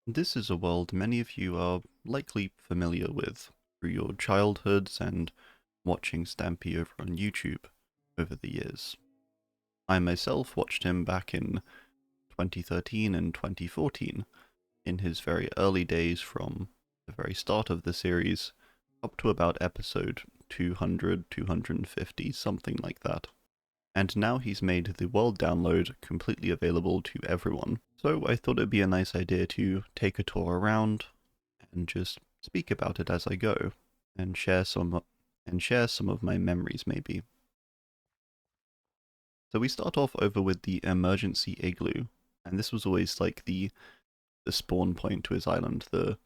This is a world many of you are likely familiar with through your childhoods and watching Stampy over on YouTube over the years. I myself watched him back in 2013 and 2014 in his very early days from the very start of the series up to about episode 200, 250, something like that. And now he's made the world download completely available to everyone. So I thought it'd be a nice idea to take a tour around and just speak about it as I go and share some of my memories maybe. So we start off over with the emergency igloo, and this was always like the spawn point to his island, the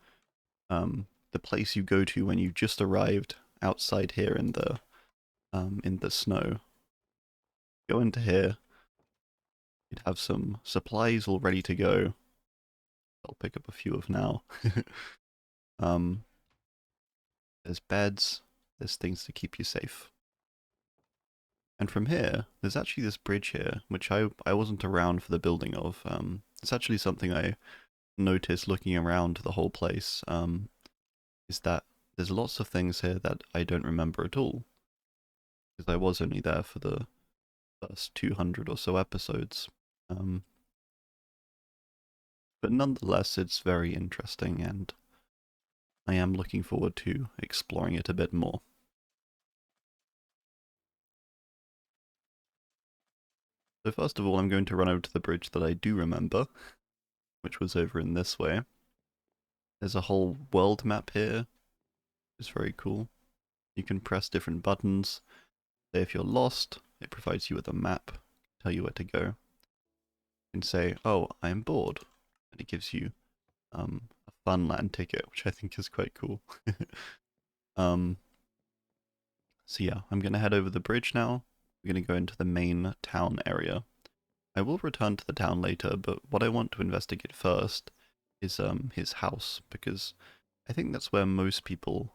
place you go to when you just arrived outside here in the snow. Go into here, you'd have some supplies all ready to go. I'll pick up a few of now. um, there's beds, there's things to keep you safe. And from here, there's actually this bridge here, which I wasn't around for the building of. It's actually something I noticed looking around the whole place, is that there's lots of things here that I don't remember at all, because I was only there for the first 200 or so episodes. Um, but nonetheless, it's very interesting, and I am looking forward to exploring it a bit more. So first of all, I'm going to run over to the bridge that I do remember, which was over in this way. There's a whole world map here. It's very cool. You can press different buttons. Say if you're lost, it provides you with a map, tell you where to go. You can say, oh, I'm bored, and it gives you a Funland ticket, which I think is quite cool. um, so yeah, I'm going to head over the bridge now. We're going to go into the main town area. I will return to the town later, but what I want to investigate first is his house, because I think that's where most people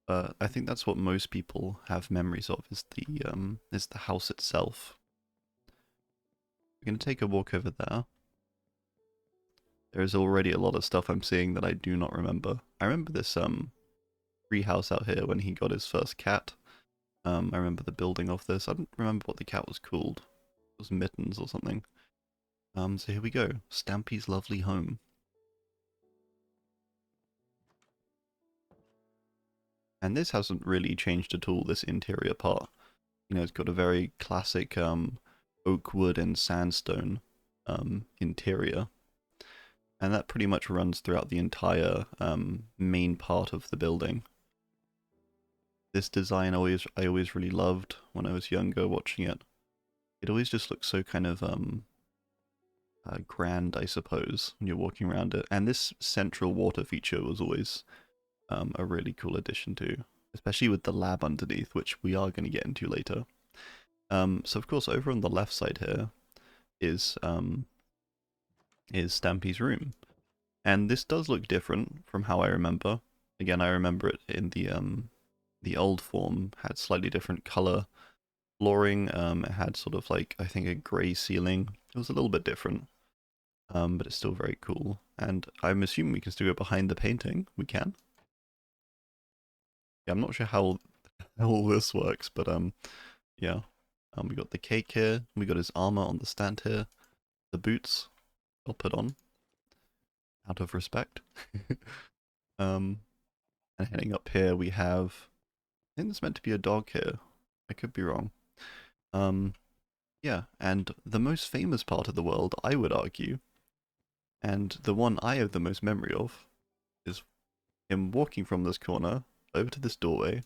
I think that's what most people have memories of is the house itself. We're gonna take a walk over there. There is already a lot of stuff I'm seeing that I do not remember. I remember this tree house out here when he got his first cat. I remember the building of this. I don't remember what the cat was called. It was Mittens or something. So here we go. Stampy's lovely home. And this hasn't really changed at all, this interior part. You know, it's got a very classic oak wood and sandstone interior. And that pretty much runs throughout the entire main part of the building. This design I always really loved when I was younger watching it. It always just looks so kind of grand, I suppose, when you're walking around it. And this central water feature was always a really cool addition too, especially with the lab underneath, which we are going to get into later. So of course, over on the left side here is Stampy's room, and this does look different from how I remember. Again, I remember it in the old form had slightly different color flooring. It had sort of like, I think, a grey ceiling. It was a little bit different, but it's still very cool. And I'm assuming we can still go behind the painting. We can. Yeah, I'm not sure how all this works, but yeah. We got the cake here. We got his armor on the stand here. The boots I'll put on out of respect. um, and heading up here we have, I think there's meant to be a dog here. I could be wrong. Yeah, and the most famous part of the world, I would argue, and the one I have the most memory of, is him walking from this corner over to this doorway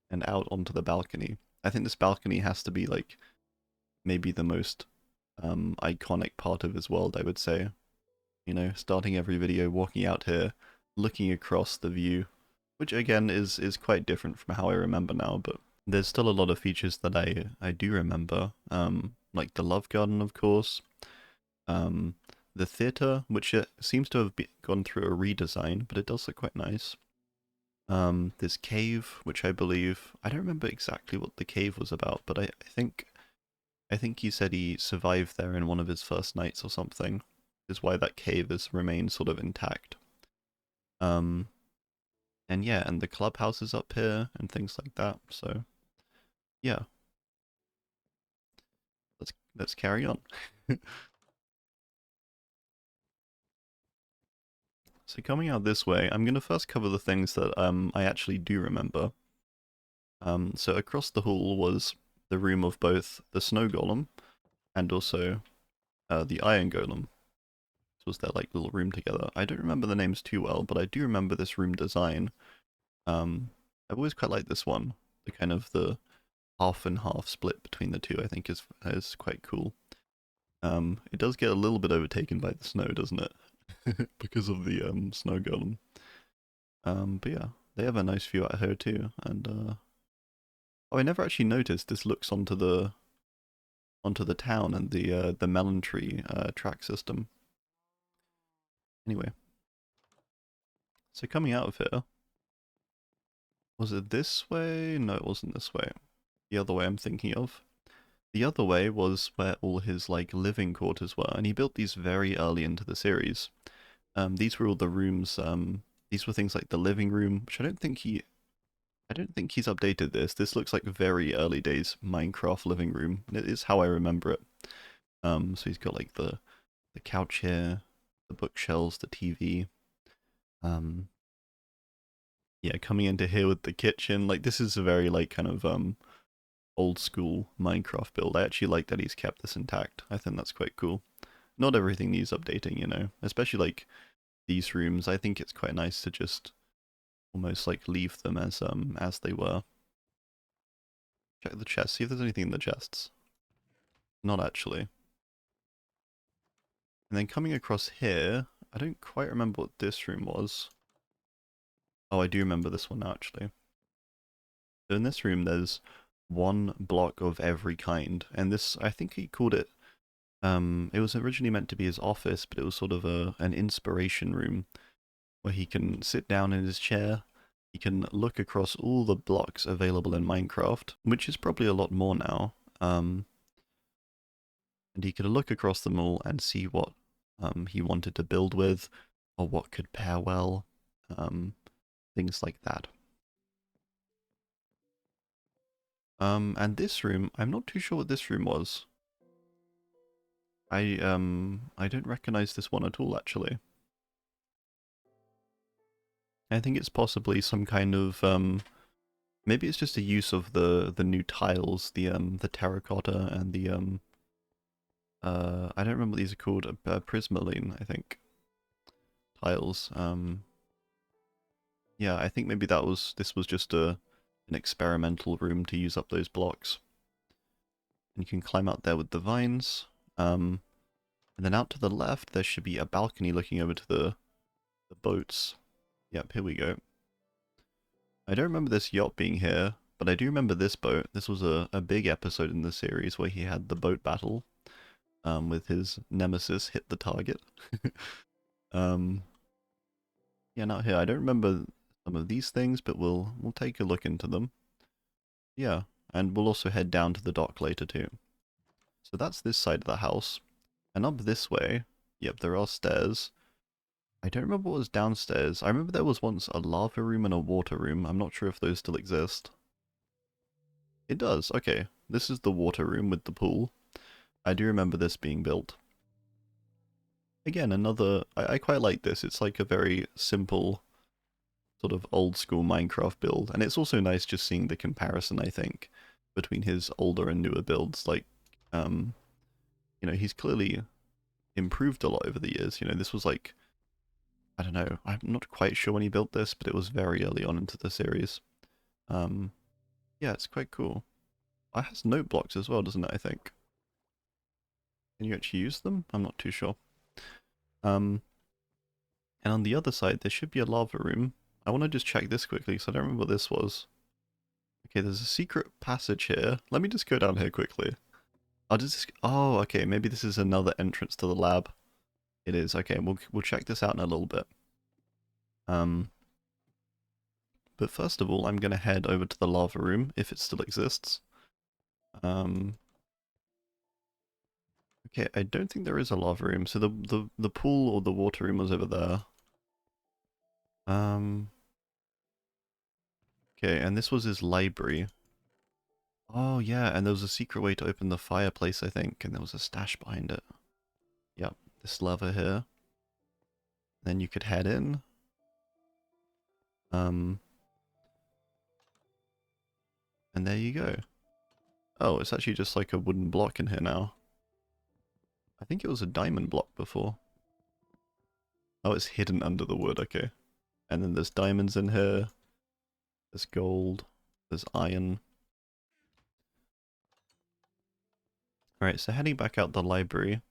and out onto the balcony. I think this balcony has to be like maybe the most iconic part of his world, I would say. You know, starting every video, walking out here, looking across the view, which again is quite different from how I remember now, but there's still a lot of features that I do remember, like the Love Garden, of course, the theatre, which seems to have gone through a redesign, but it does look quite nice. This cave, which I believe, I don't remember exactly what the cave was about, but I think he said he survived there in one of his first nights or something. is why that cave has remained sort of intact. Um, and yeah, and the clubhouse is up here and things like that. So yeah, let's carry on. So coming out this way, I'm gonna first cover the things that I actually do remember. So across the hall was the room of both the snow golem and also the iron golem. This was their like little room together. I don't remember the names too well, but I do remember this room design. I've always quite liked this one. The kind of the half and half split between the two, I think is quite cool. It does get a little bit overtaken by the snow, doesn't it? Because of the snow golem. But yeah, they have a nice view out here too, and oh, I never actually noticed this looks onto the town and the melon tree track system. Anyway, so coming out of here, was it this way? No, it wasn't this way. The other way I'm thinking of. The other way was where all his like living quarters were, and he built these very early into the series. These were all the rooms. These were things like the living room, which I don't think he's updated this. This looks like very early days Minecraft living room. It is how I remember it. So he's got like the couch here, the bookshelves, the TV. Yeah, coming into here with the kitchen. Like this is a very like kind of old school Minecraft build. I actually like that he's kept this intact. I think that's quite cool. Not everything needs updating, you know, especially like these rooms. I think it's quite nice to just almost like leave them as they were. Check the chest, see if there's anything in the chests. Not actually. And then coming across here, I don't quite remember what this room was. Oh, I do remember this one now, actually. So in this room, there's one block of every kind, and this, I think he called it, it was originally meant to be his office, but it was sort of an inspiration room where he can sit down in his chair, he can look across all the blocks available in Minecraft, which is probably a lot more now, and he could look across them all and see what he wanted to build with, or what could pair well, things like that. And this room, I'm not too sure what this room was. I don't recognize this one at all, actually. I think it's possibly some kind of, maybe it's just a use of the new tiles, the terracotta and the, I don't remember what these are called, prismaline, I think, tiles. Yeah, I think maybe this was just an experimental room to use up those blocks. And you can climb out there with the vines. And then out to the left, there should be a balcony looking over to the boats. Yep, here we go. I don't remember this yacht being here, but I do remember this boat. This was a big episode in the series where he had the boat battle with his nemesis hit the target. um, yeah, not here. I don't remember some of these things, but we'll take a look into them. Yeah, and we'll also head down to the dock later too. So that's this side of the house. And up this way, yep, there are stairs. I don't remember what was downstairs. I remember there was once a lava room and a water room. I'm not sure if those still exist. It does, okay. This is the water room with the pool. I do remember this being built. Again, I quite like this. It's like a very simple, sort of old school Minecraft build. And it's also nice just seeing the comparison, I think, between his older and newer builds. Like, you know, he's clearly improved a lot over the years. You know, this was like, I don't know, I'm not quite sure when he built this, but it was very early on into the series. Yeah, it's quite cool. It has note blocks as well, doesn't it, I think? Can you actually use them? I'm not too sure. And on the other side, there should be a lava room. I want to just check this quickly, because I don't remember what this was. Okay, there's a secret passage here. Let me just go down here quickly. I'll just... Oh, okay, maybe this is another entrance to the lab. It is. Okay, we'll check this out in a little bit. But first of all, I'm going to head over to the lava room, if it still exists. Okay, Okay, I don't think there is a lava room. So the pool or the water room was over there. Okay, and this was his library. Oh yeah, and there was a secret way to open the fireplace, I think, and there was a stash behind it. Yep, this lever here. Then you could head in. And there you go. Oh, it's actually just like a wooden block in here now. I think it was a diamond block before. Oh, it's hidden under the wood, okay. And then there's diamonds in here. There's gold. There's iron. Alright, so heading back out the library.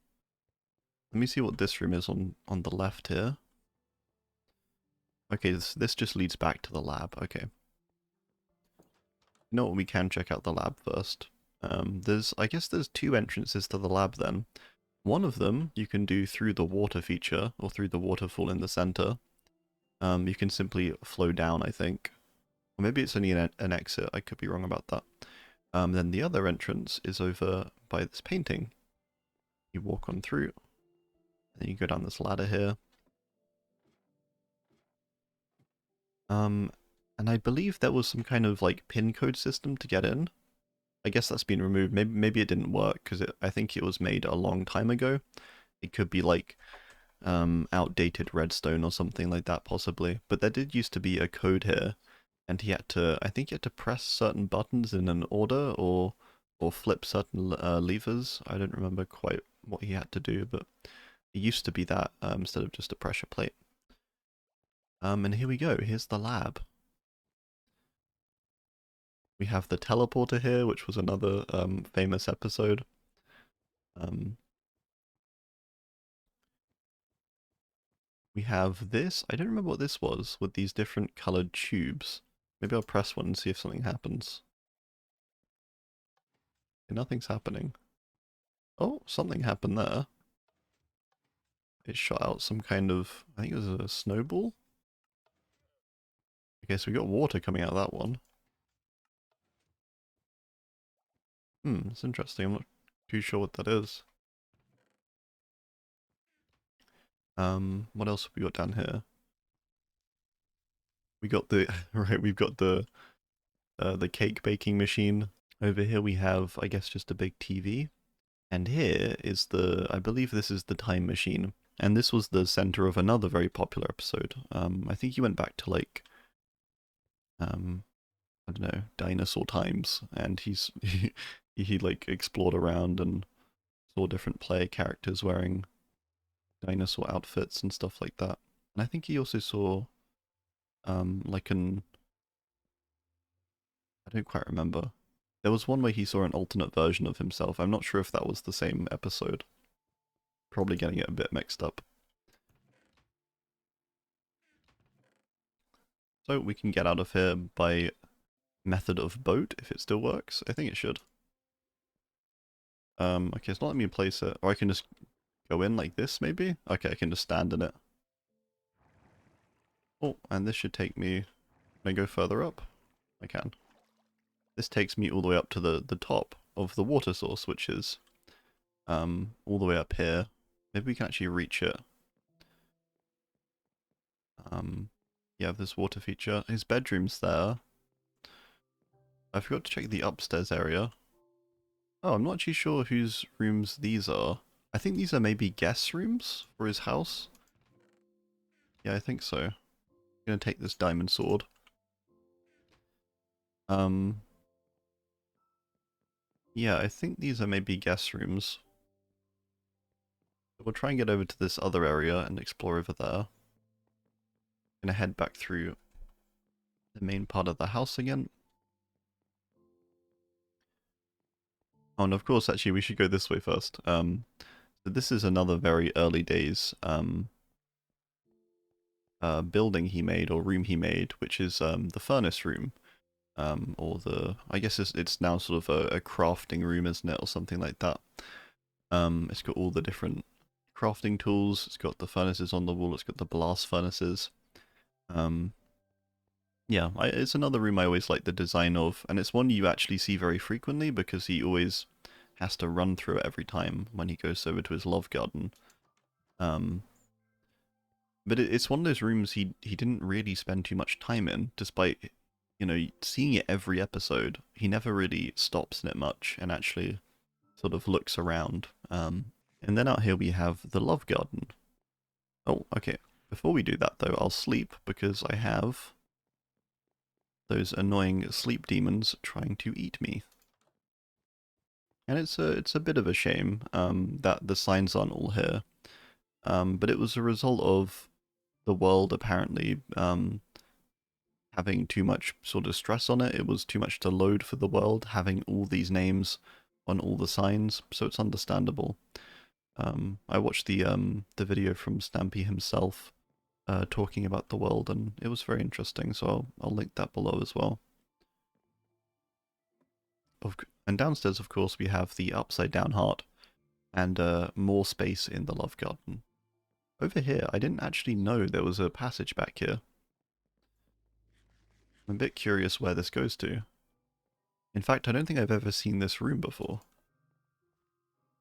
Let me see what this room is on the left here. Okay, this just leads back to the lab, okay. You know what, we can check out the lab first. I guess there's two entrances to the lab then. One of them you can do through the water feature, or through the waterfall in the center. You can simply flow down, I think. Or maybe it's only an exit, I could be wrong about that. Then the other entrance is over by this painting. You walk on through, and you go down this ladder here. And I believe there was some kind of like pin code system to get in. I guess that's been removed. Maybe it didn't work because I think it was made a long time ago. It could be like outdated redstone or something like that possibly. But there did used to be a code here, and I think he had to press certain buttons in an order or flip certain levers. I don't remember quite what he had to do, but it used to be that instead of just a pressure plate. And here we go. Here's the lab. We have the teleporter here, which was another famous episode. We have this. I don't remember what this was with these different colored tubes. Maybe I'll press one and see if something happens. Okay, nothing's happening. Oh, something happened there. It shot out some kind of, I think it was a snowball? Okay, so we got water coming out of that one. It's interesting. I'm not too sure what that is. What else have we got down here? We got the, right, we've got the cake baking machine. Over here we have, I guess, just a big TV. And here is I believe this is the time machine. And this was the center of another very popular episode. I think he went back to like, I don't know, dinosaur times. And he like explored around and saw different player characters wearing dinosaur outfits and stuff like that. And I think he also saw, like I don't quite remember. There was one where he saw an alternate version of himself. I'm not sure if that was the same episode. Probably getting it a bit mixed up. So we can get out of here by method of boat, if it still works. I think it should. Okay, it's not letting me place it. Or I can just go in like this, maybe? Okay, I can just stand in it. Oh, and this should take me... Can I go further up? I can. This takes me all the way up to the top of the water source, which is all the way up here. Maybe we can actually reach it. Yeah, this water feature. His bedroom's there. I forgot to check the upstairs area. Oh, I'm not actually sure whose rooms these are. I think these are maybe guest rooms for his house. Yeah, I think so. I'm gonna take this diamond sword. Yeah, I think these are maybe guest rooms. We'll try and get over to this other area and explore over there. Gonna head back through the main part of the house again. Oh, and of course, actually, we should go this way first. So this is another very early days building he made, or room he made, which is the furnace room. Or I guess it's now sort of a crafting room, isn't it, or something like that. It's got all the different crafting tools, it's got the furnaces on the wall, it's got the blast furnaces. Yeah, it's another room I always like the design of, and it's one you actually see very frequently because he always has to run through it every time when he goes over to his love garden. Um, but it's one of those rooms he didn't really spend too much time in, despite, you know, seeing it every episode. He never really stops in it much and actually sort of looks around. And then out here we have the love garden. Oh, okay. Before we do that though, I'll sleep because I have those annoying sleep demons trying to eat me. And it's a bit of a shame that the signs aren't all here. But it was a result of the world apparently having too much sort of stress on it. It was too much to load for the world, having all these names on all the signs, so it's understandable. I watched the video from Stampy himself talking about the world, and it was very interesting, so I'll link that below as well. And downstairs, of course, we have the upside down heart, and more space in the love garden. Over here, I didn't actually know there was a passage back here. I'm a bit curious where this goes to. In fact, I don't think I've ever seen this room before.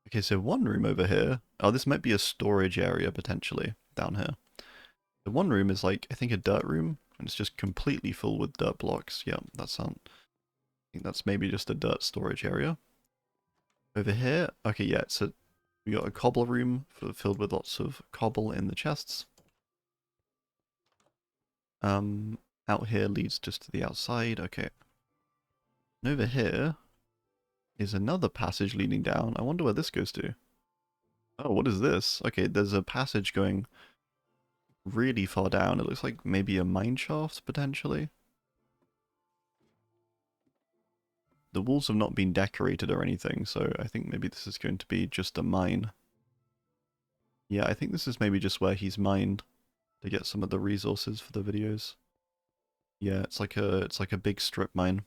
Okay, so one room over here. Oh, this might be a storage area, potentially, down here. The one room is like, I think a dirt room, and it's just completely full with dirt blocks. Yeah, I think that's maybe just a dirt storage area. Over here, okay, yeah, so we got a cobble room filled with lots of cobble in the chests. Out here leads just to the outside, okay. And over here is another passage leading down. I wonder where this goes to. Oh, what is this? Okay, there's a passage going really far down. It looks like maybe a mine shaft, potentially. The walls have not been decorated or anything, so I think maybe this is going to be just a mine. Yeah, I think this is maybe just where he's mined to get some of the resources for the videos. Yeah, it's like a big strip mine.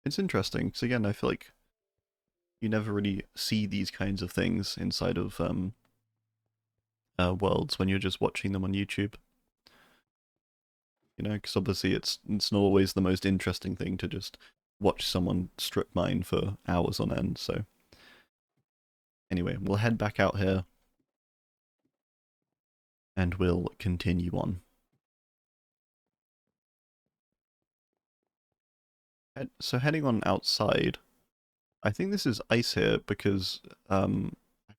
It's interesting, because again, I feel like you never really see these kinds of things inside of worlds when you're just watching them on YouTube. You know, because obviously it's not always the most interesting thing to just watch someone strip mine for hours on end, so... Anyway, we'll head back out here, and we'll continue on. So heading on outside, I think this is ice here because I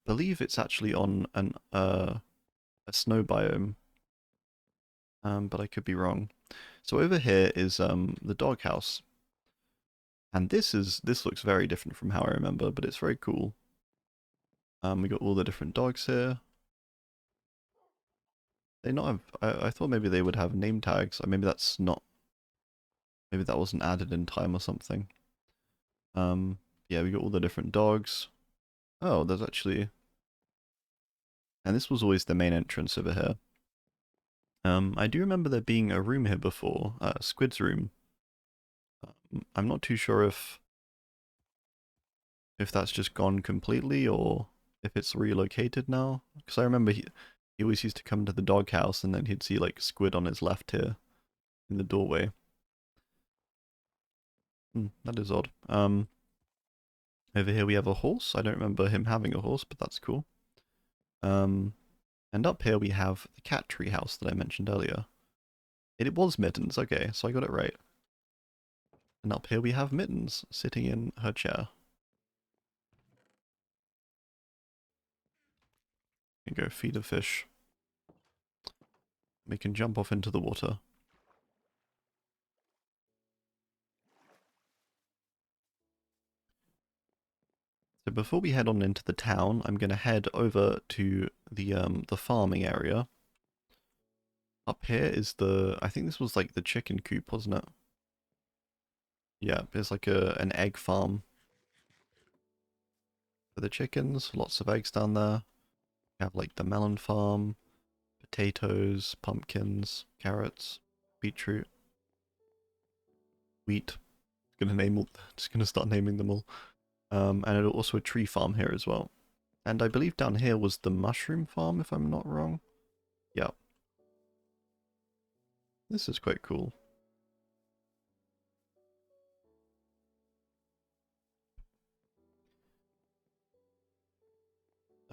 believe it's actually on a snow biome, but I could be wrong. So over here is the doghouse, and this looks very different from how I remember, but it's very cool. We got all the different dogs here. They not have. I thought maybe they would have name tags. Or maybe that's not. Maybe that wasn't added in time or something. Yeah, we got all the different dogs. Oh, there's actually. And this was always the main entrance over here. I do remember there being a room here before, Squid's room. I'm not too sure if that's just gone completely or if it's relocated now. Because I remember he always used to come to the doghouse and then he'd see like Squid on his left here in the doorway. That is odd. Over here we have a horse. I don't remember him having a horse, but that's cool. And up here we have the cat tree house that I mentioned earlier. It was Mittens, okay, so I got it right. And up here we have Mittens sitting in her chair. And go feed a fish. We can jump off into the water. So before we head on into the town, I'm going to head over to the farming area. Up here is I think this was like the chicken coop, wasn't it? Yeah, there's like an egg farm for the chickens. Lots of eggs down there. We have like the melon farm, potatoes, pumpkins, carrots, beetroot, wheat. Just gonna start naming them all. And also a tree farm here as well. And I believe down here was the mushroom farm, if I'm not wrong. Yeah. This is quite cool.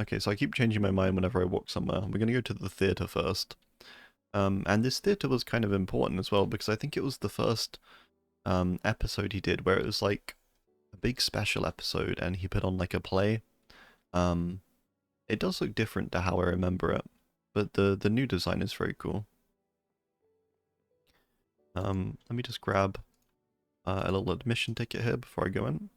Okay, so I keep changing my mind whenever I walk somewhere. We're gonna go to the theatre first. And this theatre was kind of important as well because I think it was the first episode he did where it was like a big special episode and he put on like a play. Um, it does look different to how I remember it, but the new design is very cool. Let me just grab a little admission ticket here before I go in.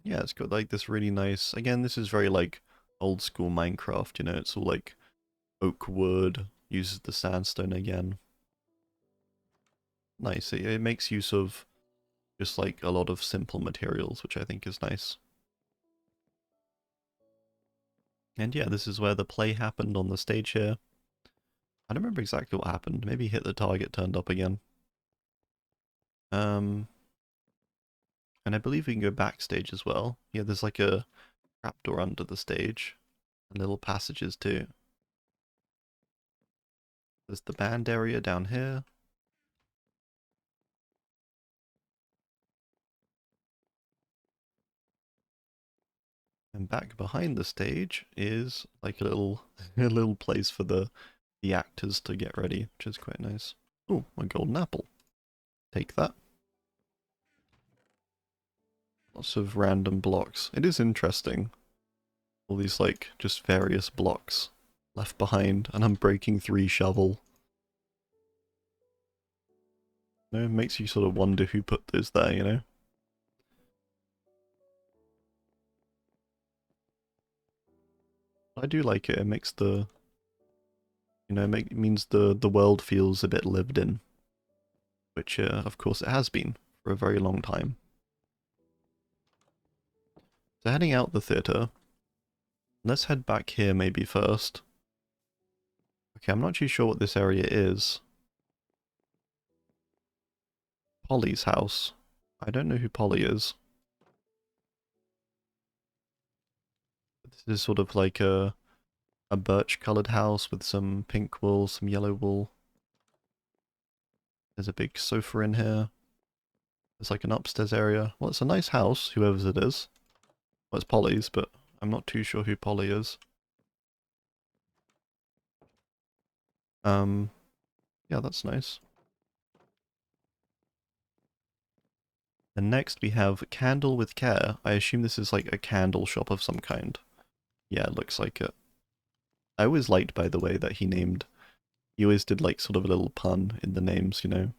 Yeah, it's got like this really nice, again, this is very like old school Minecraft, you know, it's all like oak wood, uses the sandstone again. Nice, it makes use of just like a lot of simple materials, which I think is nice. And yeah, this is where the play happened on the stage here. I don't remember exactly what happened, maybe hit the target turned up again. And I believe we can go backstage as well. Yeah, there's like a trapdoor under the stage, and little passages too. There's the band area down here. And back behind the stage is like a little a little place for the actors to get ready, which is quite nice. Oh, a golden apple. Take that. Lots of random blocks. It is interesting. All these like just various blocks left behind, and I'm breaking 3 shovel. You know, it makes you sort of wonder who put those there, you know? I do like it. It makes the, you know, means the world feels a bit lived in, which of course it has been for a very long time. So heading out the theatre, let's head back here maybe first. Okay, I'm not too sure what this area is. Polly's house. I don't know who Polly is. This is sort of like a birch coloured house with some pink wool, some yellow wool. There's a big sofa in here. There's like an upstairs area. Well, it's a nice house, whoever's it is. Well, it's Polly's, but I'm not too sure who Polly is. Yeah, that's nice. And next we have Candle with Care. I assume this is like a candle shop of some kind. Yeah, it looks like it. I always liked, by the way, that he always did like sort of a little pun in the names, you know?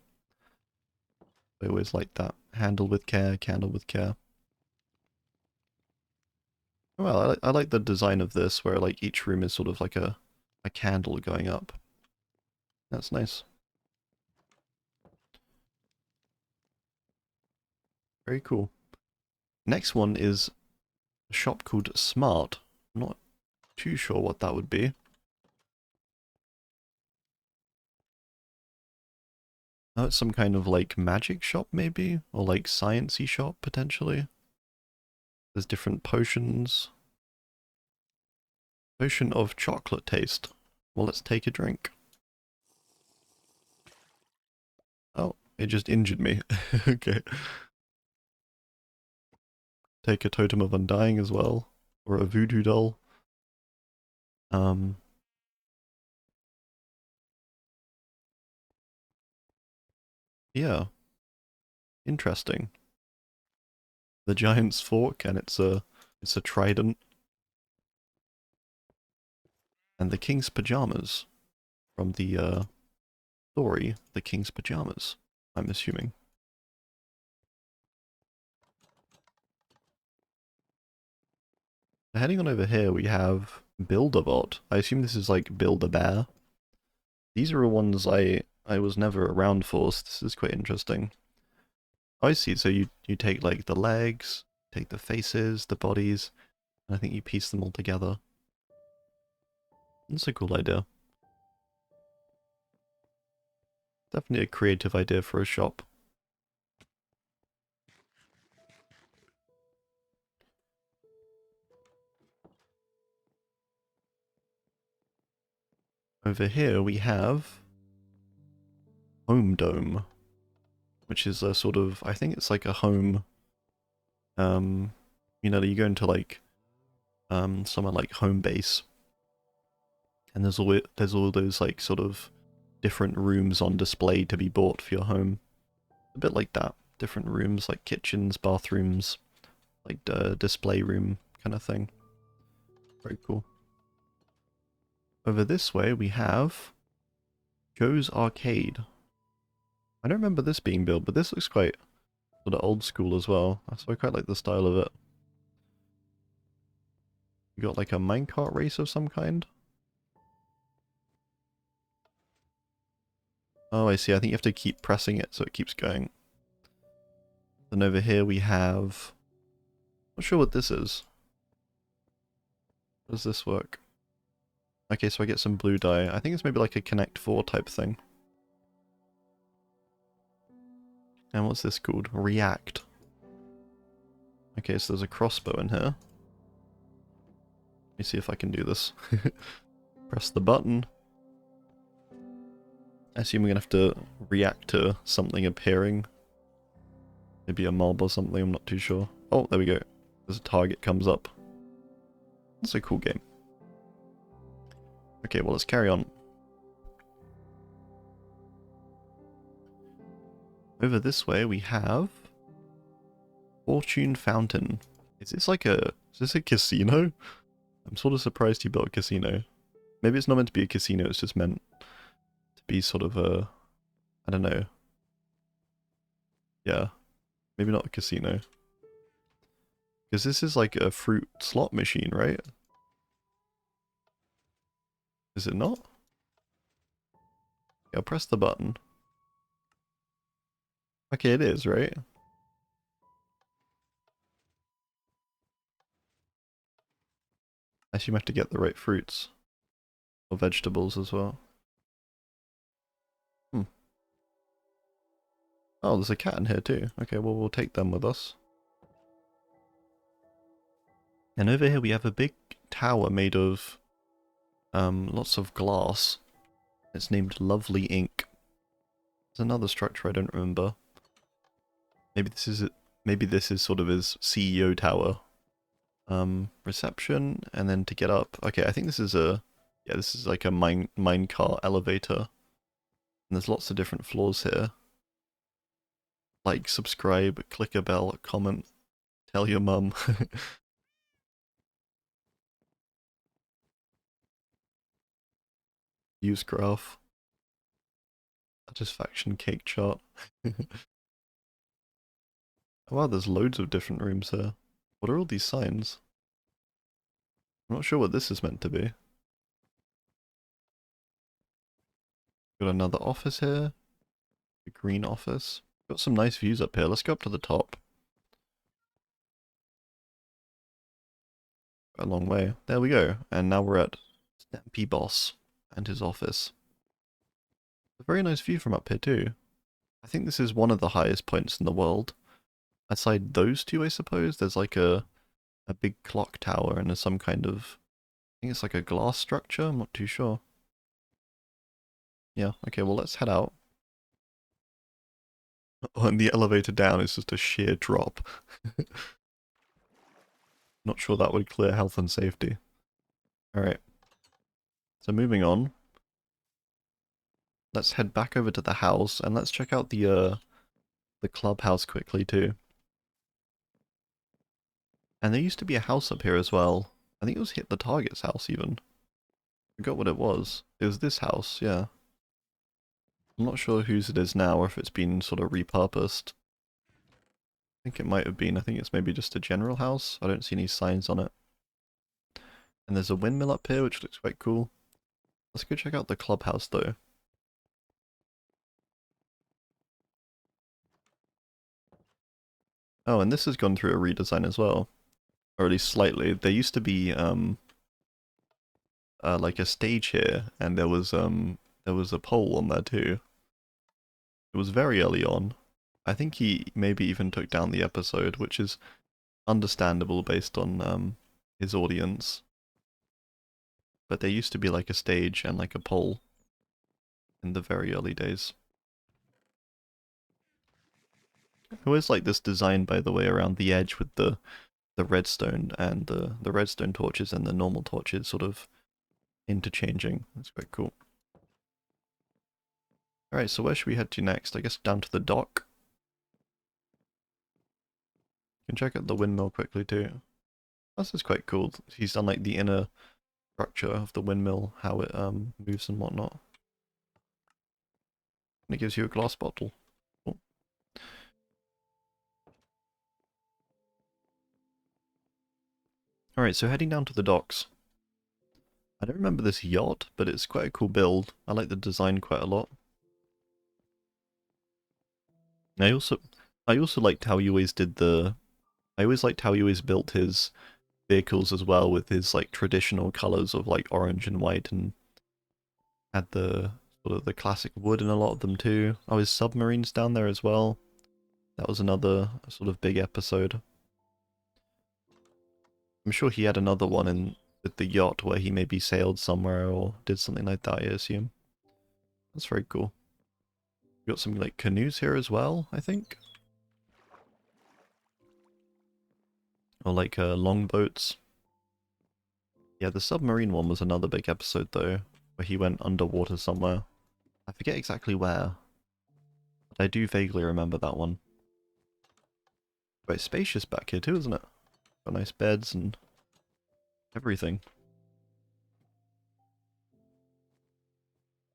I always liked that. Handle with care, candle with care. Well, I like the design of this, where like each room is sort of like a candle going up. That's nice. Very cool. Next one is a shop called Smart. I'm not too sure what that would be. Oh, it's some kind of like magic shop maybe? Or like sciencey shop potentially. There's different potions. Potion of chocolate taste. Well, let's take a drink. Oh, it just injured me. Okay. Take a totem of undying as well. Or a voodoo doll. Um, yeah. Interesting. The giant's fork, and it's a trident. And the king's pajamas. From the story, The King's Pajamas, I'm assuming. Heading on over here, we have Build-A-Bot. I assume this is like Build-A-Bear. These are the ones I was never around for, so this is quite interesting. I see, so you take like the legs, take the faces, the bodies, and I think you piece them all together. That's a cool idea. Definitely a creative idea for a shop. Over here we have Home Dome, which is a sort of, I think it's like a home You know, you go into like somewhere like home base, and there's all those like sort of different rooms on display to be bought for your home. A bit like that. Different rooms like kitchens, bathrooms, like display room kind of thing. Very cool. Over this way we have Joe's Arcade. I don't remember this being built, but this looks quite sort of old school as well. So I quite like the style of it. You got like a minecart race of some kind. Oh, I see. I think you have to keep pressing it so it keeps going. Then over here we have... Not sure what this is. How does this work? Okay, so I get some blue dye. I think it's maybe like a Connect 4 type thing. And what's this called? React. Okay, so there's a crossbow in here. Let me see if I can do this. Press the button. I assume we're gonna have to react to something appearing. Maybe a mob or something, I'm not too sure. Oh, there we go. There's a target comes up. That's a cool game. Okay, well, let's carry on. Over this way we have Fortune Fountain. Is this like a... Is this a casino? I'm sort of surprised he built a casino. Maybe it's not meant to be a casino, it's just meant to be sort of a... I don't know. Yeah. Maybe not a casino. Because this is like a fruit slot machine, right? Is it not? Yeah, press the button. Okay, it is, right? I assume I have to get the right fruits. Or vegetables as well. Hmm. Oh, there's a cat in here too. Okay, well, we'll take them with us. And over here we have a big tower made of lots of glass. It's named Lovely Ink. There's another structure I don't remember. Maybe this is it. Maybe this is sort of his CEO tower. Reception, and then to get up. Okay, I think this is a... Yeah, this is like a minecart elevator. And there's lots of different floors here. Like, subscribe, click a bell, comment, tell your mum. Use graph. Satisfaction cake chart. Oh, wow, there's loads of different rooms here. What are all these signs? I'm not sure what this is meant to be. Got another office here. The green office. Got some nice views up here. Let's go up to the top. A long way. There we go. And now we're at Stampy Boss and his office. A very nice view from up here too. I think this is one of the highest points in the world. Aside those two, I suppose, there's like a big clock tower and there's some kind of... I think it's like a glass structure, I'm not too sure. Yeah, okay, well let's head out. Oh, and the elevator down is just a sheer drop. Not sure that would clear health and safety. Alright. So moving on. Let's head back over to the house and let's check out the clubhouse quickly too. And there used to be a house up here as well. I think it was Hit the Target's house even. Forgot what it was. It was this house, yeah. I'm not sure whose it is now or if it's been sort of repurposed. I think it might have been. I think it's maybe just a general house. I don't see any signs on it. And there's a windmill up here which looks quite cool. Let's go check out the clubhouse though. Oh, and this has gone through a redesign as well. Or at least slightly. There used to be like a stage here, and there was a pole on there too. It was very early on. I think he maybe even took down the episode, which is understandable based on his audience. But there used to be like a stage and like a pole in the very early days. I always like this design, by the way, around the edge with the the redstone and the redstone torches and the normal torches sort of interchanging. That's quite cool. Alright, so where should we head to next? I guess down to the dock. You can check out the windmill quickly too. This is quite cool. He's done like the inner structure of the windmill, how it moves and whatnot. And it gives you a glass bottle. Cool. Alright, so heading down to the docks. I don't remember this yacht, but it's quite a cool build. I like the design quite a lot. I also liked how he always did I always liked how he always built his vehicles as well with his like traditional colors of like orange and white, and had the sort of the classic wood in a lot of them too. Oh, his submarines down there as well. That was another sort of big episode. I'm sure he had another one in with the yacht where he maybe sailed somewhere or did something like that, I assume. That's very cool. We got some like canoes here as well, I think. Or like longboats. Yeah, the submarine one was another big episode though, where he went underwater somewhere. I forget exactly where, but I do vaguely remember that one. Quite spacious back here too, isn't it? Got nice beds and everything.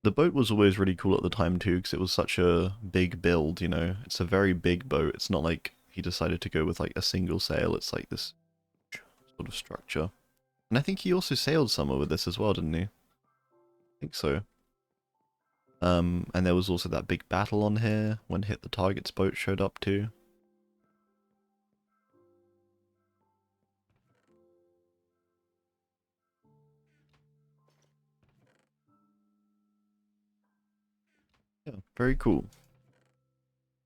The boat was always really cool at the time too, because it was such a big build, you know? It's a very big boat. It's not like he decided to go with like a single sail. It's like this sort of structure. And I think he also sailed somewhere with this as well, didn't he? I think so. And there was also that big battle on here when Hit the Target's boat showed up too. Yeah, very cool.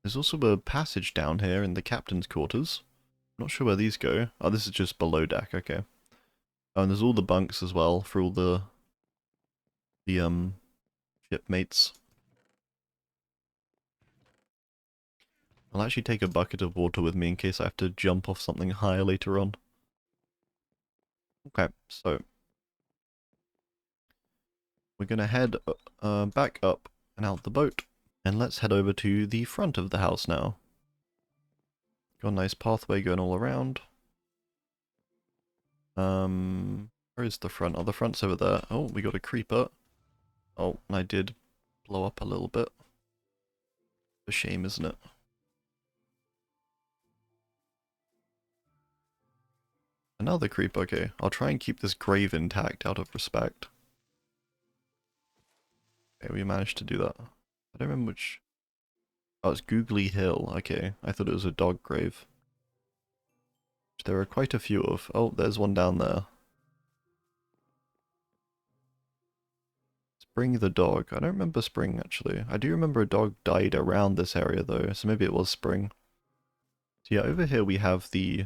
There's also a passage down here in the captain's quarters. Not sure where these go. Oh, this is just below deck, okay. Oh, and there's all the bunks as well for all the shipmates. I'll actually take a bucket of water with me in case I have to jump off something higher later on. Okay, so we're gonna head back up and out the boat. And let's head over to the front of the house now. Got a nice pathway going all around. Where is the front? Oh, the front's over there. Oh, we got a creeper. Oh, and I did blow up a little bit. A shame, isn't it? Another creeper, okay. I'll try and keep this grave intact out of respect. Okay, we managed to do that. I don't remember which... Oh, it's Googly Hill. Okay, I thought it was a dog grave. Which there are quite a few of. Oh, there's one down there. Spring the dog. I don't remember Spring, actually. I do remember a dog died around this area, though, so maybe it was Spring. So yeah, over here we have the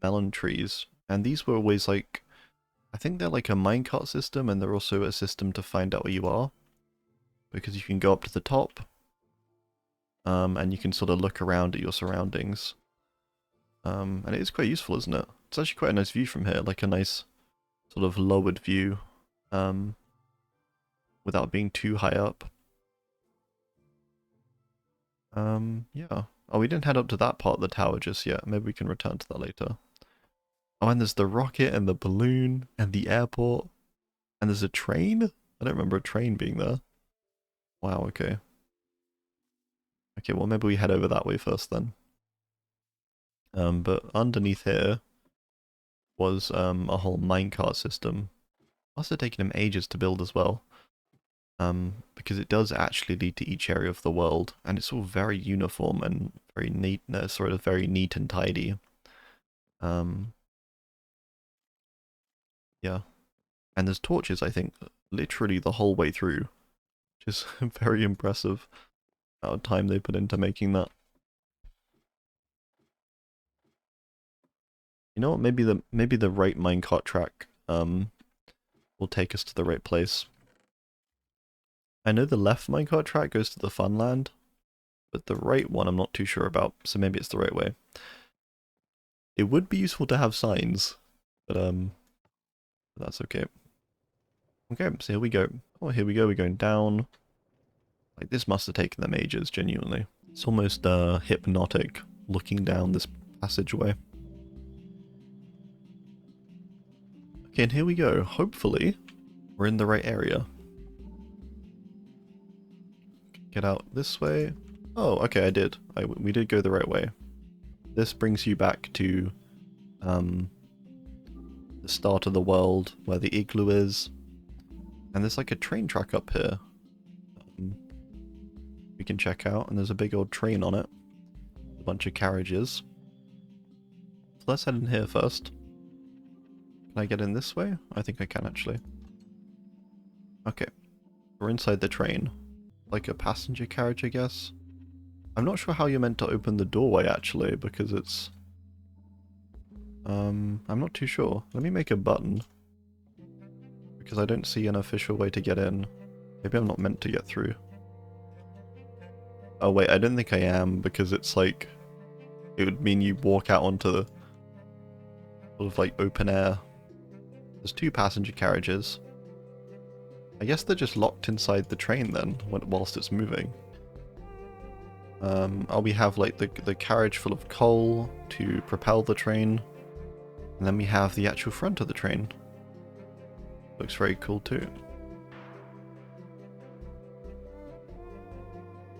melon trees. And these were always like... I think they're like a minecart system, and they're also a system to find out where you are. Because you can go up to the top, and you can sort of look around at your surroundings. And it is quite useful, isn't it? It's actually quite a nice view from here, like a nice sort of lowered view, without being too high up. Yeah. Oh, we didn't head up to that part of the tower just yet. Maybe we can return to that later. Oh, and there's the rocket and the balloon and the airport. And there's a train? I don't remember a train being there. Wow, okay. Okay, well maybe we head over that way first then. But underneath here was a whole minecart system. Must have taken him ages to build as well. Because it does actually lead to each area of the world, and it's all very uniform and very neat, sort of very neat and tidy. Yeah. And there's torches, I think, literally the whole way through, which is very impressive. Amount of time they put into making that. You know what? Maybe the right minecart track will take us to the right place. I know the left minecart track goes to the Funland, but the right one I'm not too sure about, so maybe it's the right way. It would be useful to have signs, but that's okay. Okay, so here we go. Oh, here we go, we're going down. Like, this must have taken them ages, genuinely. It's almost hypnotic looking down this passageway. Okay, and here we go. Hopefully, we're in the right area. Get out this way. Oh, okay, I did. We did go the right way. This brings you back to the start of the world, where the igloo is. And there's like a train track up here. We can check out, and there's a big old train on it. A bunch of carriages. So let's head in here first. Can I get in this way? I think I can, actually. Okay. We're inside the train. Like a passenger carriage, I guess. I'm not sure how you're meant to open the doorway, actually, because it's... I'm not too sure. Let me make a button. Because I don't see an official way to get in. Maybe I'm not meant to get through. Oh wait, I don't think I am, because it's like... It would mean you walk out onto the... sort of like open air. There's 2 passenger carriages. I guess they're just locked inside the train then, whilst it's moving. We have like the carriage full of coal to propel the train. And then we have the actual front of the train. Looks very cool too.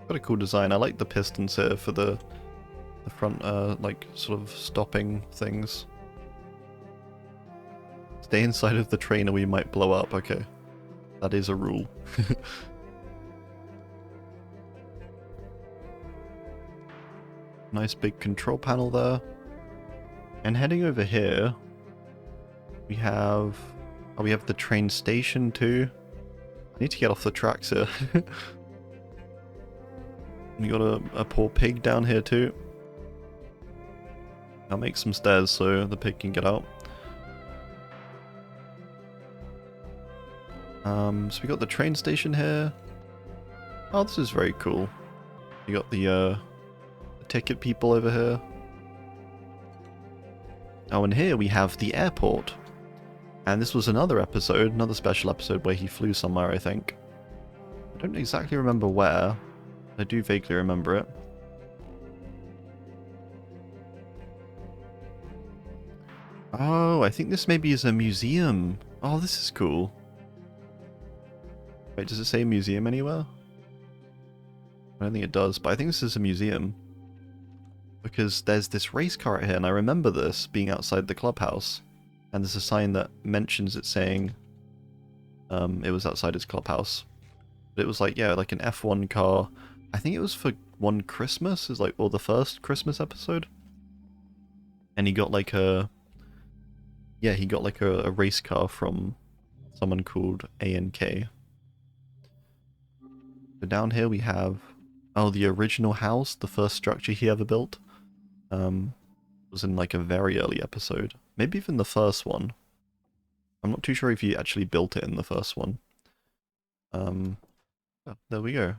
Got a cool design. I like the pistons here for the front, like, sort of stopping things. Stay inside of the train or we might blow up. Okay. That is a rule. Nice big control panel there. And heading over here, we have... Oh, we have the train station too. I need to get off the tracks here. We got a poor pig down here too. I'll make some stairs so the pig can get out. So we got the train station here. Oh, this is very cool. You got the ticket people over here. Oh, and here we have the airport. And this was another episode, another special episode where he flew somewhere, I think. I don't exactly remember where. I do vaguely remember it. Oh, I think this maybe is a museum. Oh, this is cool. Wait, does it say museum anywhere? I don't think it does, but I think this is a museum. Because there's this race car right here, and I remember this being outside the clubhouse. And there's a sign that mentions it saying it was outside his clubhouse. But it was like, yeah, like an F1 car. I think it was for one Christmas, is like, or the first Christmas episode. And he got like a... Yeah, he got like a race car from someone called A&K. So down here we have... Oh, the original house, the first structure he ever built. Was in like a very early episode. Maybe even the first one. I'm not too sure if he actually built it in the first one. Oh, there we go.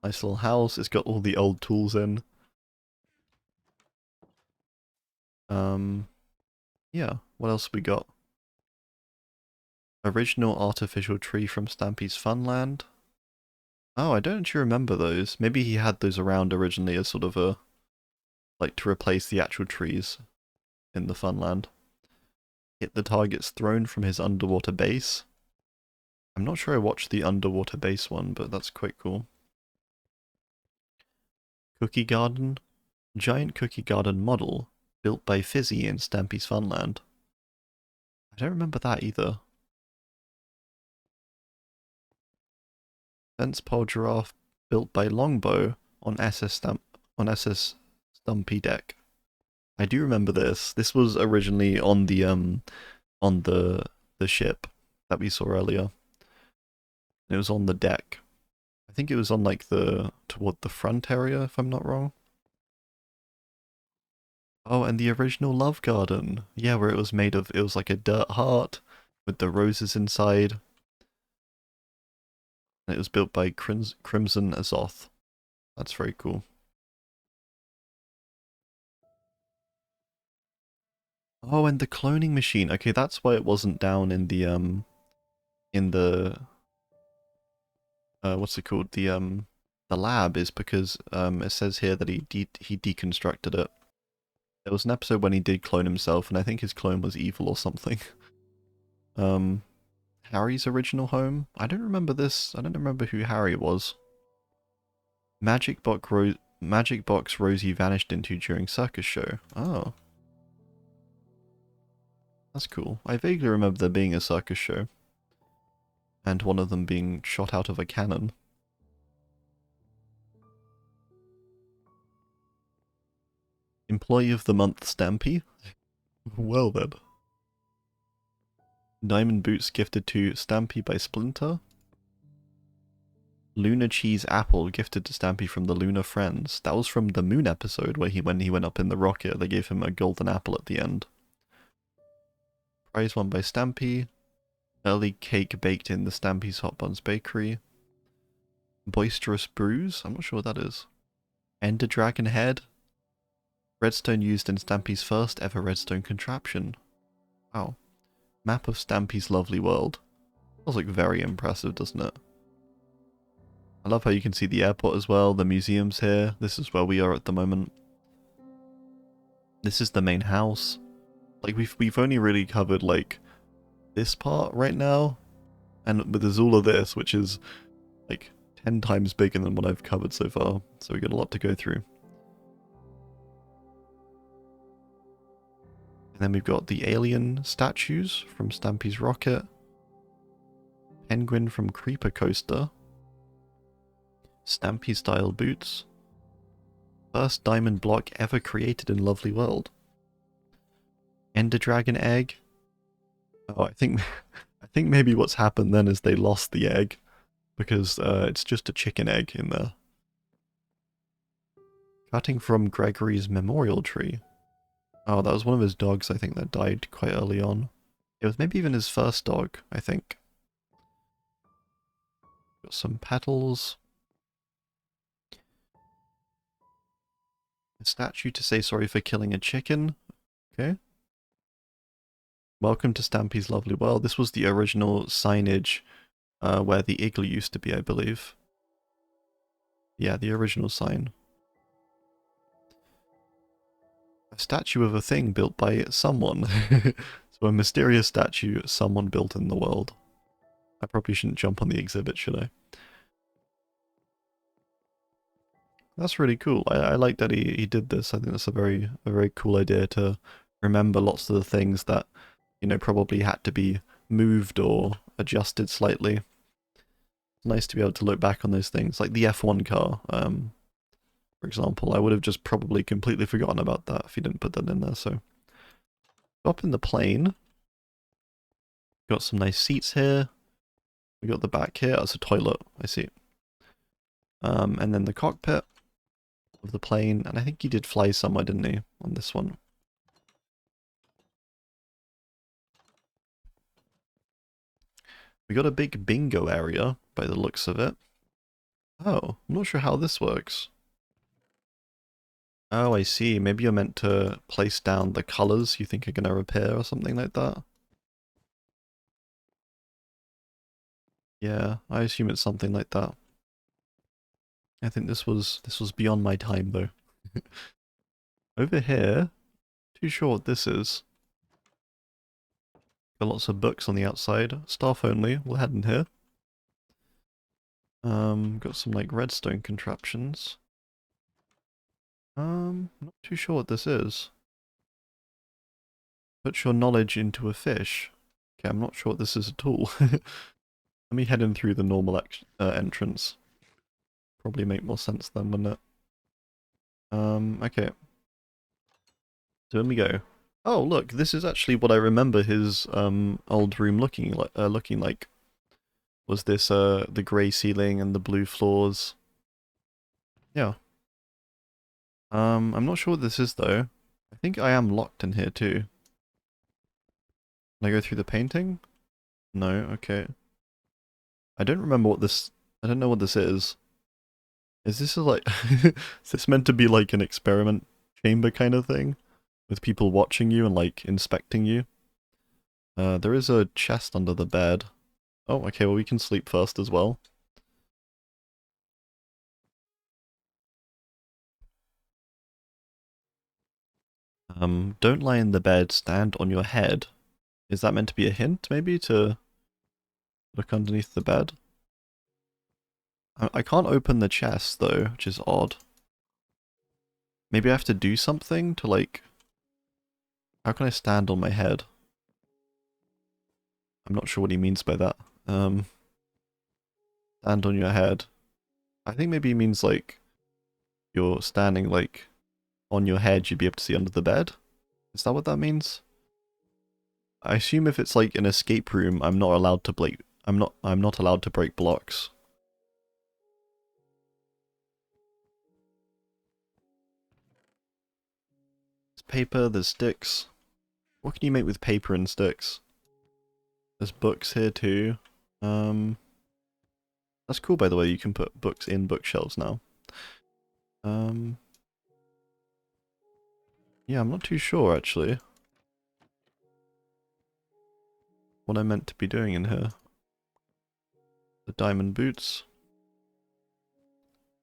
Nice little house. It's got all the old tools in. Yeah, what else we got? Original artificial tree from Stampy's Funland. Oh, I don't actually remember those. Maybe he had those around originally as sort of a... like to replace the actual trees in the Funland. Hit the target's thrown from his underwater base. I'm not sure I watched the underwater base one, but that's quite cool. Cookie garden. Giant cookie garden model built by Fizzy in Stampy's Funland. I don't remember that either. Fence pole giraffe built by Longbow on SS Stumpy deck. I do remember this. This was originally on the ship that we saw earlier. It was on the deck. I think it was on like toward the front area, if I'm not wrong. Oh, and the original Love Garden. Yeah, where it was made of, it was like a dirt heart with the roses inside. And it was built by Crimson Azoth. That's very cool. Oh, and the cloning machine. Okay, that's why it wasn't down in the what's it called? The lab is because it says here that he deconstructed it. There was an episode when he did clone himself, and I think his clone was evil or something. Um, Harry's original home? I don't remember this. I don't remember who Harry was. Magic box Rosie vanished into during circus show. Oh, that's cool. I vaguely remember there being a circus show. And one of them being shot out of a cannon. Employee of the month, Stampy? Well then. Diamond boots gifted to Stampy by Splinter. Lunar cheese apple gifted to Stampy from the Lunar Friends. That was from the Moon episode where when he went up in the rocket, they gave him a golden apple at the end. Prize won by Stampy. Early cake baked in the Stampy's Hot Buns Bakery. Boisterous brews? I'm not sure what that is. Ender Dragon Head? Redstone used in Stampy's first ever redstone contraption. Wow. Map of Stampy's lovely world. Feels like very impressive, doesn't it? I love how you can see the airport as well, the museum's here. This is where we are at the moment. This is the main house. Like we've only really covered like this part right now. And there's all of this, which is like 10 times bigger than what I've covered so far. So we got a lot to go through. And then we've got the alien statues from Stampy's rocket. Penguin from Creeper Coaster. Stampy style boots. First diamond block ever created in Lovely World. Ender Dragon egg. Oh, I think maybe what's happened then is they lost the egg because it's just a chicken egg in there. Cutting from Gregory's memorial tree. Oh, that was one of his dogs, I think, that died quite early on. It was maybe even his first dog, I think. Got some petals. A statue to say sorry for killing a chicken. Okay. Welcome to Stampy's Lovely World. This was the original signage where the igloo used to be, I believe. Yeah, the original sign. A statue of a thing built by someone. So a mysterious statue someone built in the world. I probably shouldn't jump on the exhibit, should I? That's really cool. I like that he did this. I think that's a very cool idea to remember lots of the things that, you know, probably had to be moved or adjusted slightly. It's nice to be able to look back on those things, like the F1 car, for example. I would have just probably completely forgotten about that if you didn't put that in there, so. Up in the plane. Got some nice seats here. We got the back here. That's a toilet, I see. And then the cockpit of the plane, and I think he did fly somewhere, didn't he, on this one? We got a big bingo area, by the looks of it. Oh, I'm not sure how this works. Oh, I see. Maybe you're meant to place down the colours you think are going to appear or something like that. Yeah, I assume it's something like that. I think this was beyond my time, though. Over here, too sure what this is. Got lots of books on the outside. Staff only. We'll head in here. Got some like redstone contraptions. Not too sure what this is. Put your knowledge into a fish. Okay, I'm not sure what this is at all. Let me head in through the normal entrance. Probably make more sense then, wouldn't it? Okay. So when we go. Oh, look, this is actually what I remember his old room looking like. Was this the grey ceiling and the blue floors? Yeah. I'm not sure what this is though. I think I am locked in here too. Can I go through the painting? No, okay. I don't remember what this... I don't know what this is. Is this like... is this meant to be like an experiment chamber kind of thing? with people watching you and like inspecting you. There is a chest under the bed. Oh, okay, well we can sleep first as well. Don't lie in the bed, stand on your head. Is that meant to be a hint, maybe, to look underneath the bed? I can't open the chest, though, which is odd. Maybe I have to do something to, like... How can I stand on my head? I'm not sure what he means by that. Stand on your head. I think maybe he means, like, you're standing, like, on your head, you'd be able to see under the bed? Is that what that means? I assume if it's, like, an escape room, I'm not allowed to break... I'm not allowed to break blocks. There's paper, there's sticks. What can you make with paper and sticks? There's books here too. That's cool, by the way, you can put books in bookshelves now. Yeah, I'm not too sure, actually, what I meant to be doing in here. The diamond boots.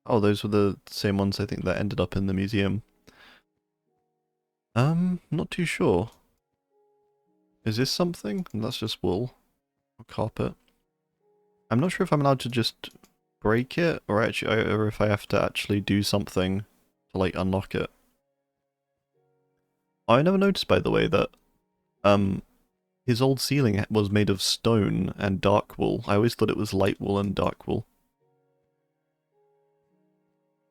Oh, those were the same ones I think that ended up in the museum. Not too sure. Is this something? That's just wool. Or carpet. I'm not sure if I'm allowed to just break it, or actually, or if I have to actually do something to, like, unlock it. I never noticed, by the way, that, his old ceiling was made of stone and dark wool. I always thought it was light wool and dark wool.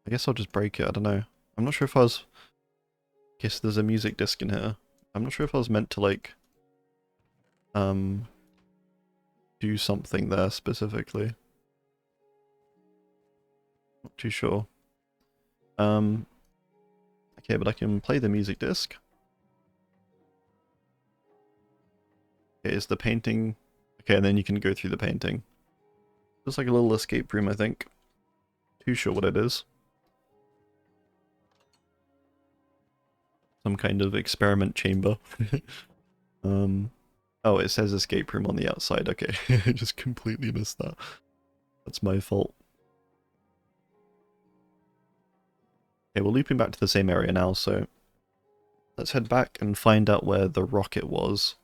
I guess I'll just break it, I don't know. I'm not sure if I was... Guess there's a music disc in here. I'm not sure if I was meant to, like, do something there specifically. Not too sure. Okay, but I can play the music disc. Okay, is the painting... Okay, and then you can go through the painting. Just like a little escape room, I think. Too sure what it is. Some kind of experiment chamber. Oh, it says escape room on the outside. Okay, I just completely missed that. That's my fault. Okay, we're looping back to the same area now, so let's head back and find out where the rocket was,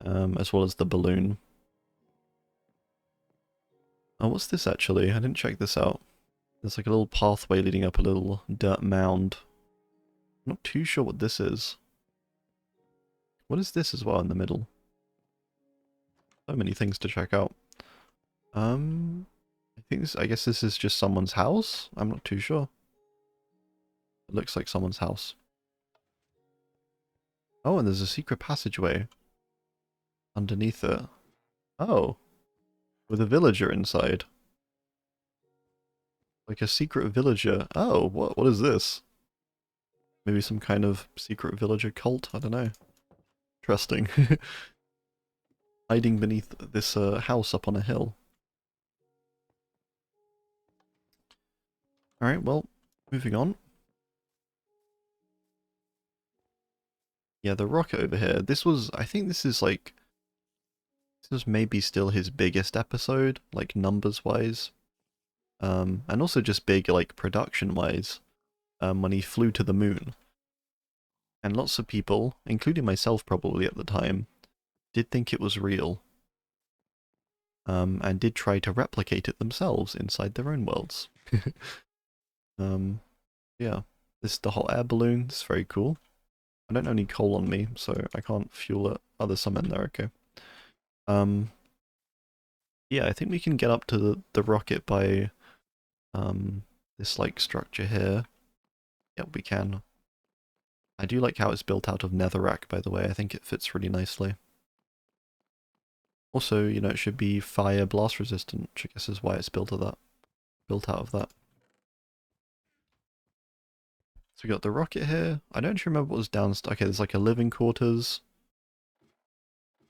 as well as the balloon. Oh, what's this actually? I didn't check this out. There's like a little pathway leading up a little dirt mound. I'm not too sure what this is. What is this as well in the middle? So many things to check out. I guess this is just someone's house? I'm not too sure. It looks like someone's house. Oh, and there's a secret passageway underneath it. Oh, with a villager inside. Like a secret villager. Oh, what is this? Maybe some kind of secret villager cult? I don't know. Interesting. Hiding beneath this house up on a hill. Alright, well, moving on. Yeah, the rocket over here. I think this is like... This was maybe still his biggest episode, like numbers-wise. And also just big, like, production-wise, when he flew to the moon. And lots of people, including myself probably at the time, did think it was real. And did try to replicate it themselves inside their own worlds. Yeah. This is the hot air balloon. It's very cool. I don't have any coal on me, so I can't fuel it. Oh, there's some in there, okay. Yeah, I think we can get up to the rocket by this like structure here. Yep, we can. I do like how it's built out of netherrack, by the way. I think it fits really nicely. Also, you know, it should be fire blast resistant, which I guess is why it's built out of that. So we got the rocket here. I don't remember what was downstairs. Okay, there's like a living quarters.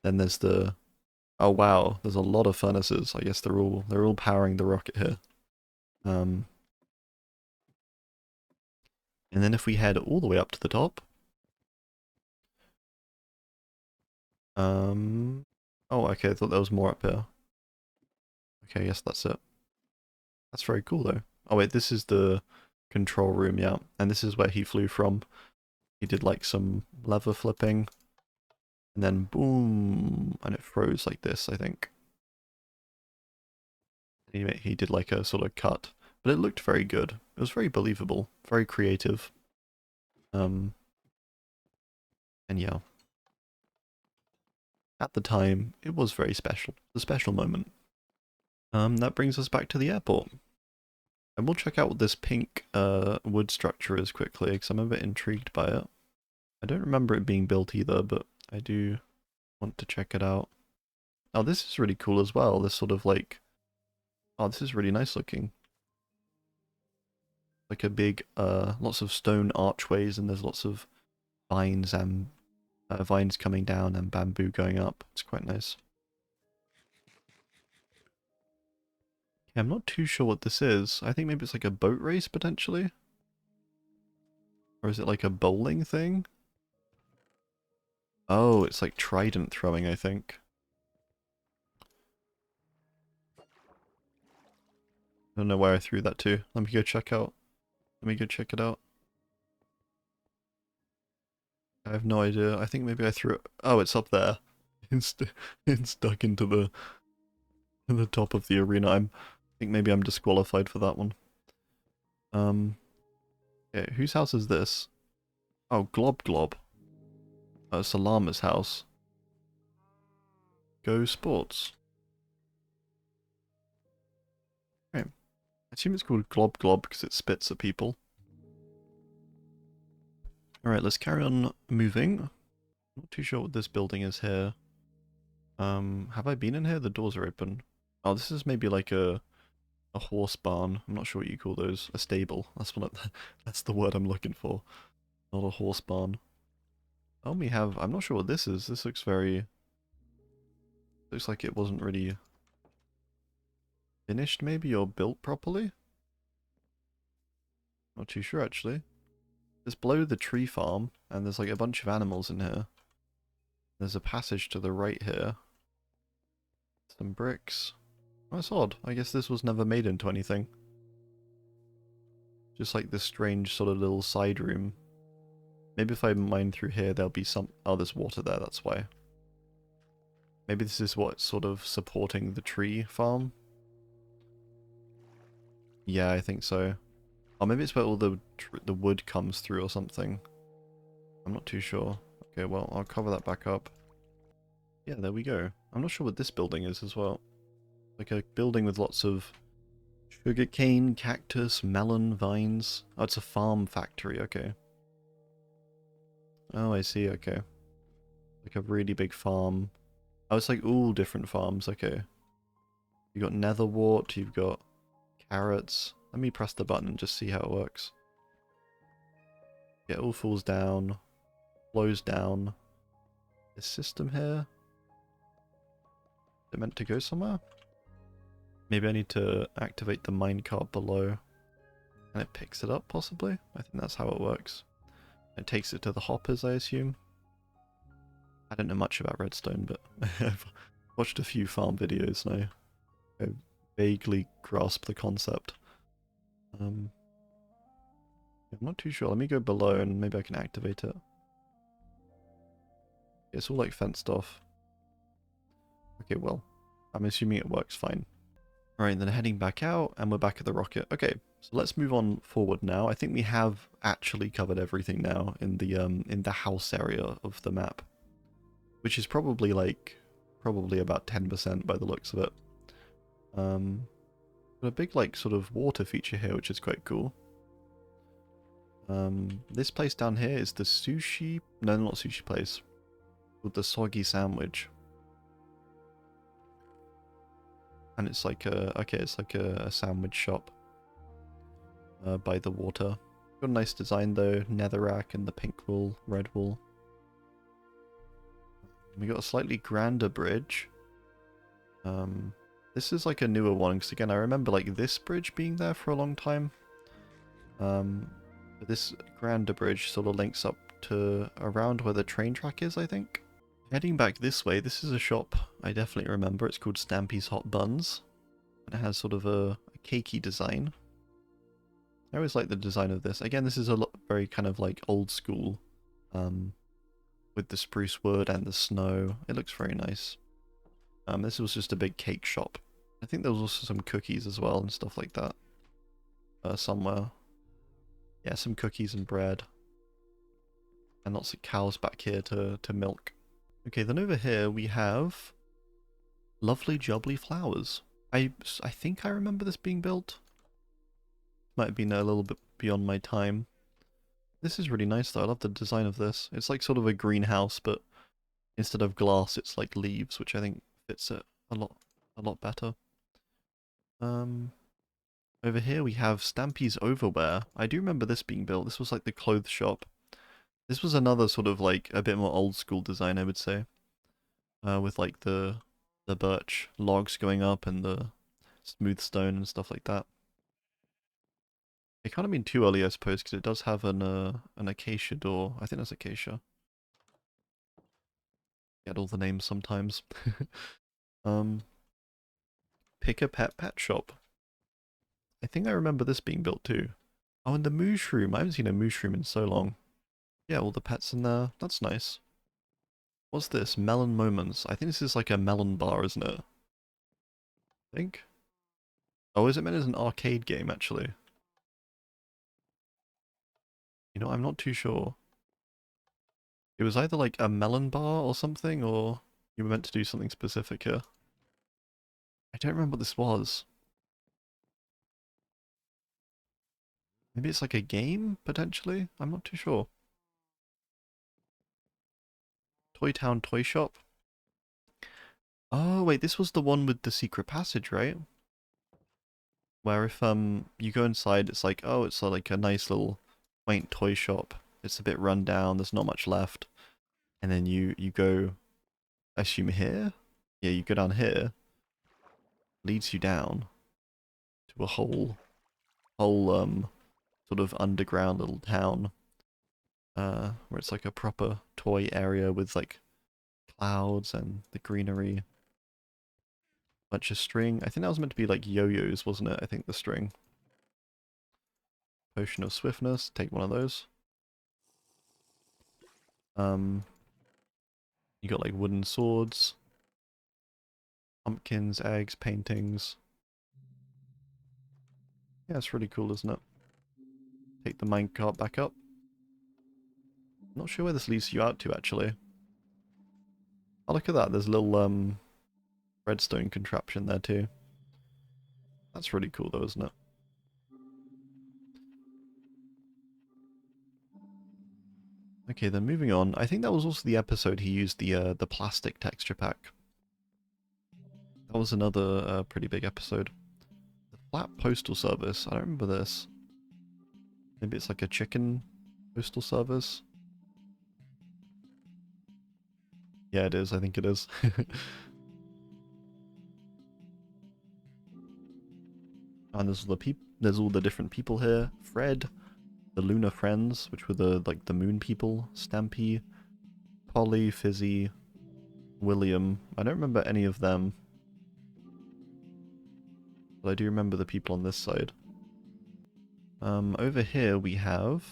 Then there's the... Oh wow, there's a lot of furnaces. I guess they're all powering the rocket here. And then if we head all the way up to the top, Oh, okay, I thought there was more up here. Okay, yes, that's it. That's very cool, though. Oh, wait, this is the control room, yeah. And this is where he flew from. He did, like, some lever flipping. And then, boom, and it froze like this, I think. He did, like, a sort of cut. But it looked very good. It was very believable. Very creative. And yeah. At the time, it was very special. A special moment. That brings us back to the airport. And we'll check out what this pink wood structure is quickly, because I'm a bit intrigued by it. I don't remember it being built either, but I do want to check it out. Oh, this is really cool as well. This sort of like... Oh, this is really nice looking. Like a big, lots of stone archways, and there's lots of vines and vines coming down and bamboo going up. It's quite nice. Yeah, I'm not too sure what this is. I think maybe it's like a boat race, potentially? Or is it like a bowling thing? Oh, it's like trident throwing, I think. I don't know where I threw that to. Let me go check out. Let me go check it out. I have no idea. I think maybe I threw it. Oh, it's up there. It's stuck into the top of the arena. I think maybe I'm disqualified for that one. Okay, whose house is this? Oh, Glob Glob. Oh, it's Salama's house. Go Sports. Okay. I assume it's called Glob Glob because it spits at people. Alright, let's carry on moving. Not too sure what this building is here. Have I been in here? The doors are open. Oh, this is maybe like a horse barn. I'm not sure what you call those. A stable. That's the word I'm looking for. Not a horse barn. Oh, we have... I'm not sure what this is. This looks very... Looks like it wasn't really finished maybe or built properly. Not too sure actually. It's below the tree farm and there's like a bunch of animals in here. There's a passage to the right here. Some bricks. Oh, that's odd. I guess this was never made into anything. Just like this strange sort of little side room. Maybe if I mine through here there'll be some... Oh, there's water there, that's why. Maybe this is what's sort of supporting the tree farm? Yeah, I think so. Or maybe it's where all the wood comes through or something. I'm not too sure. Okay, well, I'll cover that back up. Yeah, there we go. I'm not sure what this building is as well. Like a building with lots of sugarcane, cactus, melon, vines. Oh, it's a farm factory, okay. Oh, I see, okay. Like a really big farm. Oh, it's like all different farms, okay. You've got netherwort, you've got carrots. Let me press the button and just see how it works. Yeah, it all falls down, flows down. This system here? Is it meant to go somewhere? Maybe I need to activate the minecart below. And it picks it up, possibly? I think that's how it works. It takes it to the hoppers, I assume. I don't know much about redstone, but I've watched a few farm videos and I vaguely grasp the concept. I'm not too sure. Let me go below and maybe I can activate it. It's all like fenced off. Okay, well, I'm assuming it works fine. Alright, then heading back out, and we're back at the rocket. Okay, so let's move on forward now. I think we have actually covered everything now in the house area of the map. Which is probably about 10% by the looks of it. Got a big like sort of water feature here, which is quite cool. This place down here is the sushi... No, not sushi place. Called the Soggy Sandwich. And it's like a... Okay, it's like a sandwich shop. By the water. Got a nice design though. Netherrack and the pink wool, red wool. We got a slightly grander bridge. This is like a newer one, because again, I remember like this bridge being there for a long time. But this grander bridge sort of links up to around where the train track is, I think. Heading back this way, this is a shop I definitely remember. It's called Stampy's Hot Buns. And it has sort of a cakey design. I always like the design of this. Again, this is a very kind of like old school, with the spruce wood and the snow. It looks very nice. This was just a big cake shop. I think there was also some cookies as well and stuff like that. Somewhere. Yeah, some cookies and bread. And lots of cows back here to milk. Okay, then over here we have lovely jubbly flowers. I think I remember this being built. Might have been a little bit beyond my time. This is really nice though. I love the design of this. It's like sort of a greenhouse, but instead of glass, it's like leaves, which I think fits it a lot better. Over here we have Stampy's Overwear. I do remember this being built. This was like the clothes shop. This was another sort of like a bit more old school design, I would say. With like the birch logs going up and the smooth stone and stuff like that. It can't have been too early, I suppose, because it does have an acacia door. I think that's acacia. Get all the names sometimes. Pick a pet shop. I think I remember this being built too. Oh, and the mushroom. I haven't seen a mushroom in so long. Yeah, all the pets in there. That's nice. What's this? Melon Moments. I think this is like a melon bar, isn't it? I think. Oh, is it meant as an arcade game, actually? You know, I'm not too sure. It was either like a melon bar or something, or you were meant to do something specific here. I don't remember what this was. Maybe it's like a game, potentially? I'm not too sure. Toy Town Toy Shop. Oh, wait, this was the one with the secret passage, right? Where if you go inside, it's like, oh, it's like a nice little quaint toy shop. It's a bit run down, there's not much left. And then you go, I assume here? Yeah, you go down here. Leads you down to a whole sort of underground little town. Where it's like a proper toy area with like clouds and the greenery. Bunch of string. I think that was meant to be like yo-yos, wasn't it? I think the string. Potion of Swiftness. Take one of those. You got like wooden swords. Pumpkins, eggs, paintings. Yeah, it's really cool, isn't it? Take the minecart back up. Not sure where this leads you out to, actually. Oh, look at that. There's a little, redstone contraption there, too. That's really cool, though, isn't it? Okay, then moving on. I think that was also the episode he used the plastic texture pack. That was another pretty big episode. The flat postal service. I don't remember this. Maybe it's like a chicken postal service. Yeah, it is. I think it is. And there's all the different people here. Fred, the Lunar Friends, which were the moon people. Stampy, Polly, Fizzy, William. I don't remember any of them, but I do remember the people on this side. Over here we have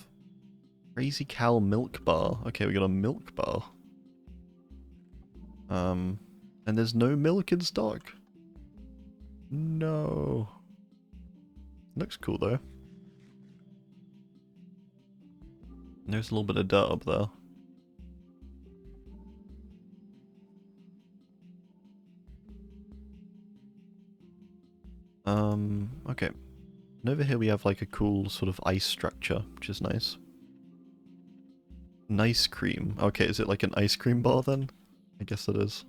Crazy Cow Milk Bar. Okay, we got a milk bar. And there's no milk in stock. No. Looks cool though. There's a little bit of dirt up there. Okay. And over here we have like a cool sort of ice structure, which is nice. Nice cream. Okay, is it like an ice cream bar then? I guess it is.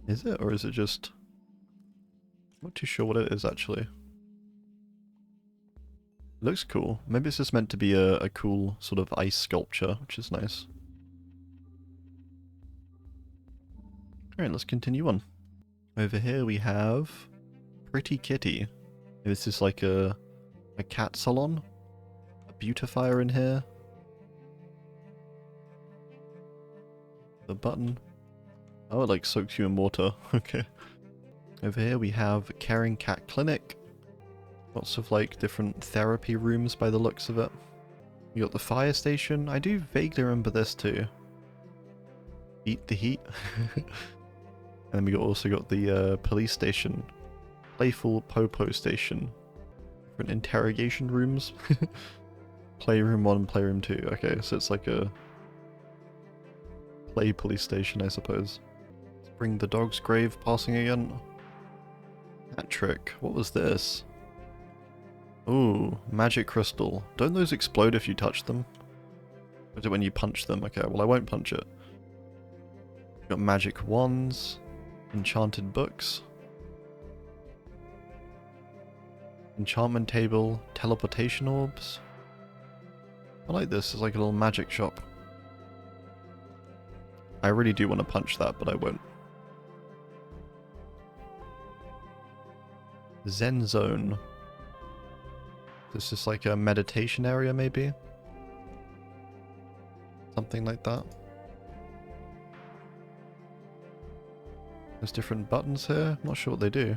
Is it? Or is it just... I'm not too sure what it is actually. It looks cool. Maybe it's just meant to be a cool sort of ice sculpture, which is nice. Alright, let's continue on. Over here we have Pretty Kitty. This is like a cat salon. A beautifier in here. The button. Oh, it like soaks you in water. Okay. Over here we have Caring Cat Clinic. Lots of like different therapy rooms by the looks of it. You got the fire station. I do vaguely remember this too. Eat the heat. And then we also got the police station. Playful Popo station. Different interrogation rooms. Playroom 1 and Playroom 2. Okay, so it's like a play police station, I suppose. Let's bring the dog's grave passing again. That trick. What was this? Ooh, magic crystal. Don't those explode if you touch them? Or is it when you punch them? Okay, well I won't punch it. Got magic wands. Enchanted books. Enchantment table. Teleportation orbs. I like this. It's like a little magic shop. I really do want to punch that, but I won't. Zen zone. This is like a meditation area, maybe? Something like that. There's different buttons here. I'm not sure what they do.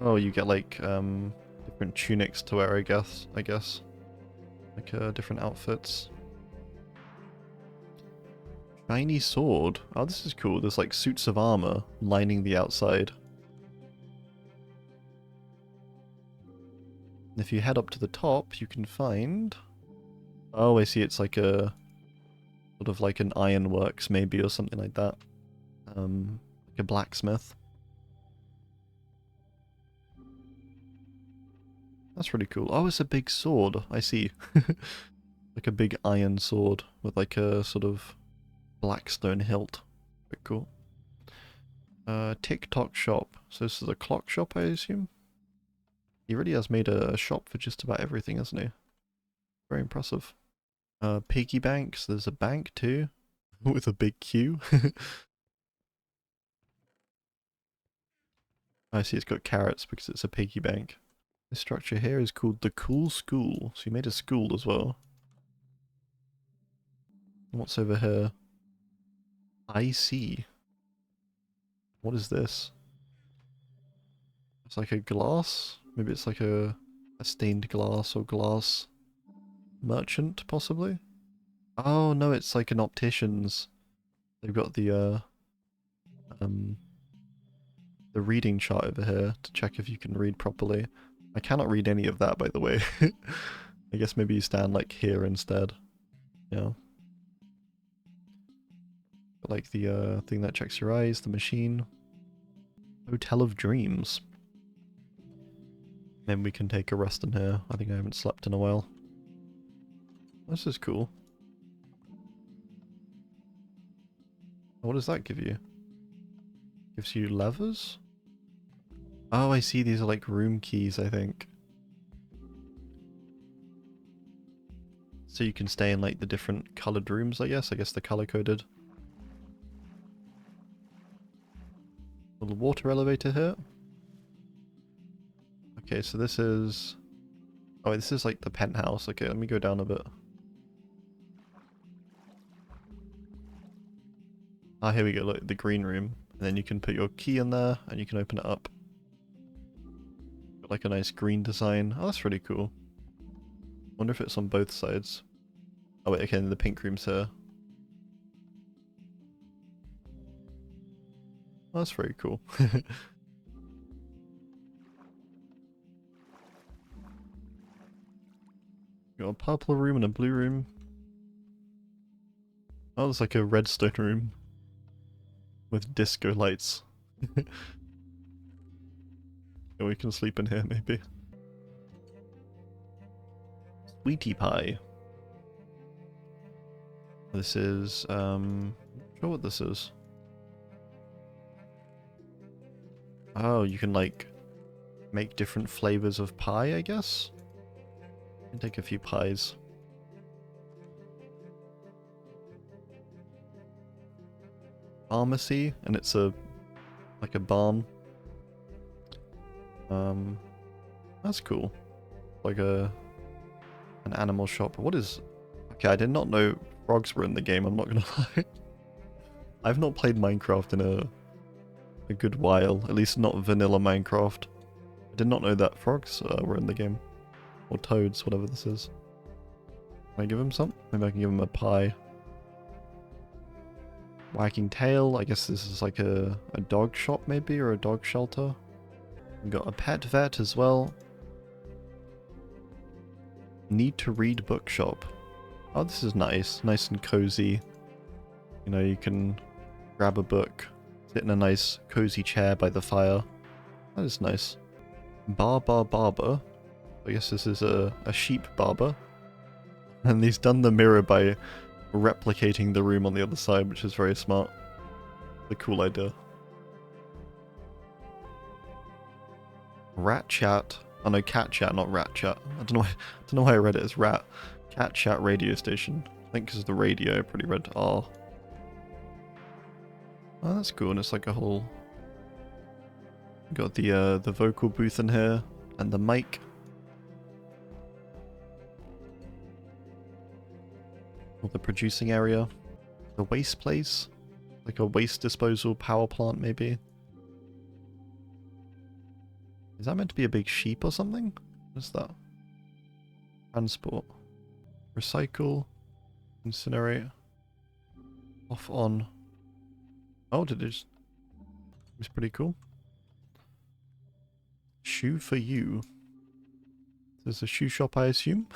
Oh, you get like different tunics to wear, I guess. Like different outfits. Shiny sword. Oh, this is cool. There's like suits of armor lining the outside. And if you head up to the top, you can find... Oh, I see. It's like a... sort of like an ironworks, maybe, or something like that. Like a blacksmith. That's really cool. Oh, it's a big sword. I see. Like a big iron sword with like a sort of blackstone hilt. Very cool. TikTok shop. So this is a clock shop, I assume? He really has made a shop for just about everything, hasn't he? Very impressive. Piggy banks. There's a bank too. With a big queue. I see it's got carrots because it's a piggy bank. This structure here is called the Cool School. So you made a school as well. What's over here? I see. What is this? It's like a glass? Maybe it's like a stained glass or glass merchant, possibly? Oh no, it's like an optician's. They've got the reading chart over here to check if you can read properly. I cannot read any of that, by the way. I guess maybe you stand like here instead. Yeah. Got like the thing that checks your eyes, the machine. Hotel of Dreams. Then we can take a rest in here. I think I haven't slept in a while. This is cool. What does that give you? Gives you levers? Oh, I see. These are like room keys, I think. So you can stay in like the different colored rooms, I guess. I guess they're color coded. Little water elevator here. Okay, so this is... Oh, this is like the penthouse. Okay, let me go down a bit. Ah, here we go, look, the green room. And then you can put your key in there, and you can open it up. Got like a nice green design. Oh, that's really cool. Wonder if it's on both sides. Oh wait, okay, the pink room's here. Oh, that's very cool. Got a purple room and a blue room. Oh, there's like a redstone room. With disco lights. And we can sleep in here, maybe. Sweetie pie. This is, not sure what this is. Oh, you can, like, make different flavors of pie, I guess? I can take a few pies. Pharmacy, and it's like a barn. That's cool. Like an animal shop. What is... Okay, I did not know frogs were in the game, I'm not gonna lie. I've not played Minecraft in a good while, at least not vanilla Minecraft. I did not know that frogs were in the game. Or toads, whatever this is. Can I give him some? Maybe I can give him a pie. Wagging tail, I guess this is like a dog shop maybe, or a dog shelter. We've got a pet vet as well. Need to read bookshop. Oh, this is nice. Nice and cozy. You know, you can grab a book, sit in a nice cozy chair by the fire. That is nice. Barber. I guess this is a sheep barber. And he's done the mirror by replicating the room on the other side, which is very smart. A cool idea. Rat chat. Oh no, cat chat, not rat chat. I don't know why I read it as rat. Cat chat radio station. I think because of the radio, I probably read R. Oh, that's cool, and it's like a whole... Got the vocal booth in here, and the mic. Or the producing area. The waste place. Like a waste disposal power plant, maybe. Is that meant to be a big sheep or something? What's that? Transport. Recycle. Incinerate. Off on. Oh, did it just... It's pretty cool. Shoe for you. There's a shoe shop, I assume.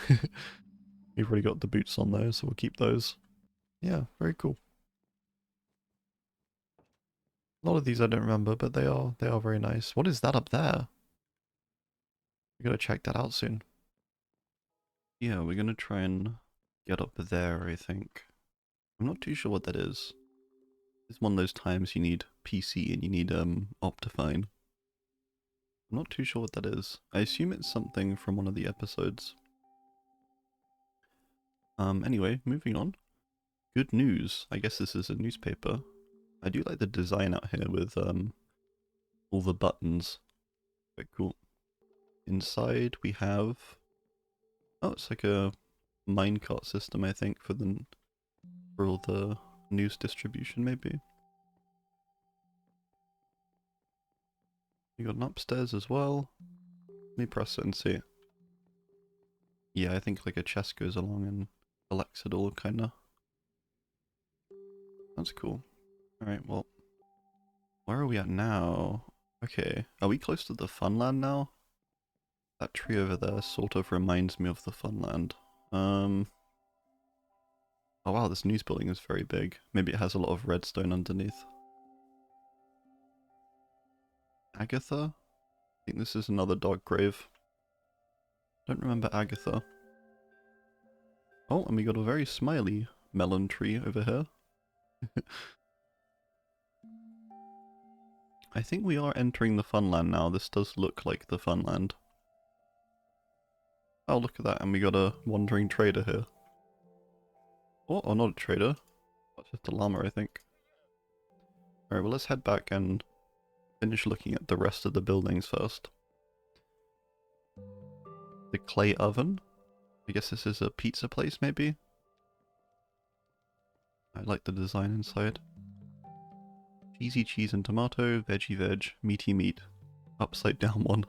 We've already got the boots on those, so we'll keep those. Yeah, very cool. A lot of these I don't remember, but they are very nice. What is that up there? We gotta check that out soon. Yeah, we're gonna try and get up there, I think. I'm not too sure what that is. It's one of those times you need PC and you need Optifine. I'm not too sure what that is. I assume it's something from one of the episodes. Anyway, moving on. Good news. I guess this is a newspaper. I do like the design out here with all the buttons. Quite cool. Inside we have... Oh, it's like a minecart system, I think, for all the news distribution, maybe. You got an upstairs as well. Let me press it and see. Yeah, I think like a chest goes along and collects it all, kinda. That's cool. Alright, well, where are we at now? Okay, are we close to the Funland now? That tree over there sort of reminds me of the Funland. Oh wow, this news building is very big. Maybe it has a lot of redstone underneath. Agatha? I think this is another dog grave. Don't remember Agatha. Oh, and we got a very smiley melon tree over here. I think we are entering the Funland now. This does look like the Funland. Oh, look at that, and we got a wandering trader here. Oh, not a trader. That's just a llama, I think. Alright, well let's head back and finish looking at the rest of the buildings first. The clay oven. I guess this is a pizza place, maybe? I like the design inside. Cheesy cheese and tomato, veggie veg, meaty meat. Upside down one.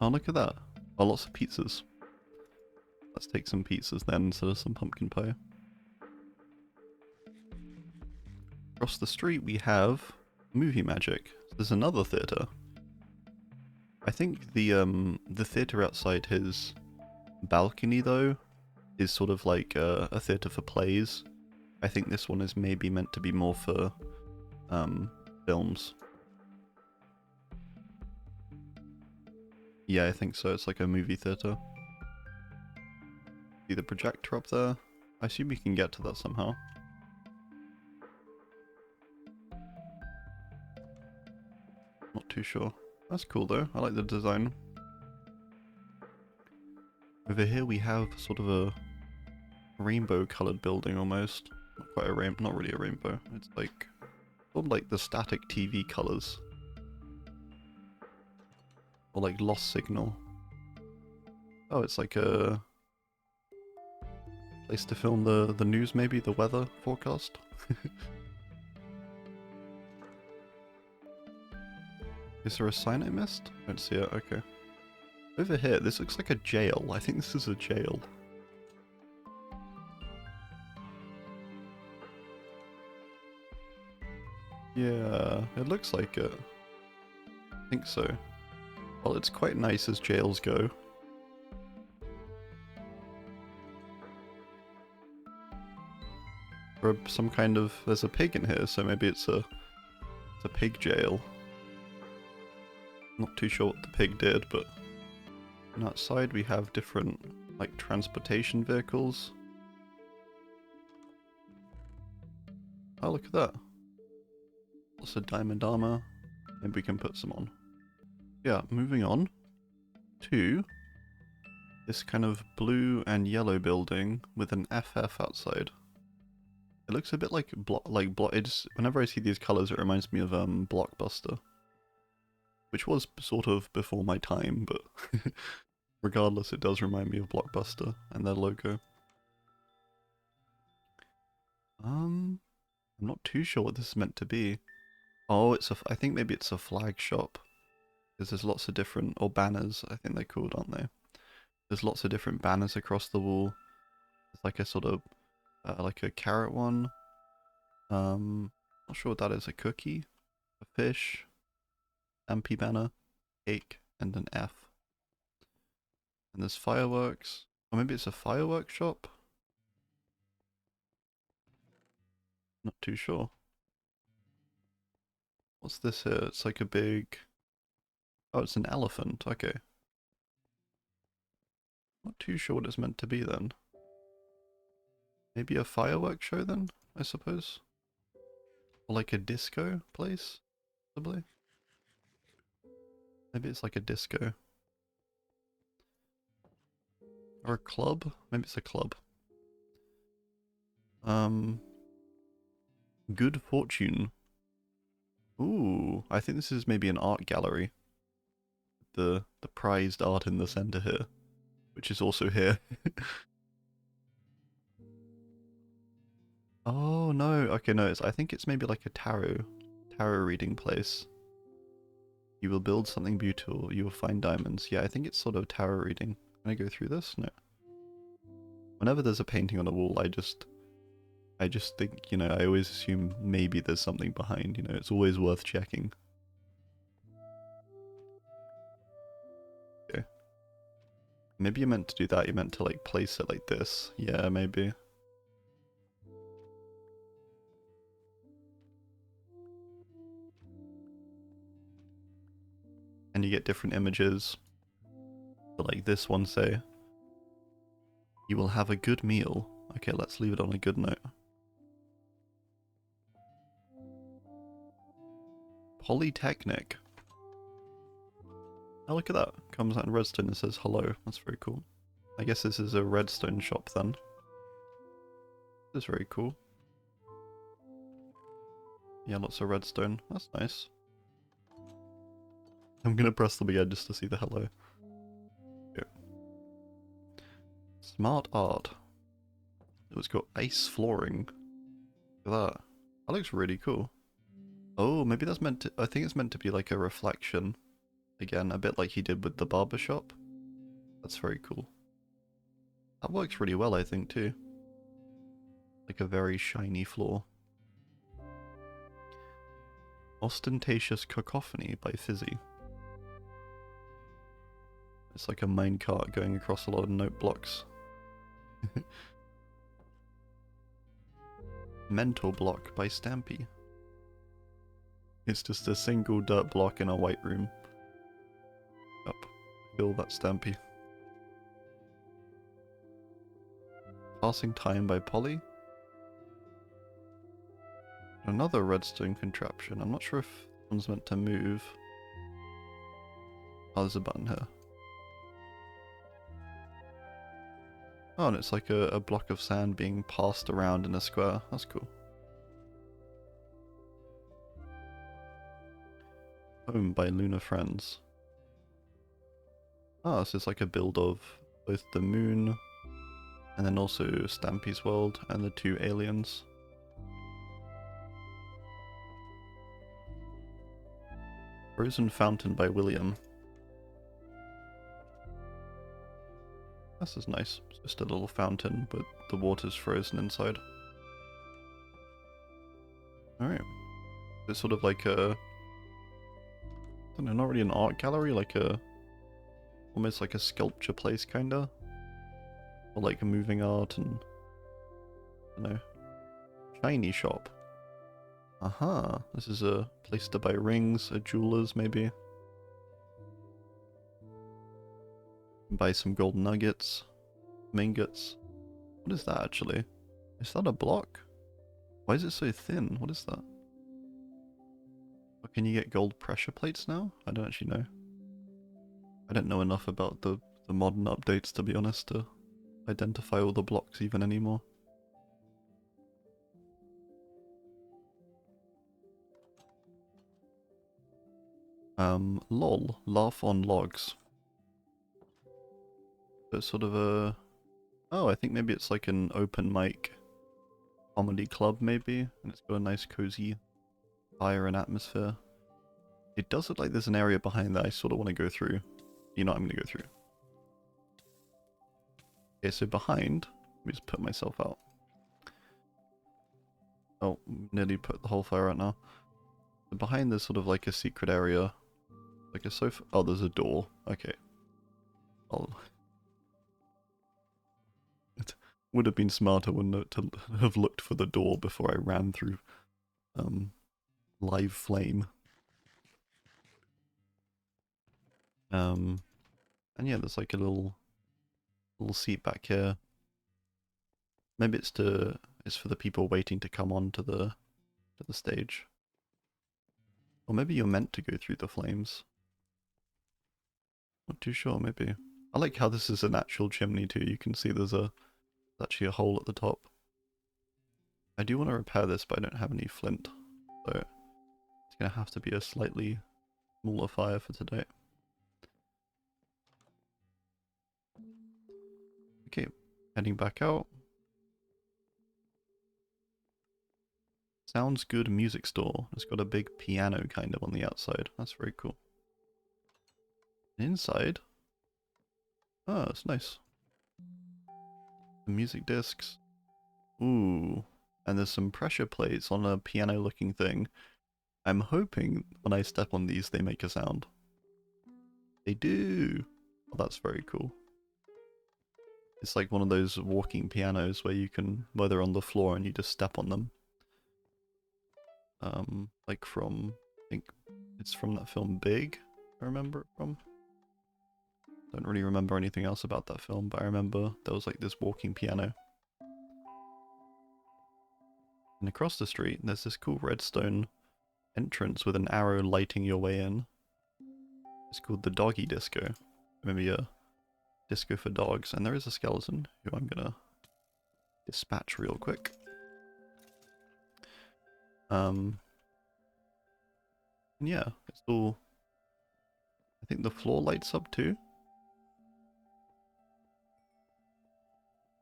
Oh, look at that. Oh, lots of pizzas. Let's take some pizzas then instead of some pumpkin pie. Across the street we have Movie Magic. There's another theatre. I think the theatre outside his balcony though is sort of like a theatre for plays. I think this one is maybe meant to be more for films. Yeah, I think so. It's like a movie theatre. See the projector up there? I assume we can get to that somehow. Not too sure. That's cool though. I like the design. Over here we have sort of a rainbow coloured building almost. Not quite a rainbow, not really a rainbow. It's like sort of like the static TV colours. Or like lost signal. Oh, it's like a Place to film the news, maybe the weather forecast. Is there a sign I missed? I don't see it. Okay. Over here, this looks like a jail. I think this is a jail. Yeah, it looks like it. I think so. Well, it's quite nice as jails go. Or some kind of... There's a pig in here, so maybe it's a pig jail. Not too sure what the pig did, but... And outside we have different, like, transportation vehicles. Oh, look at that. Lots of diamond armor. Maybe we can put some on. Yeah, moving on to this kind of blue and yellow building with an FF outside. It looks a bit like whenever I see these colors, it reminds me of Blockbuster, which was sort of before my time, but regardless, it does remind me of Blockbuster and their logo. I'm not too sure what this is meant to be. Oh, I think maybe it's a flag shop. Because there's lots of different, or banners, I think they're called, aren't they? There's lots of different banners across the wall. It's like a sort of, like a carrot one. Not sure what that is, a cookie? A fish? Stampy banner? Cake? And an F. And there's fireworks. Or maybe it's a fireworks shop? Not too sure. What's this here? It's like a big... Oh, it's an elephant. Okay. Not too sure what it's meant to be then. Maybe a fireworks show then, I suppose? Or like a disco place, possibly? Maybe it's like a disco. Or a club? Maybe it's a club. Good fortune. Ooh, I think this is maybe an art gallery. The prized art in the center here, which is also here. Oh no, okay, no, I think it's maybe like a tarot reading place. You will build something beautiful, you will find diamonds. Yeah, I think it's sort of tarot reading. Can I go through this? No. Whenever there's a painting on a wall, I just think, you know, I always assume maybe there's something behind, you know, it's always worth checking. Okay. Maybe you meant to do that, you meant to like place it like this. Yeah, maybe. And you get different images. So like this one, say, you will have a good meal. Okay, let's leave it on a good note. Polytechnic. Oh, look at that. Comes out in redstone and says hello. That's very cool. I guess this is a redstone shop then. This is very cool. Yeah, lots of redstone. That's nice. I'm gonna press them again just to see the hello. Yeah. Smart art. It's got ice flooring. Look at that. That looks really cool. Oh, maybe that's meant to... I think it's meant to be like a reflection. Again, a bit like he did with the barber shop. That's very cool. That works really well, I think, too. Like a very shiny floor. Ostentatious Cacophony by Fizzy. It's like a minecart going across a lot of note blocks. Mental block by Stampy. It's just a single dirt block in a white room. Up. Feel that Stampy. Passing Time by Polly. Another redstone contraption. I'm not sure if one's meant to move. Oh, there's a button here. Oh, and it's like a block of sand being passed around in a square. That's cool. Home by Lunar Friends. Oh, this is like a build of both the moon And then also Stampy's world and the 2 aliens. Frozen Fountain by William. This is nice. It's just a little fountain, but the water's frozen inside. Alright. It's sort of like a... I don't know, not really an art gallery, like a... almost like a sculpture place, kinda. Or like a moving art and... I don't know. Shiny shop. Aha, this is a place to buy rings, a jeweler's maybe. Buy some gold nuggets, ingots. What is that actually? Is that a block? Why is it so thin? What is that? Oh, can you get gold pressure plates now? I don't actually know. I don't know enough about the modern updates, to be honest, to identify all the blocks even anymore. Lol, laugh on logs. So it's sort of a... Oh, I think maybe it's like an open mic comedy club maybe, and it's got a nice cozy fire and atmosphere. It does look like there's an area behind that I sort of want to go through. You know what I'm going to go through. Okay, so behind, let me just put myself out. Oh, nearly put the whole fire out now. So behind there's sort of like a secret area. Like a sofa. Oh, there's a door. Okay. It would have been smarter, wouldn't it, to have looked for the door before I ran through live flame. And yeah, there's like a little seat back here. Maybe it's for the people waiting to come on to the stage. Or maybe you're meant to go through the flames. Not too sure, maybe. I like how this is an actual chimney too. You can see there's actually a hole at the top. I do want to repair this, but I don't have any flint. So it's going to have to be a slightly smaller fire for today. Okay, heading back out. Sounds Good Music Store. It's got a big piano kind of on the outside. That's very cool. Inside? Oh, it's nice. The music discs. Ooh. And there's some pressure plates on a piano looking thing. I'm hoping when I step on these they make a sound. They do! Oh, that's very cool. It's like one of those walking pianos where they're on the floor and you just step on them. Like from, I think it's from that film Big, I remember it from. Don't really remember anything else about that film, but I remember there was like this walking piano. And across the street, there's this cool redstone entrance with an arrow lighting your way in. It's called the Doggy Disco. Maybe a disco for dogs. And there is a skeleton who I'm gonna dispatch real quick. Yeah, it's all... I think the floor lights up too.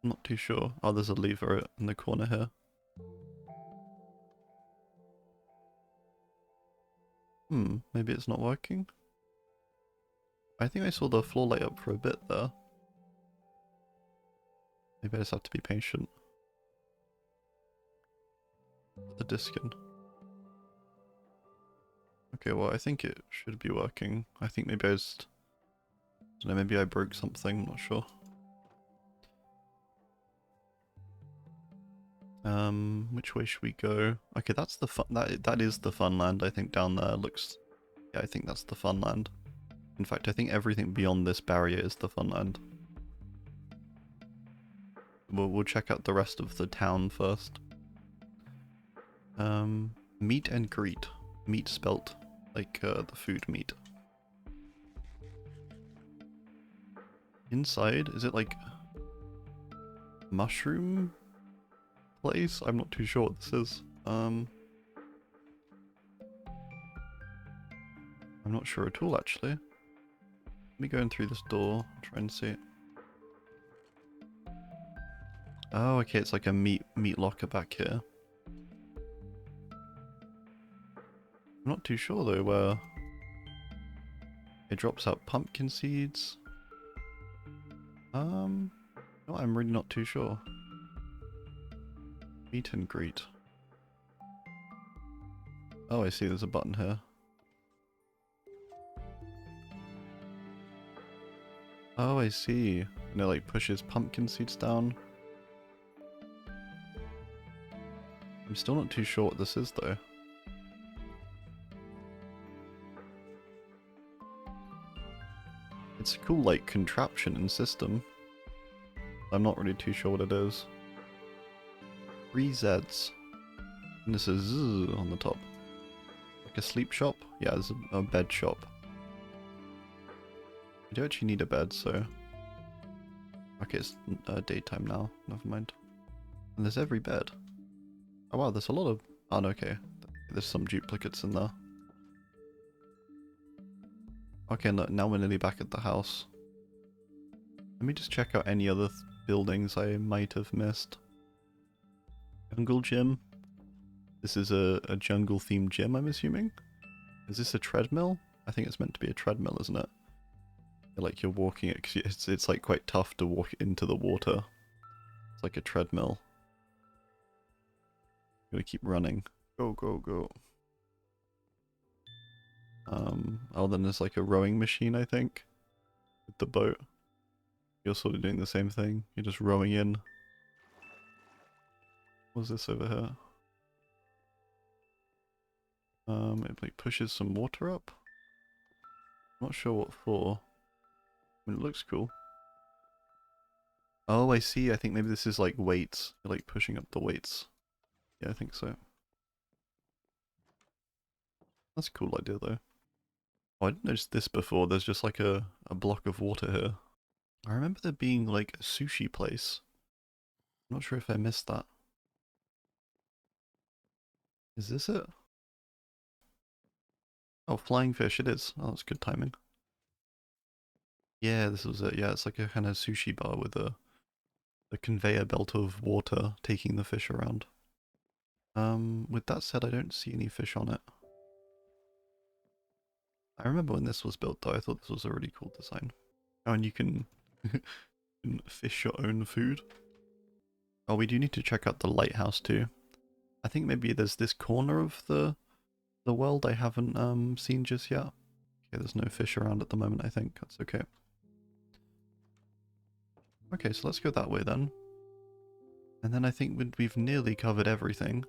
I'm not too sure. Oh, there's a lever in the corner here. Maybe it's not working? I think I saw the floor light up for a bit there. Maybe I just have to be patient. Put the disc in. Okay, well I think it should be working. I think maybe I just... I don't know, maybe I broke something, I'm not sure. Which way should we go? Okay, that's the fun... That is the Funland, I think, down there. Looks... Yeah, I think that's the Funland. In fact, I think everything beyond this barrier is the Funland. We'll check out the rest of the town first. Meet and greet. Meat spelt like the food meat. Inside, is it like mushroom place? I'm not too sure what this is. I'm not sure at all actually. Let me go in through this door, try and see it. Oh, okay, it's like a meat locker back here. I'm not too sure though where it drops out pumpkin seeds. No, I'm really not too sure. Meet and greet. Oh, I see, there's a button here. Oh, I see. And it like pushes pumpkin seeds down. I'm still not too sure what this is though. It's a cool like contraption and system. I'm not really too sure what it is. 3 Zs. And this is Z on the top. Like a sleep shop? Yeah, there's a bed shop. I do actually need a bed, so... Okay, it's daytime now. Never mind. And there's every bed. Oh wow, there's a lot of... Oh no, okay. There's some duplicates in there. Okay, now we're nearly back at the house. Let me just check out any other buildings I might have missed. Jungle gym. This is a jungle themed gym, I'm assuming. Is this a treadmill? I think it's meant to be a treadmill, isn't it? Like you're walking it, 'cause it's like quite tough to walk into the water. It's like a treadmill. Gotta keep running. Go, go, go. Oh, then there's like a rowing machine, I think. With the boat. You're sort of doing the same thing. You're just rowing in. What's this over here? It like pushes some water up. Not sure what for. I mean, it looks cool. Oh, I see. I think maybe this is like weights. You're like pushing up the weights. Yeah, I think so. That's a cool idea though. Oh, I didn't notice this before. There's just like a block of water here. I remember there being like a sushi place. I'm not sure if I missed that. Is this it? Oh, flying fish it is. Oh, that's good timing. Yeah, this was it. Yeah, it's like a kind of sushi bar with a conveyor belt of water taking the fish around. With that said, I don't see any fish on it. I remember when this was built though, I thought this was a really cool design. Oh, and you can, you can fish your own food. Oh, we do need to check out the lighthouse too. I think maybe there's this corner of the world I haven't seen just yet. Okay, there's no fish around at the moment, I think. That's okay. Okay, so let's go that way then. And then I think we've nearly covered everything.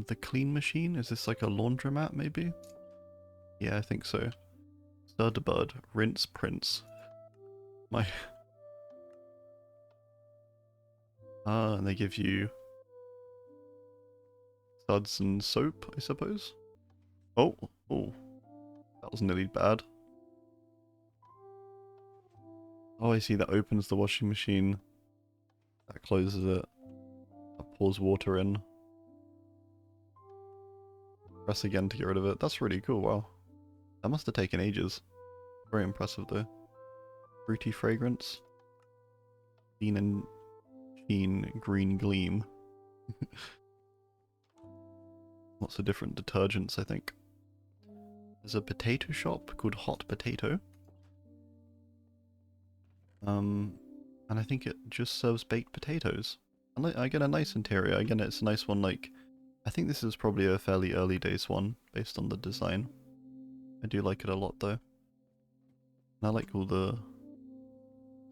The clean machine? Is this like a laundromat maybe? Yeah, I think so. Studbud, rinse prince. My... Ah, and they give you suds and soap, I suppose? Oh, oh. That was nearly bad. Oh, I see, that opens the washing machine. That closes it. That pours water in. Press again to get rid of it. That's really cool, wow. That must have taken ages. Very impressive though. Fruity fragrance. Sheen and sheen, green gleam. Lots of different detergents, I think. There's a potato shop called Hot Potato. And I think it just serves baked potatoes. And I get a nice interior. Again, it's a nice one, like... I think this is probably a fairly early days one, based on the design. I do like it a lot, though. And I like all the...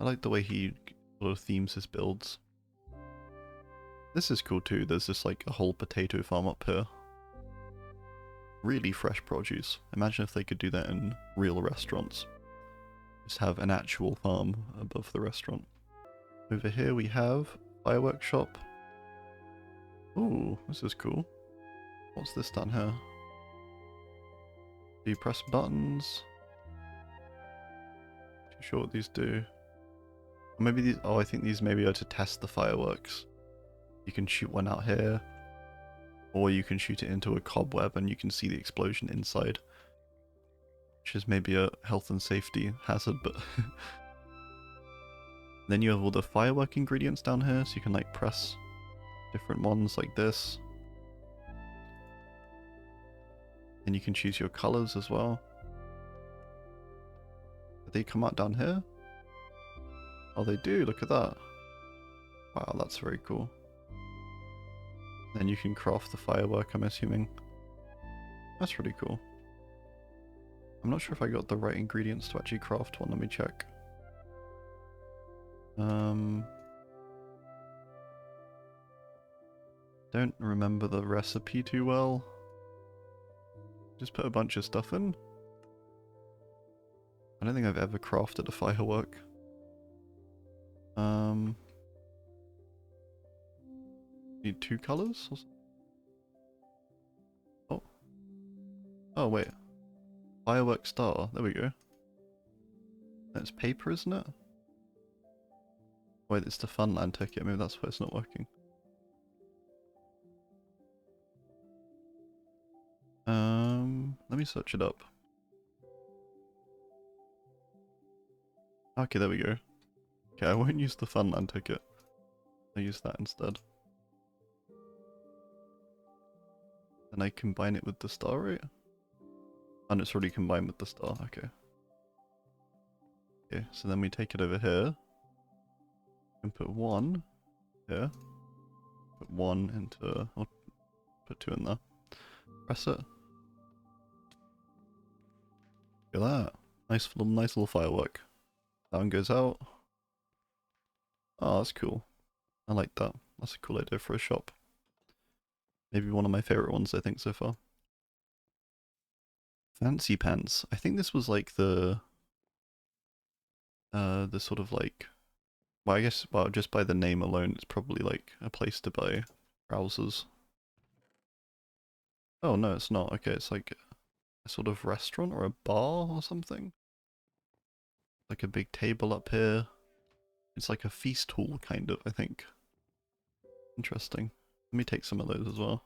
I like the way he sort of themes his builds. This is cool, too. There's just, like, a whole potato farm up here. Really fresh produce. Imagine if they could do that in real restaurants. Just have an actual farm above the restaurant. Over here we have fireworks shop. Ooh, this is cool. What's this down here? Do you press buttons? Too sure what these do. Or maybe these. Oh, I think these maybe are to test the fireworks. You can shoot one out here, or you can shoot it into a cobweb and you can see the explosion inside. which is maybe a health and safety hazard, but then you have all the firework ingredients down here, so you can like press different ones like this. And you can choose your colors as well. Do they come out down here? Oh, they do, look at that. Wow, that's very cool. Then you can craft the firework, I'm assuming. That's really cool. I'm not sure if I got the right ingredients to actually craft one, let me check. Don't remember the recipe too well. Just put a bunch of stuff in. I don't think I've ever crafted a firework. Need 2 colors? Oh. Oh wait. Firework star. There we go. That's paper, isn't it? Wait, it's the Funland ticket. Maybe that's why it's not working. Let me search it up. Okay, there we go. Okay, I won't use the Funland ticket. I'll use that instead. And I combine it with the star, right? And it's already combined with the star, okay. Okay, so then we take it over here. And put 1 here. Put 1 into... I'll put 2 in there. Press it. Look at that. Nice little firework. That one goes out. Oh, that's cool. I like that. That's a cool idea for a shop. Maybe one of my favorite ones, I think, so far. Fancy pants. I think this was like the sort of like, well, I guess, well, just by the name alone, it's probably like a place to buy trousers. Oh, no, it's not. Okay, it's like a sort of restaurant or a bar or something. Like a big table up here. It's like a feast hall, kind of, I think. Interesting. Let me take some of those as well.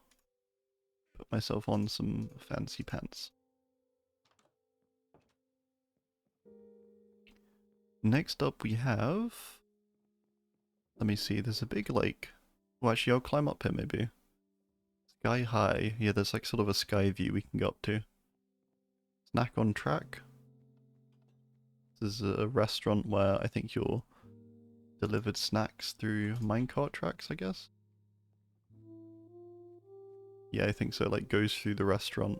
Put myself on some fancy pants. Next up we have... Let me see, there's a big like... Well, actually I'll climb up here maybe. Sky high. Yeah, there's like sort of a sky view we can go up to. Snack on track. This is a restaurant where I think you're delivered snacks through minecart tracks, I guess? Yeah, I think so, like goes through the restaurant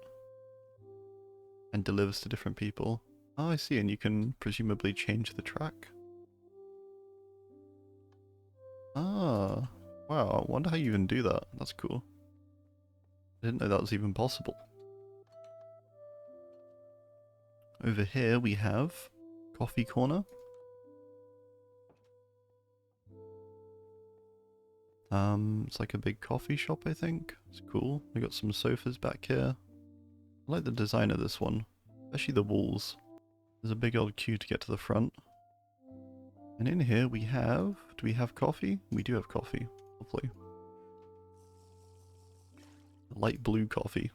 and delivers to different people. Oh, I see, and you can presumably change the track. Ah, wow, I wonder how you even do that. That's cool. I didn't know that was even possible. Over here we have coffee corner. It's like a big coffee shop, I think. It's cool. We got some sofas back here. I like the design of this one, especially the walls. There's a big old queue to get to the front. And in here we have... Do we have coffee? We do have coffee. Lovely. Light blue coffee.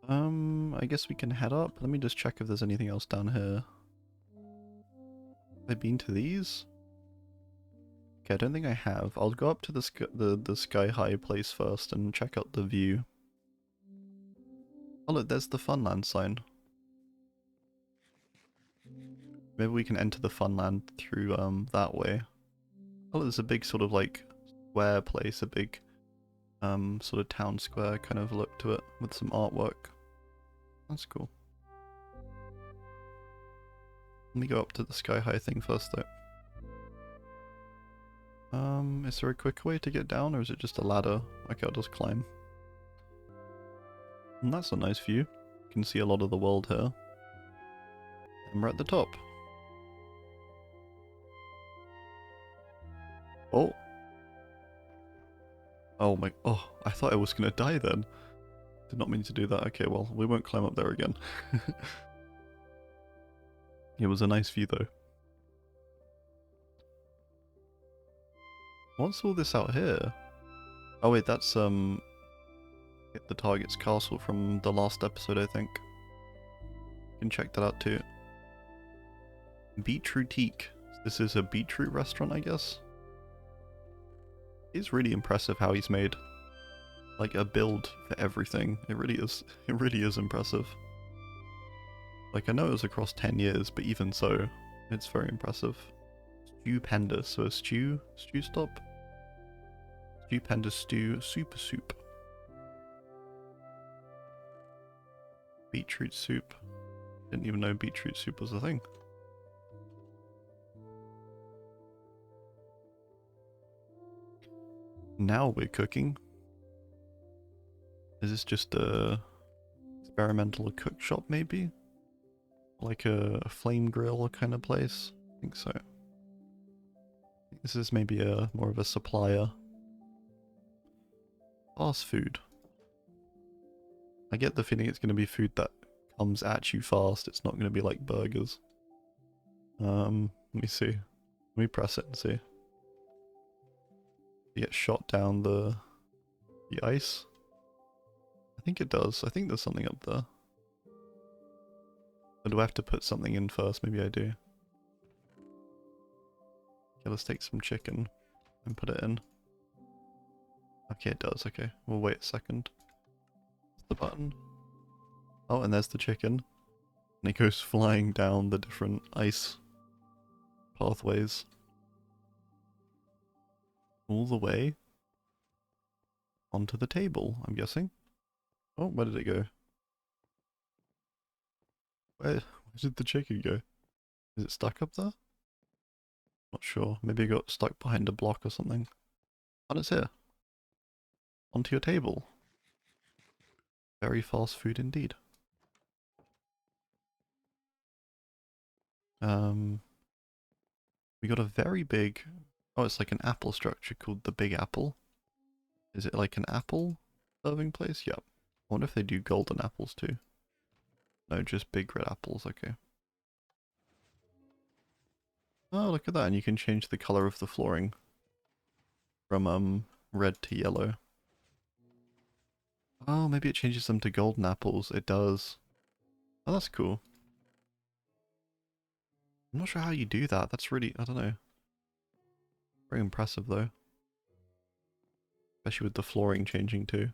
I guess we can head up. Let me just check if there's anything else down here. Have I been to these? Okay, I don't think I have. I'll go up to the sky high place first and check out the view. Oh look, there's the Funland sign. Maybe we can enter the Funland through that way. Oh, there's a big sort of like square place, a big sort of town square kind of look to it with some artwork. That's cool. Let me go up to the sky high thing first though. Is there a quick way to get down or is it just a ladder? Okay, I'll just climb. And that's a nice view. You can see a lot of the world here. And we're at the top. Oh. Oh my, oh, I thought I was gonna die then. Did not mean to do that. Okay, well, we won't climb up there again. It was a nice view though. What's all this out here? Oh wait, that's hit the target's castle from the last episode, I think. You can check that out too. Beetrootique. This is a beetroot restaurant, I guess. It's really impressive how he's made like a build for everything. It really is. It really is impressive. Like, I know it was across 10 years, but even so, it's very impressive. Stupendous. So a stew stop. Stupendous stew, super soup. Beetroot soup. Didn't even know beetroot soup was a thing. Now we're cooking. Is this just a experimental cook shop maybe? Like a flame grill kind of place? I think so. This is maybe a more of a supplier. Fast food. I get the feeling it's going to be food that comes at you fast. It's not going to be like burgers. Let me see. Let me press it and see. You get shot down the ice? I think it does. I think there's something up there. Or do I have to put something in first? Maybe I do. Okay, let's take some chicken and put it in. Okay, it does. Okay, we'll wait a second. What's the button? Oh, and there's the chicken. And it goes flying down the different ice pathways. All the way onto the table, I'm guessing. Oh, where did it go? Where did the chicken go? Is it stuck up there? Not sure. Maybe it got stuck behind a block or something. And it's here. Onto your table. Very fast food indeed. We got a very big... Oh, it's like an apple structure called the Big Apple. Is it like an apple serving place? Yep. I wonder if they do golden apples too. No, just big red apples, okay. Oh, look at that, and you can change the color of the flooring from red to yellow. Oh, maybe it changes them to golden apples. It does. Oh, that's cool. I'm not sure how you do that. That's really, I don't know. Very impressive though. Especially with the flooring changing too.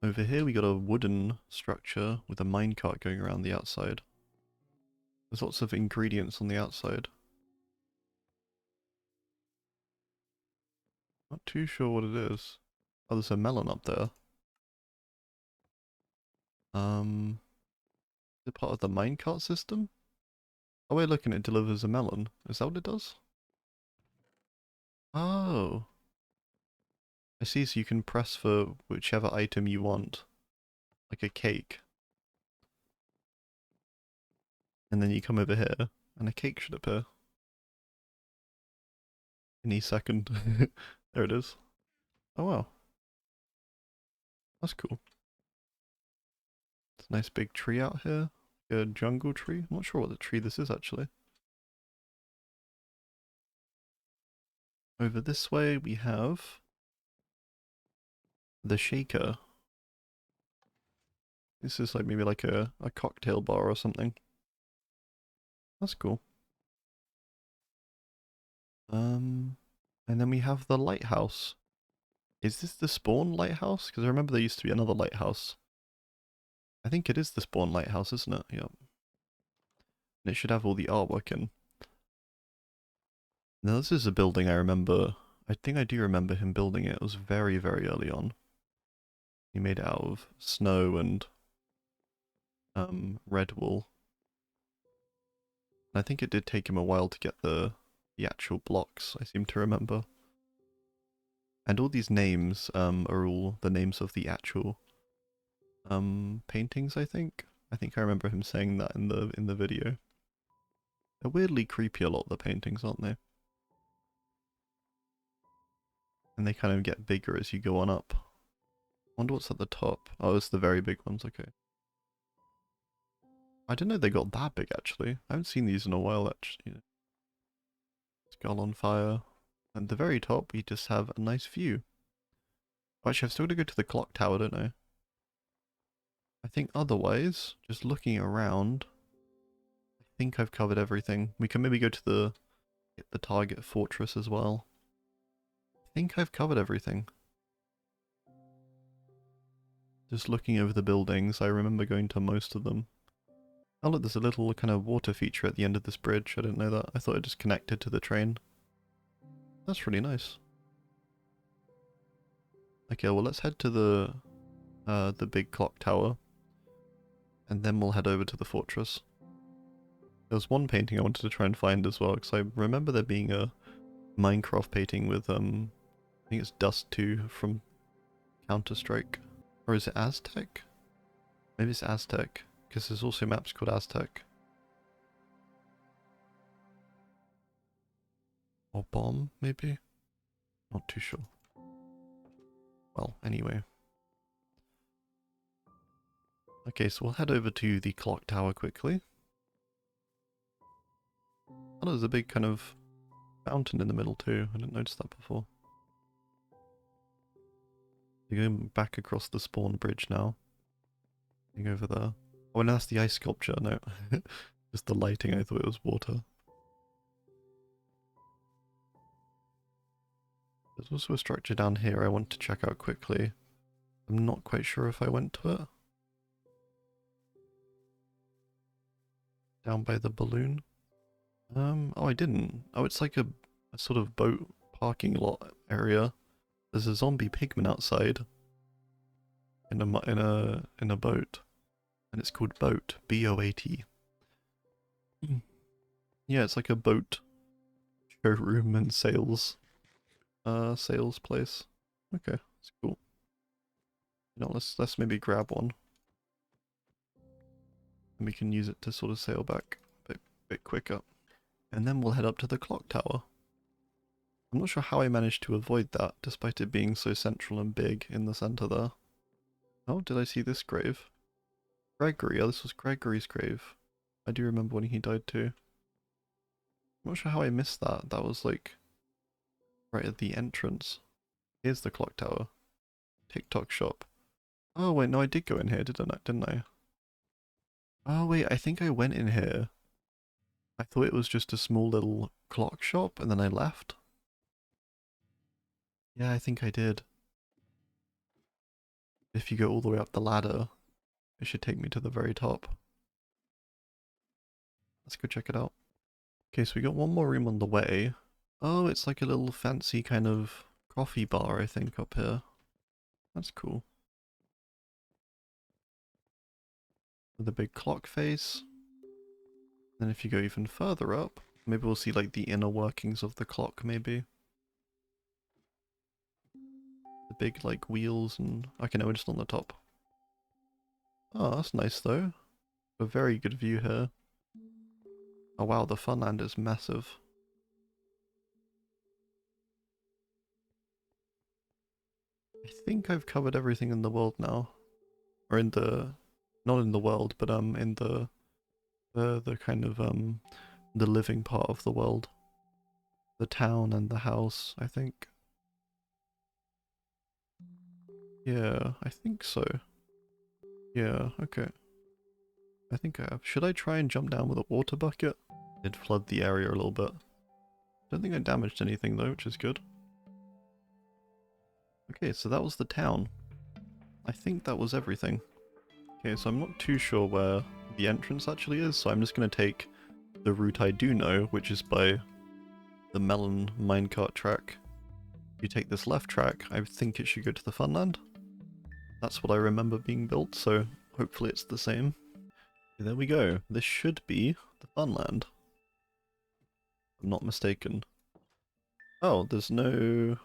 Over here we got a wooden structure with a minecart going around the outside. There's lots of ingredients on the outside. Not too sure what it is. Oh, there's a melon up there. Is it part of the minecart system? Oh wait, look, and it delivers a melon. Is that what it does? Oh. I see, so you can press for whichever item you want. Like a cake. And then you come over here, and a cake should appear. Any second. There it is. Oh wow. That's cool. It's a nice big tree out here. A jungle tree. I'm not sure what the tree this is actually. Over this way we have the shaker. This is like maybe like a cocktail bar or something. That's cool. And then we have the lighthouse. Is this the spawn lighthouse? Because I remember there used to be another lighthouse. I think it is the spawn lighthouse, isn't it? Yep. And it should have all the artwork in. Now this is a building I remember. I think I do remember him building it. It was very, very early on. He made it out of snow and red wool. And I think it did take him a while to get the actual blocks, I seem to remember. And all these names are all the names of the actual paintings, I think. I think I remember him saying that in the video. They're weirdly creepy, a lot of the paintings, aren't they? And they kind of get bigger as you go on up. I wonder what's at the top. Oh, it's the very big ones, okay. I didn't know they got that big, actually. I haven't seen these in a while, actually. Skull on fire. And at the very top, we just have a nice view. Oh, actually, I've still got to go to the clock tower, don't I? I think otherwise, just looking around, I think I've covered everything. We can maybe go to the target fortress as well. I think I've covered everything. Just looking over the buildings, I remember going to most of them. Oh look, there's a little kind of water feature at the end of this bridge. I didn't know that. I thought it just connected to the train. That's really nice. Okay, well let's head to the big clock tower. And then we'll head over to the fortress. There was one painting I wanted to try and find as well, because I remember there being a Minecraft painting with, I think it's Dust 2 from Counter-Strike. Or is it Aztec? Maybe it's Aztec, because there's also maps called Aztec. Or Bomb, maybe? Not too sure. Well, anyway. Okay, so we'll head over to the clock tower quickly. Oh, there's a big kind of fountain in the middle too. I didn't notice that before. You're going back across the spawn bridge now. Going over there. Oh, and that's the ice sculpture. No, just the lighting. I thought it was water. There's also a structure down here I want to check out quickly. I'm not quite sure if I went to it. Down by the balloon. Oh, I didn't. Oh, it's like a sort of boat parking lot area. There's a zombie pigman outside. In a boat. And it's called Boat. B-O-A-T. Yeah, it's like a boat showroom and sales place. Okay, that's cool. You know, let's maybe grab one. And we can use it to sort of sail back a bit quicker. And then we'll head up to the clock tower. I'm not sure how I managed to avoid that, despite it being so central and big in the center there. Oh, did I see this grave? Gregory, oh, this was Gregory's grave. I do remember when he died too. I'm not sure how I missed that. That was like right at the entrance. Here's the clock tower. TikTok shop. Oh wait, no, I did go in here, didn't I? Oh wait, I think I went in here. I thought it was just a small little clock shop and then I left. Yeah, I think I did. If you go all the way up the ladder, it should take me to the very top. Let's go check it out. Okay, so we got one more room on the way. Oh, it's like a little fancy kind of coffee bar, I think, up here. That's cool. With a big clock face. Then if you go even further up, maybe we'll see like the inner workings of the clock, maybe. The big like wheels and... Okay, no, we're just on the top. Oh, that's nice though. A very good view here. Oh wow, the Funland is massive. I think I've covered everything in the world now. Or in the... Not in the world, but in the kind of the living part of the world. The town and the house, I think. Yeah, I think so. Yeah, okay. I think I have. Should I try and jump down with a water bucket? Did flood the area a little bit. Don't think I damaged anything though, which is good. Okay, so that was the town. I think that was everything. Okay, so I'm not too sure where the entrance actually is, so I'm just going to take the route I do know, which is by the melon minecart track. If you take this left track, I think it should go to the Funland. That's what I remember being built, so hopefully it's the same. There we go. This should be the Funland. If I'm not mistaken. Oh, there's no...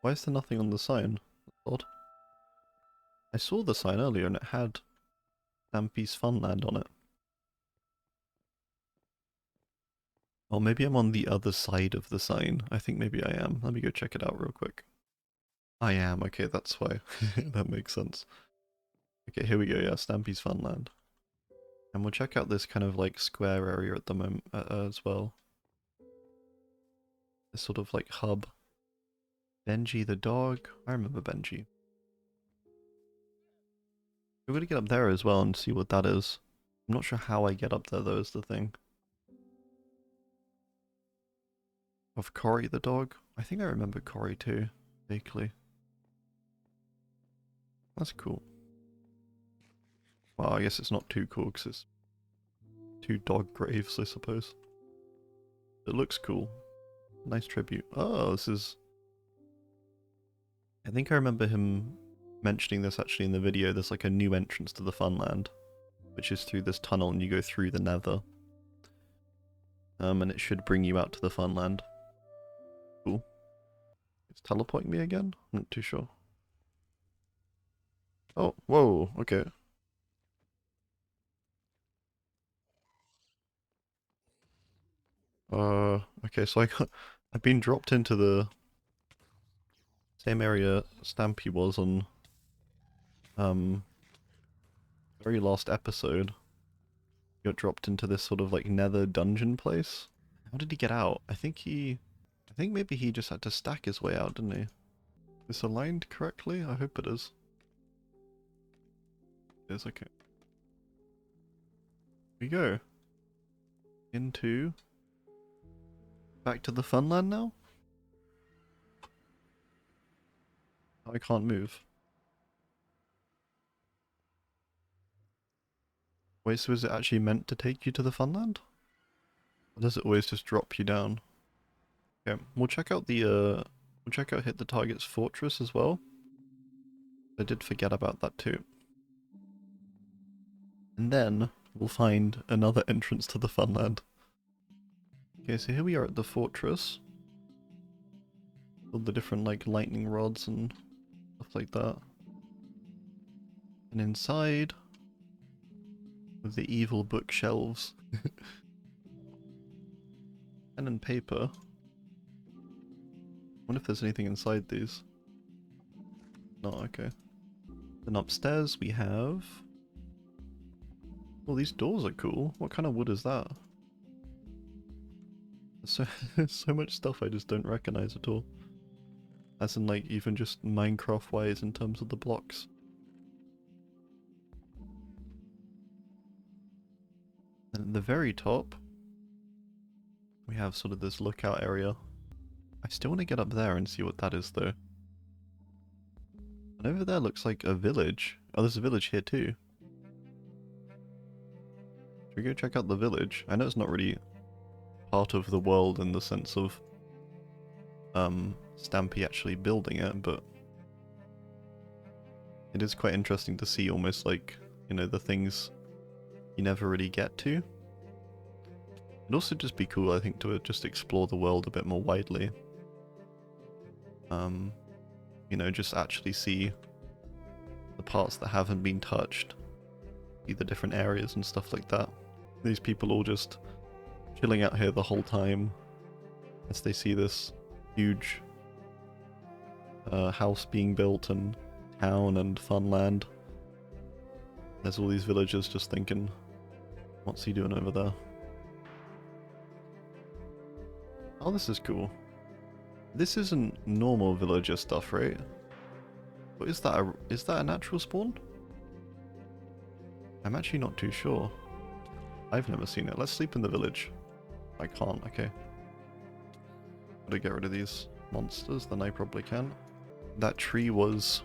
Why is there nothing on the sign? That's odd. I saw the sign earlier and it had Stampy's Funland on it. Or maybe I'm on the other side of the sign. I think maybe I am. Let me go check it out real quick. I am, okay, that's why. That makes sense. Okay, here we go, yeah, Stampy's Funland. And we'll check out this kind of like square area at the moment as well. This sort of like hub. Benji the dog. I remember Benji. We're gonna get up there as well and see what that is. I'm not sure how I get up there though is the thing. Of Cory the dog? I think I remember Cory too, vaguely. That's cool. Well, I guess it's not too cool because it's two dog graves, I suppose. It looks cool. Nice tribute. Oh, this is... I think I remember him mentioning this actually in the video. There's like a new entrance to the Funland, which is through this tunnel and you go through the nether. And it should bring you out to the Funland. Cool. It's teleporting me again? I'm not too sure. Oh, whoa, okay. Okay, so I've been dropped into the same area Stampy was on, very last episode. Got dropped into this sort of like nether dungeon place. How did he get out? I think maybe he just had to stack his way out, didn't he? Is this aligned correctly? I hope it is. It is, okay. Here we go. Into... Back to the Funland now? I can't move. Wait, so is it actually meant to take you to the Funland? Or does it always just drop you down? Okay, we'll check out Hit the Target's fortress as well. I did forget about that too. And then we'll find another entrance to the Funland. Okay, so here we are at the fortress. All the different like lightning rods and stuff like that. And inside with the evil bookshelves. Pen and paper. Wonder if there's anything inside these. No, okay. Then upstairs we have... Well, these doors are cool. What kind of wood is that? There's so much stuff I just don't recognize at all. As in like even just Minecraft wise in terms of the blocks. And at the very top, we have sort of this lookout area. I still want to get up there and see what that is though. And over there looks like a village. Oh, there's a village here too. Should we go check out the village? I know it's not really part of the world in the sense of Stampy actually building it, but it is quite interesting to see almost like, you know, the things you never really get to. It'd also just be cool, I think, to just explore the world a bit more widely. You know, just actually see the parts that haven't been touched, see the different areas and stuff like that. These people all just chilling out here the whole time as they see this huge house being built and town and Funland. There's all these villagers just thinking, what's he doing over there? Oh, this is cool. This isn't normal villager stuff, right? But is that a natural spawn? I'm actually not too sure. I've never seen it. Let's sleep in the village. I can't, okay. Gotta get rid of these monsters, then I probably can. That tree was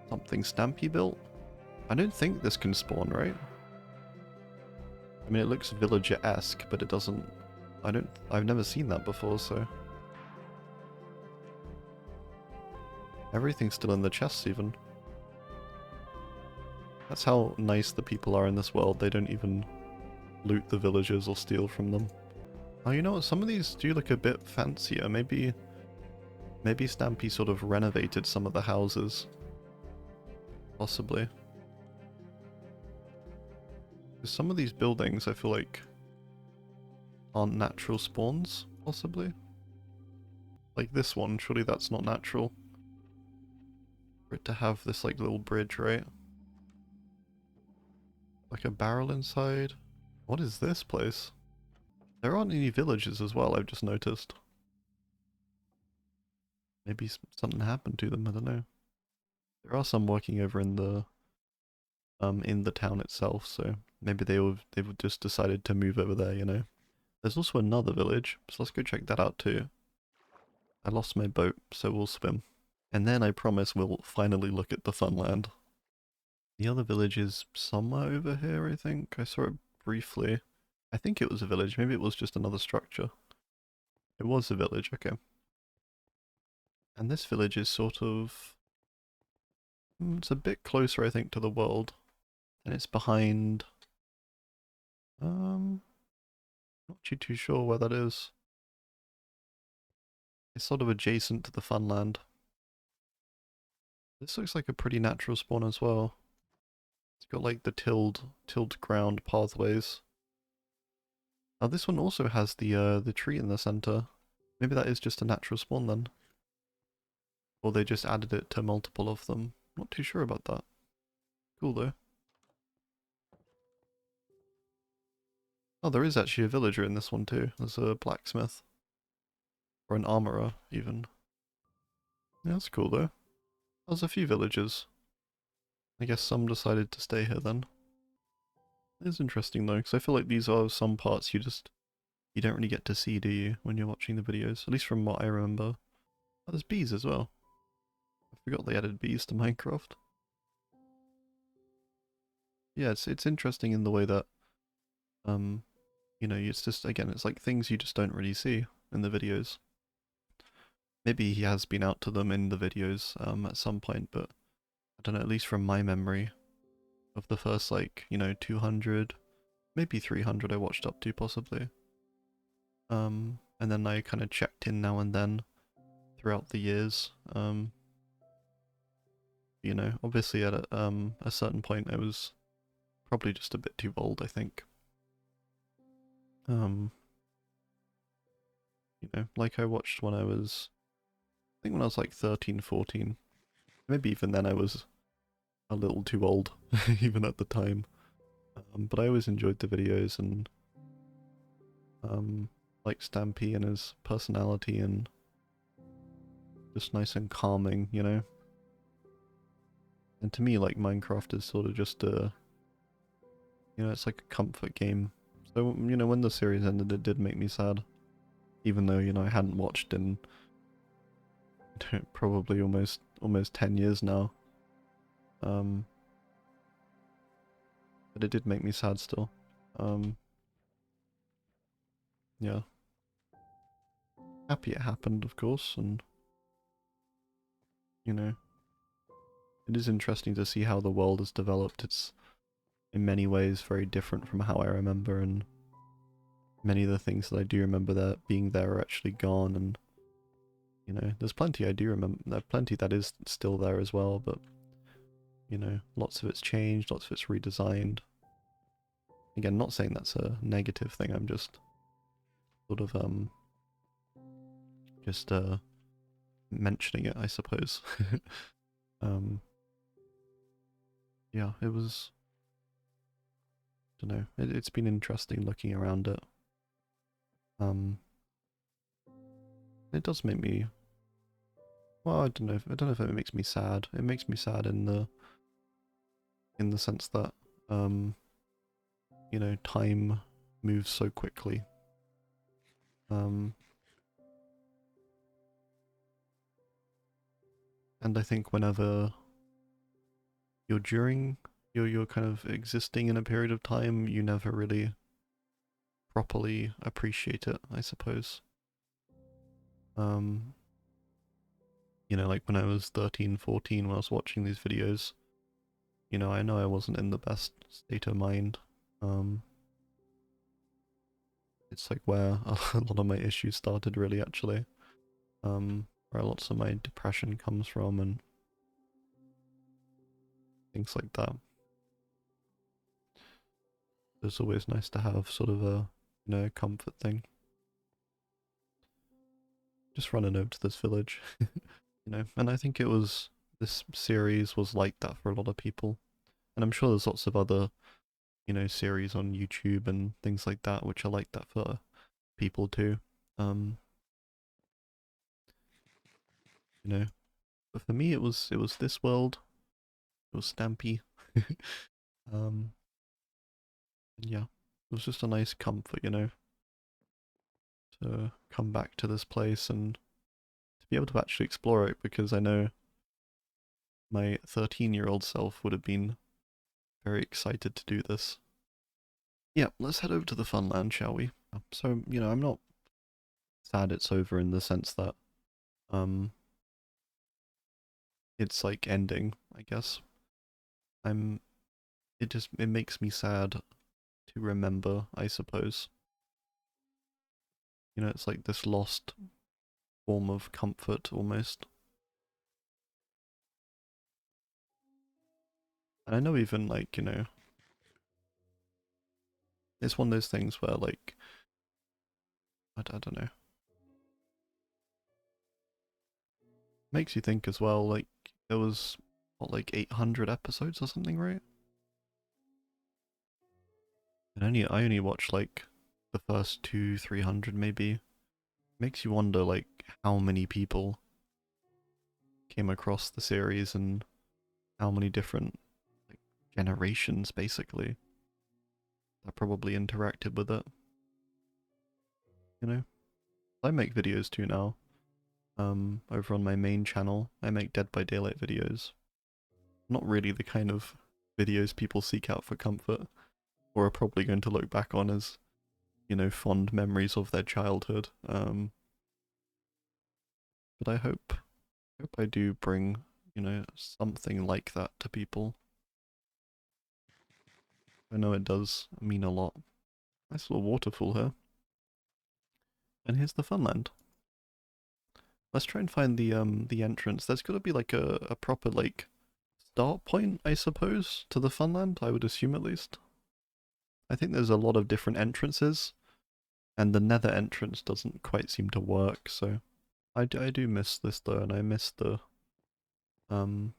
something Stampy built? I don't think this can spawn, right? I mean, it looks villager-esque, but it doesn't... I've never seen that before, so... Everything's still in the chests, even. That's how nice the people are in this world. They don't even loot the villagers or steal from them. Oh, you know what? Some of these do look a bit fancier. Maybe Stampy sort of renovated some of the houses. Possibly. Because some of these buildings, I feel like, aren't natural spawns, possibly. Like this one, surely that's not natural. For it to have this like little bridge, right? Like a barrel inside. What is this place? There aren't any villages as well, I've just noticed. Maybe something happened to them, I don't know. There are some working over in the in the town itself, so maybe they've just decided to move over there, you know. There's also another village, so let's go check that out too. I lost my boat, so we'll swim. And then I promise we'll finally look at the Funland. The other village is somewhere over here, I think. I saw it briefly. I think it was a village, maybe it was just another structure. It was a village, okay. And this village is sort of... it's a bit closer, I think, to the world. And it's behind... not too sure where that is. It's sort of adjacent to the Funland. This looks like a pretty natural spawn as well. It's got like the tilled ground pathways. Now this one also has the tree in the center. Maybe that is just a natural spawn then. Or they just added it to multiple of them. Not too sure about that. Cool though. Oh, there is actually a villager in this one too. There's a blacksmith. Or an armorer, even. Yeah, that's cool though. There's a few villagers. I guess some decided to stay here then. It's interesting though, because I feel like these are some parts you don't really get to see, do you, when you're watching the videos? At least from what I remember. Oh, there's bees as well. I forgot they added bees to Minecraft. Yeah, it's interesting in the way that, you know, it's just, again, it's like things you just don't really see in the videos. Maybe he has been out to them in the videos, at some point, but I don't know, at least from my memory of the first, like, you know, 200, maybe 300 I watched up to, possibly. And then I kind of checked in now and then throughout the years. You know, obviously at a certain point I was probably just a bit too old, I think. You know, like I watched when I was, I think when I was like 13, 14. Maybe even then I was a little too old, even at the time. But I always enjoyed the videos and, like Stampy and his personality and just nice and calming, you know? And to me, like, Minecraft is sort of just a, you know, it's like a comfort game. So, you know, when the series ended, it did make me sad. Even though, you know, I hadn't watched in probably almost 10 years now. But it did make me sad still. Yeah. Happy it happened, of course, and, you know, it is interesting to see how the world has developed. It's, in many ways, very different from how I remember, and many of the things that I do remember that being there are actually gone, and, you know, there's plenty I do remember, there's plenty that is still there as well, but, you know, lots of it's changed, lots of it's redesigned. Again, not saying that's a negative thing, I'm just sort of, just, mentioning it, I suppose. Yeah, it was, I don't know, it's been interesting looking around it. It does make me, well, I don't know if it makes me sad. It makes me sad in the sense that, you know, time moves so quickly. And I think whenever you're kind of existing in a period of time, you never really properly appreciate it, I suppose. You know, like when I was 13, 14, when I was watching these videos, you know I wasn't in the best state of mind. It's like where a lot of my issues started, really, actually. Where lots of my depression comes from and things like that. It's always nice to have sort of a, you know, comfort thing. Just running over to this village, you know, and I think this series was like that for a lot of people. And I'm sure there's lots of other, you know, series on YouTube and things like that which are like that for people too. You know, but for me it was this world. It was Stampy. And yeah, it was just a nice comfort, you know, to come back to this place and to be able to actually explore it, because I know my 13-year-old self would have been very excited to do this. Yeah, let's head over to the Funland, shall we? So, you know, I'm not sad it's over in the sense that, um, it's like ending, I guess. I'm, it makes me sad to remember, I suppose. You know, it's like this lost form of comfort, almost. And I know even, like, you know, it's one of those things where, like, I don't know. Makes you think as well, like, there was, what, like 800 episodes or something, right? And I only watched, like, the first 300 maybe. Makes you wonder, like, how many people came across the series and how many different, like, generations, basically, that probably interacted with it, you know? I make videos too now. Over on my main channel, I make Dead by Daylight videos. Not really the kind of videos people seek out for comfort, or are probably going to look back on as, you know, fond memories of their childhood. But I hope I do bring, you know, something like that to people. I know it does mean a lot. Nice little waterfall here. And here's the Funland. Let's try and find the entrance. There's gotta be like a proper like start point, I suppose, to the Funland, I would assume at least. I think there's a lot of different entrances, and the nether entrance doesn't quite seem to work, so I do miss this though, and I miss the, um,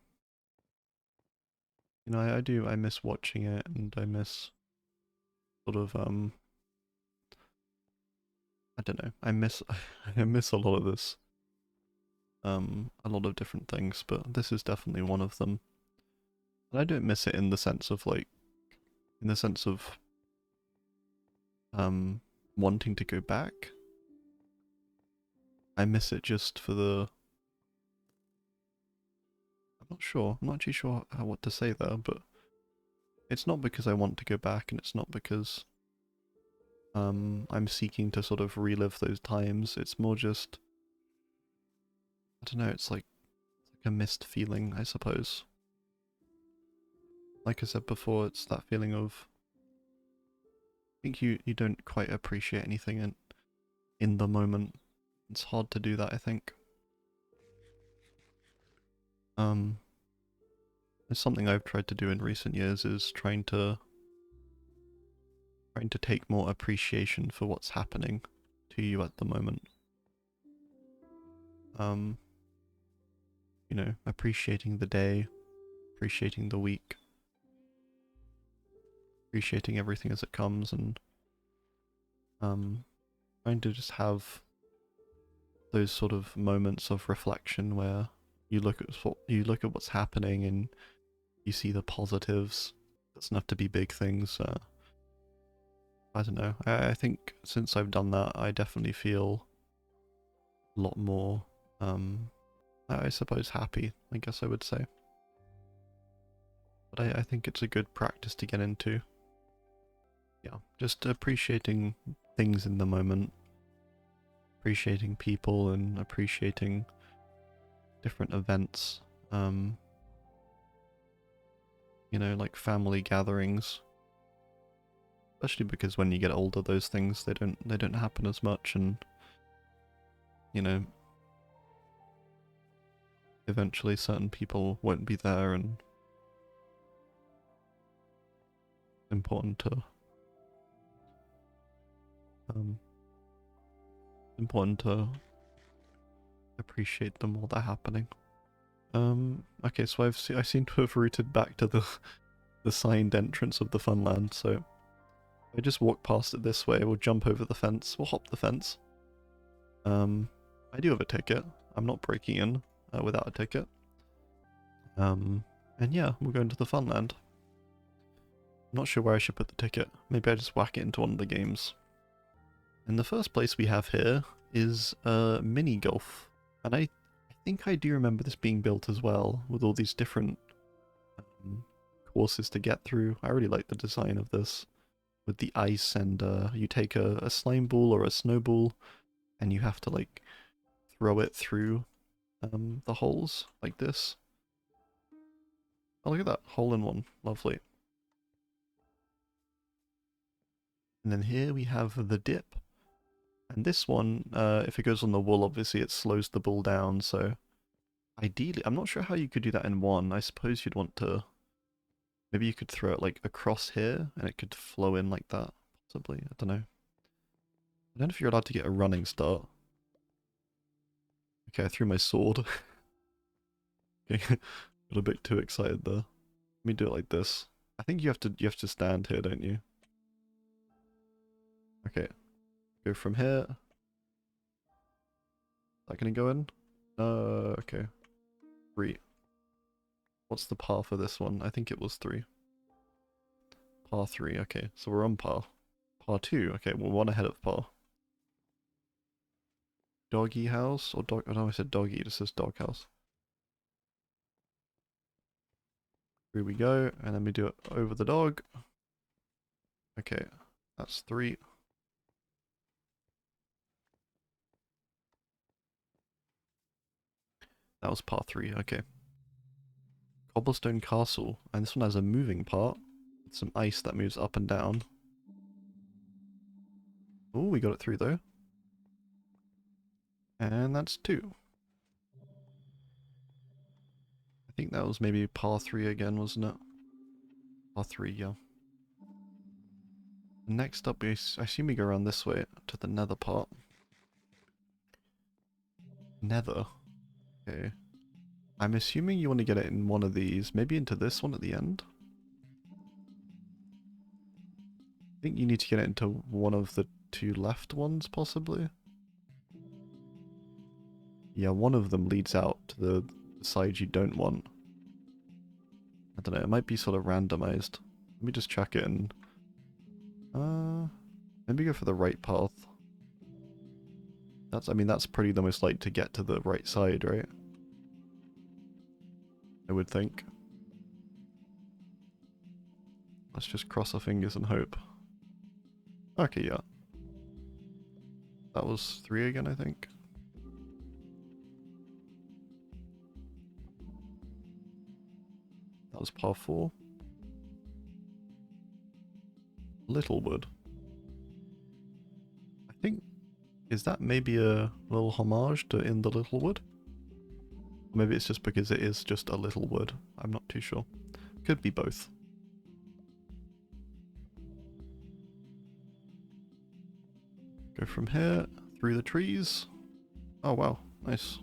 you know, I miss watching it, and I miss sort of, I don't know, I miss, I miss a lot of this, a lot of different things, but this is definitely one of them. And I don't miss it in the sense of like, in the sense of, wanting to go back. I miss it just for the, I'm not actually sure what to say there, but it's not because I want to go back, and it's not because I'm seeking to sort of relive those times. It's more just, I don't know, it's like a missed feeling, I suppose. Like I said before, it's that feeling of, I think you don't quite appreciate anything in the moment. It's hard to do that, I think. Um, it's something I've tried to do in recent years, is trying to take more appreciation for what's happening to you at the moment. Um, you know, appreciating the day, appreciating the week, appreciating everything as it comes, and trying to just have those sort of moments of reflection where you look at what's happening and you see the positives. Doesn't have to be big things. I don't know. I think since I've done that, I definitely feel a lot more, I suppose, happy, I guess I would say. But I think it's a good practice to get into. Yeah, just appreciating things in the moment, appreciating people, and appreciating different events. You know, like family gatherings. Especially because when you get older, those things they don't happen as much, and you know, eventually certain people won't be there, and important to um important to appreciate them while they're happening. Okay, so I seem to have routed back to the signed entrance of the Funland, so if I just walk past it this way, we'll jump over the fence, we'll hop the fence. I do have a ticket. I'm not breaking in without a ticket. And yeah, we'll go into the Funland. Not sure where I should put the ticket. Maybe I just whack it into one of the games. And the first place we have here is mini golf. And I think I do remember this being built as well, with all these different courses to get through. I really like the design of this, with the ice, and you take a slime ball or a snowball, and you have to like throw it through the holes like this. Oh, look at that, hole in one, lovely. And then here we have the dip. And this one, if it goes on the wall, obviously it slows the ball down, so ideally, I'm not sure how you could do that in one. I suppose you'd want to, maybe you could throw it like across here, and it could flow in like that, possibly, I don't know. I don't know if you're allowed to get a running start. Okay, I threw my sword. Okay, got a bit too excited there. Let me do it like this. I think you have to stand here, don't you? Okay, go from here. Is that gonna go in? Okay. 3. What's the par for this one? I think it was 3. Par 3, okay. So we're on par. Par 2, okay, we're 1 ahead of par. Doggy house? Or dog... Oh no, I said doggy, it just says dog house. Here we go, and then we do it over the dog. Okay, that's 3. That was par 3, okay. Cobblestone castle, and this one has a moving part. With some ice that moves up and down. Oh, we got it through though. And that's 2. I think that was maybe par 3 again, wasn't it? Par 3, yeah. Next up, I assume we go around this way to the nether part. Nether. Okay. I'm assuming you want to get it in one of these, maybe into this one at the end. I think you need to get it into one of the 2 left ones, possibly. Yeah, one of them leads out to the side you don't want. I don't know, it might be sort of randomized. Let me just check it and... maybe go for the right path. I mean, that's pretty the most like to get to the right side, right? I would think. Let's just cross our fingers and hope. Okay, yeah. That was 3 again, I think. That was par 4. Littlewood. I think... Is that maybe a little homage to In the Littlewood? Maybe it's just because it is just a little wood. I'm not too sure. Could be both. Go from here, through the trees. Oh wow, nice.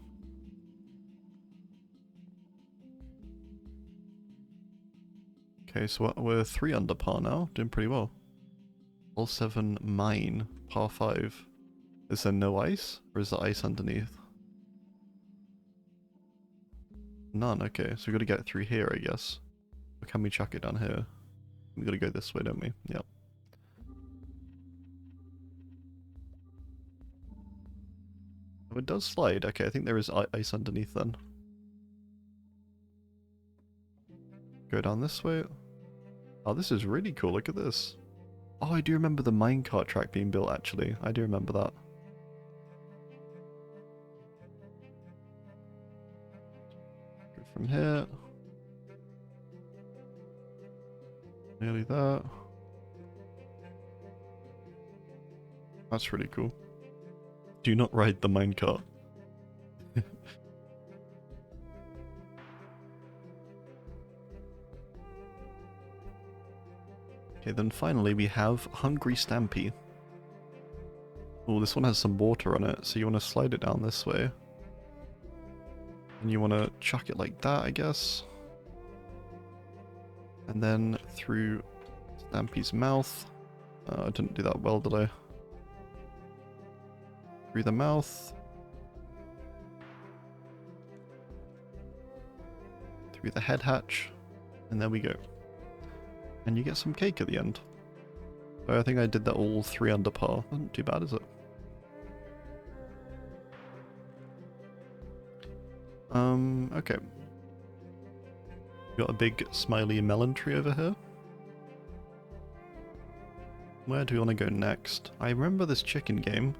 Okay, so we're 3 under par now, doing pretty well. Hole 7 mine, par 5. Is there no ice? Or is there ice underneath? None, okay, so we gotta get it through here, I guess. Or can we chuck it down here? We gotta go this way, don't we? Yep. Oh, it does slide. Okay, I think there is ice underneath then. Go down this way. Oh, this is really cool. Look at this. Oh, I do remember the minecart track being built, actually. I do remember that. Go from here. Nearly there. That's really cool. Do not ride the minecart. Okay, then finally we have Hungry Stampy. Oh, this one has some water on it, so you want to slide it down this way. And you want to chuck it like that, I guess. And then through Stampy's mouth. I didn't do that well, did I? Through the mouth. Through the head hatch. And there we go. And you get some cake at the end. So I think I did that all 3 under par. Not too bad, is it? Okay. Got a big smiley melon tree over here. Where do we want to go next? I remember this chicken game.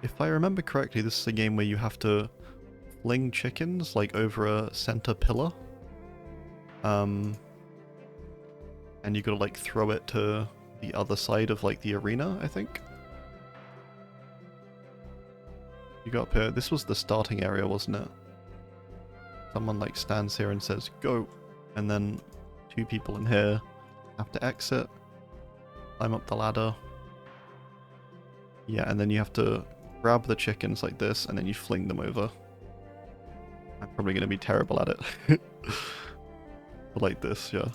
If I remember correctly, this is a game where you have to fling chickens like over a center pillar. And you gotta like throw it to the other side of like the arena, I think. You got up here. This was the starting area, wasn't it? Someone like stands here and says, go! And then 2 people in here have to exit, climb up the ladder. Yeah, and then you have to grab the chickens like this, and then you fling them over. I'm probably going to be terrible at it. But like this, yeah.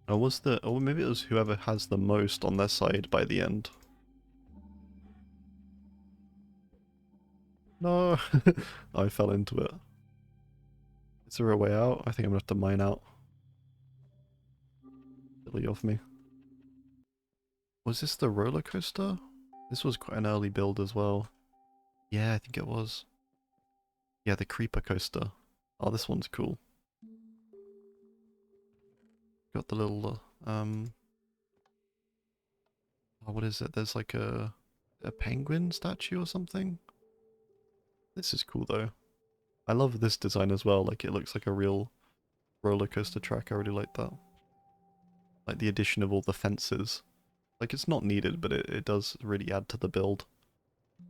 Or maybe it was whoever has the most on their side by the end. No! I fell into it. Is there a way out? I think I'm gonna have to mine out. Silly of me. Was this the roller coaster? This was quite an early build as well. Yeah, I think it was. Yeah, the creeper coaster. Oh, this one's cool. Got the little, oh, what is it? There's like a penguin statue or something? This is cool though. I love this design as well, like it looks like a real roller coaster track. I really like that. Like the addition of all the fences. Like it's not needed, but it does really add to the build.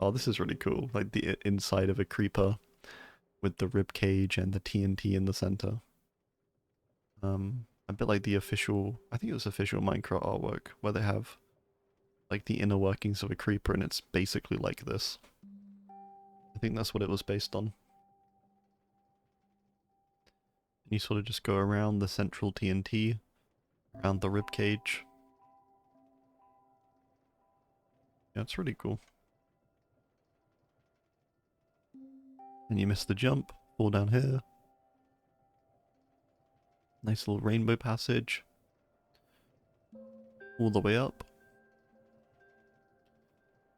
Oh, this is really cool. Like the inside of a creeper with the rib cage and the TNT in the center. A bit like the official, I think it was official Minecraft artwork, where they have like the inner workings of a creeper and it's basically like this. I think that's what it was based on. And you sort of just go around the central TNT, around the rib cage. Yeah, it's really cool. And you miss the jump, fall down here. Nice little rainbow passage. All the way up.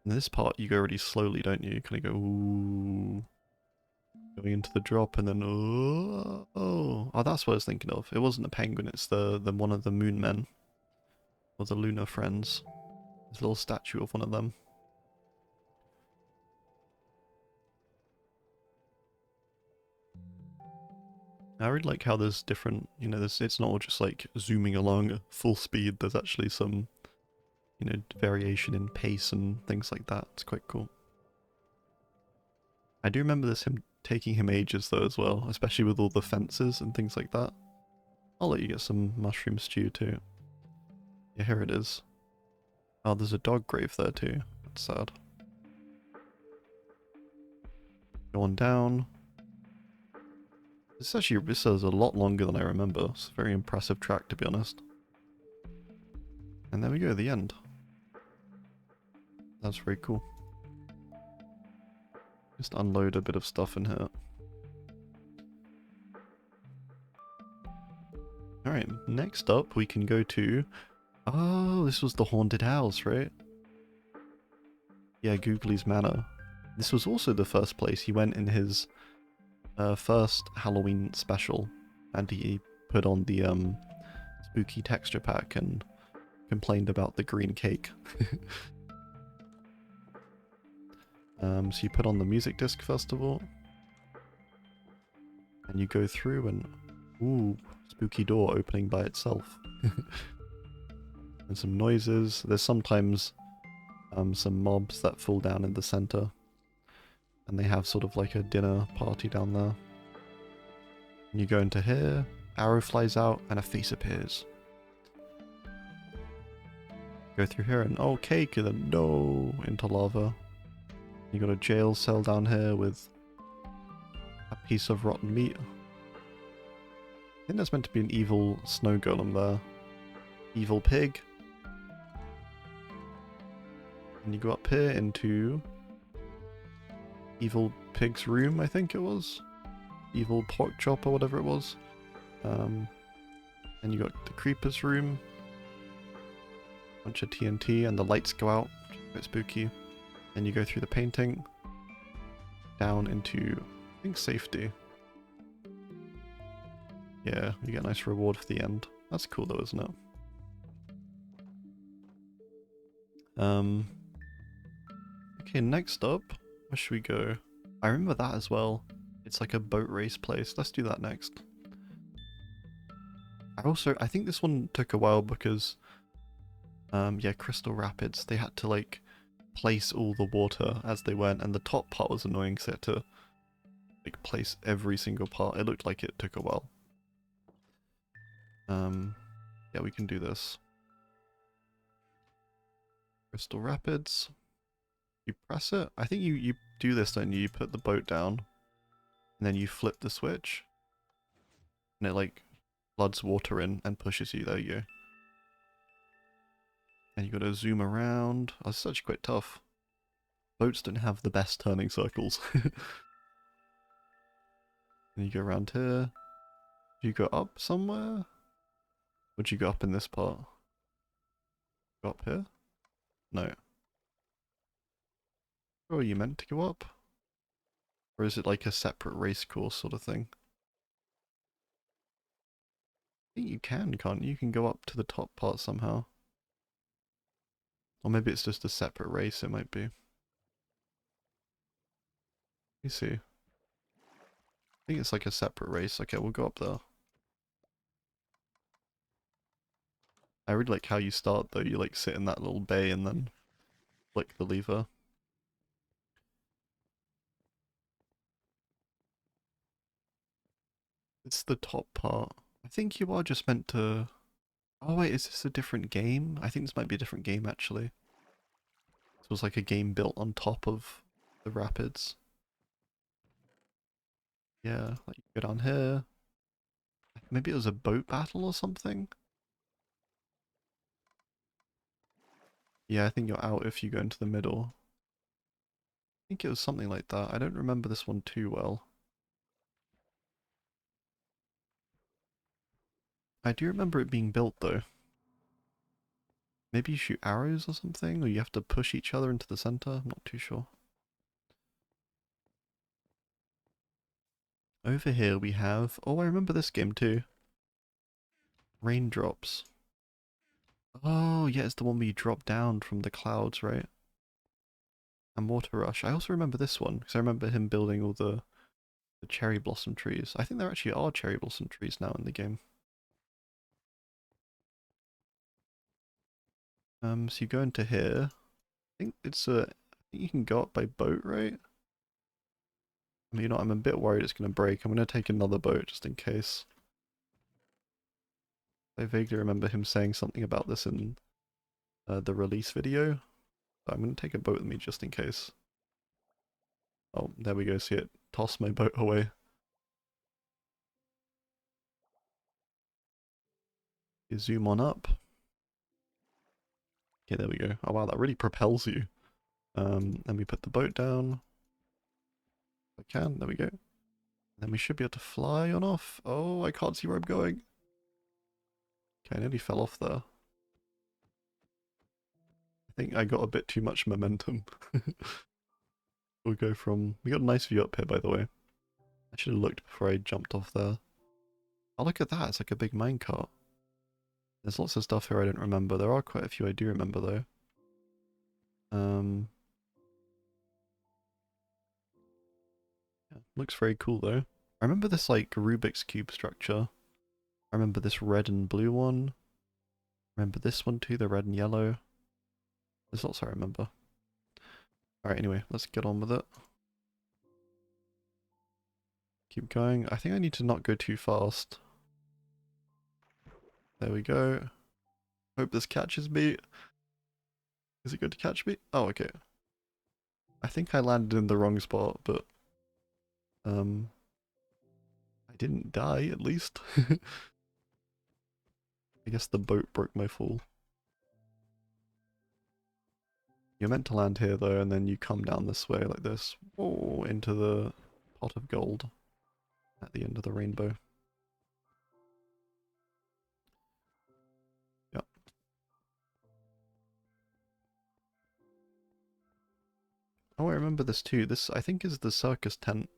In this part, you go really slowly, don't you? You kind of go, ooh. Going into the drop and then, oh, that's what I was thinking of. It wasn't a penguin, it's the one of the moon men. Or the lunar friends. There's a little statue of one of them. I really like how there's different, you know, it's not all just like zooming along at full speed. There's actually some, you know, variation in pace and things like that. It's quite cool. I do remember him taking him ages though as well, especially with all the fences and things like that. I'll let you get some mushroom stew too. Yeah, here it is. Oh, there's a dog grave there too. That's sad. Go on down. This is a lot longer than I remember. It's a very impressive track, to be honest. And there we go, the end. That's very cool. Just unload a bit of stuff in here. Alright, next up we can go to... Oh, this was the haunted house, right? Yeah, Googly's Manor. This was also the first place he went in his first Halloween special, and he put on the spooky texture pack and complained about the green cake. So you put on the music disc first of all, and you go through and ooh, spooky door opening by itself. And some noises. There's sometimes some mobs that fall down in the center, and they have sort of like a dinner party down there. And you go into here, arrow flies out, and a face appears. Go through here and oh, cake, and then no, into lava. You got a jail cell down here with a piece of rotten meat. I think that's meant to be an evil snow golem there. Evil pig. And you go up here into evil pig's room, I think it was. Evil pork chop or whatever it was. And Then you got the creepers room. Bunch of TNT and the lights go out. A bit spooky. Then you go through the painting. Down into, I think, safety. Yeah, you get a nice reward for the end. That's cool though, isn't it? Okay, next up, where should we go? I remember that as well. It's like a boat race place. Let's do that next. I think this one took a while because, yeah, Crystal Rapids, they had to like place all the water as they went, and the top part was annoying because they had to like place every single part. It looked like it took a while. Yeah, we can do this. Crystal Rapids. You press it. I think you do this, don't you? You put the boat down, and then you flip the switch, and it like floods water in and pushes you. There you go. And you got to zoom around. Oh, it's such quite tough. Boats don't have the best turning circles. And you go around here. Do you go up somewhere? Would you go up in this part? Go up here? No. Or are you meant to go up? Or is it like a separate race course sort of thing? I think you can, can't you? You can go up to the top part somehow. Or maybe it's just a separate race, it might be. Let me see. I think it's like a separate race. Okay, we'll go up there. I really like how you start though. You like sit in that little bay and then flick the lever. It's the top part. I think you are just meant to... Oh wait, is this a different game? I think this might be a different game actually. This was like a game built on top of the rapids. Yeah, like you go down here. Maybe it was a boat battle or something? Yeah, I think you're out if you go into the middle. I think it was something like that. I don't remember this one too well. I do remember it being built though. Maybe you shoot arrows or something, or you have to push each other into the center? I'm not too sure. Over here we have... Oh, I remember this game too. Raindrops. Oh, yeah, it's the one where you drop down from the clouds, right? And Water Rush. I also remember this one, because I remember him building all the cherry blossom trees. I think there actually are cherry blossom trees now in the game. So you go into here. I think it's a... I think you can go up by boat, right? I mean, you know, I'm a bit worried it's going to break. I'm going to take another boat just in case. I vaguely remember him saying something about this in the release video. So I'm going to take a boat with me just in case. Oh, there we go, see it. Toss my boat away. You zoom on up. Okay, there we go. Oh wow, that really propels you. Then we put the boat down. If I can, there we go. Then we should be able to fly on off. Oh, I can't see where I'm going. Okay, I nearly fell off there. I think I got a bit too much momentum. We'll go from... We got a nice view up here, by the way. I should have looked before I jumped off there. Oh, look at that. It's like a big minecart. There's lots of stuff here I don't remember. There are quite a few I do remember, though. Yeah, looks very cool, though. I remember this, like, Rubik's Cube structure. I remember this red and blue one. Remember this one, too, the red and yellow. There's lots I remember. Alright, anyway, let's get on with it. Keep going. I think I need to not go too fast. There we go. Hope this catches me. Is it going to catch me? Oh, okay. I think I landed in the wrong spot, but... I didn't die, at least. I guess the boat broke my fall. You're meant to land here, though, and then you come down this way, like this. Whoa, into the pot of gold at the end of the rainbow. Oh, I remember this too. This, I think, is the circus tent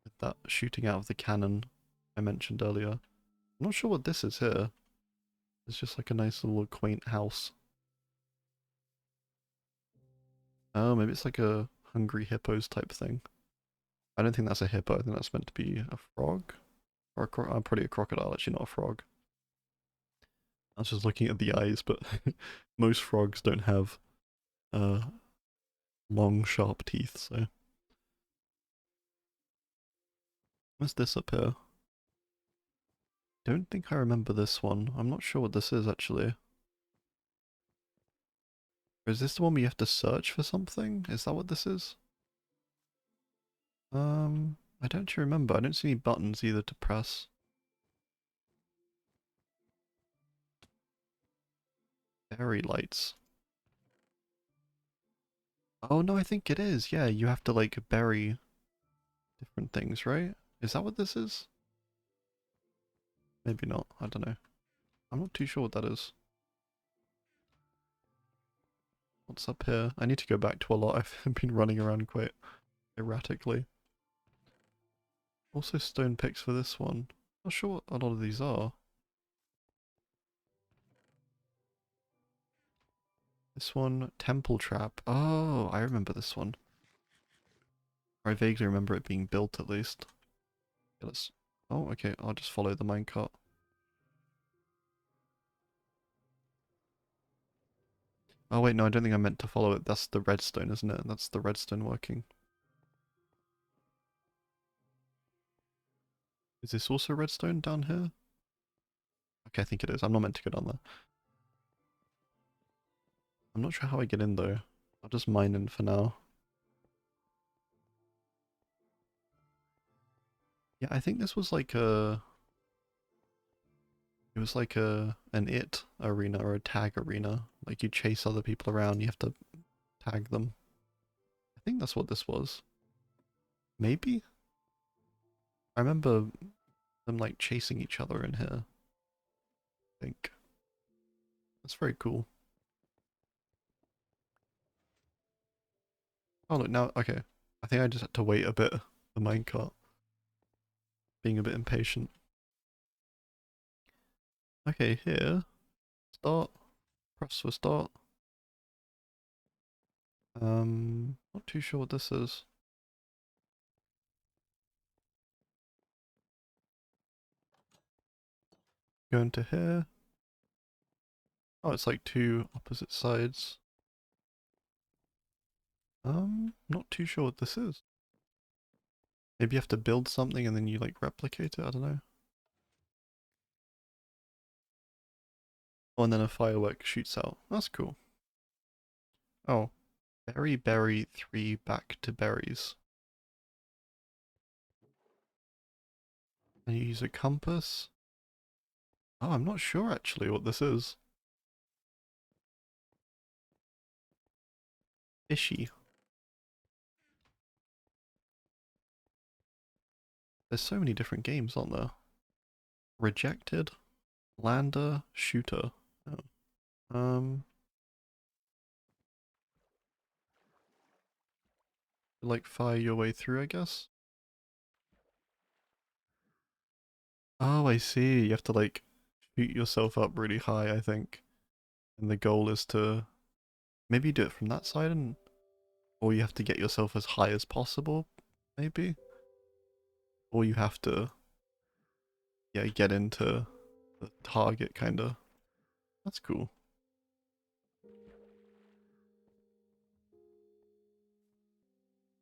with that shooting out of the cannon I mentioned earlier. I'm not sure what this is here. It's just like a nice little quaint house. Oh, maybe it's like a hungry hippos type thing. I don't think that's a hippo. I think that's meant to be a frog. Or a probably a crocodile, actually, not a frog. I was just looking at the eyes, but most frogs don't have uh, long, sharp teeth, so... What's this up here? Don't think I remember this one. I'm not sure what this is, actually. Or is this the one where you have to search for something? Is that what this is? I don't actually remember. I don't see any buttons either to press. Fairy lights. Oh no, I think it is. Yeah, you have to like bury different things, right? Is that what this is? Maybe not. I don't know. I'm not too sure what that is. What's up here? I need to go back to a lot. I've been running around quite erratically. Also stone picks for this one. Not sure what a lot of these are. This one, temple trap. Oh, I remember this one. Or I vaguely remember it being built at least. Yeah, let's... Oh, okay, I'll just follow the minecart. Oh wait, no, I don't think I meant to follow it. That's the redstone, isn't it? That's the redstone working. Is this also redstone down here? Okay, I think it is. I'm not meant to go down there. I'm not sure how I get in though. I'll just mine in for now. Yeah, I think this was like a... It was like an it arena or a tag arena. Like you chase other people around, you have to tag them. I think that's what this was. Maybe? I remember them like chasing each other in here. I think. That's very cool. Oh look, now, okay. I think I just had to wait a bit, the minecart. Being a bit impatient. Okay, here. Start. Press for start. Not too sure what this is. Go into here. Oh, it's like two opposite sides. Not too sure what this is. Maybe you have to build something and then you like replicate it, I don't know. Oh, and then a firework shoots out. That's cool. Oh. Berry 3 back to berries. And you use a compass. Oh, I'm not sure actually what this is. Fishy. There's so many different games, aren't there? Rejected, lander, shooter. Oh. Like fire your way through, I guess? Oh, I see. You have to like shoot yourself up really high, I think. And the goal is to maybe do it from that side and or you have to get yourself as high as possible, maybe? Or you have to yeah, get into the target kinda. That's cool.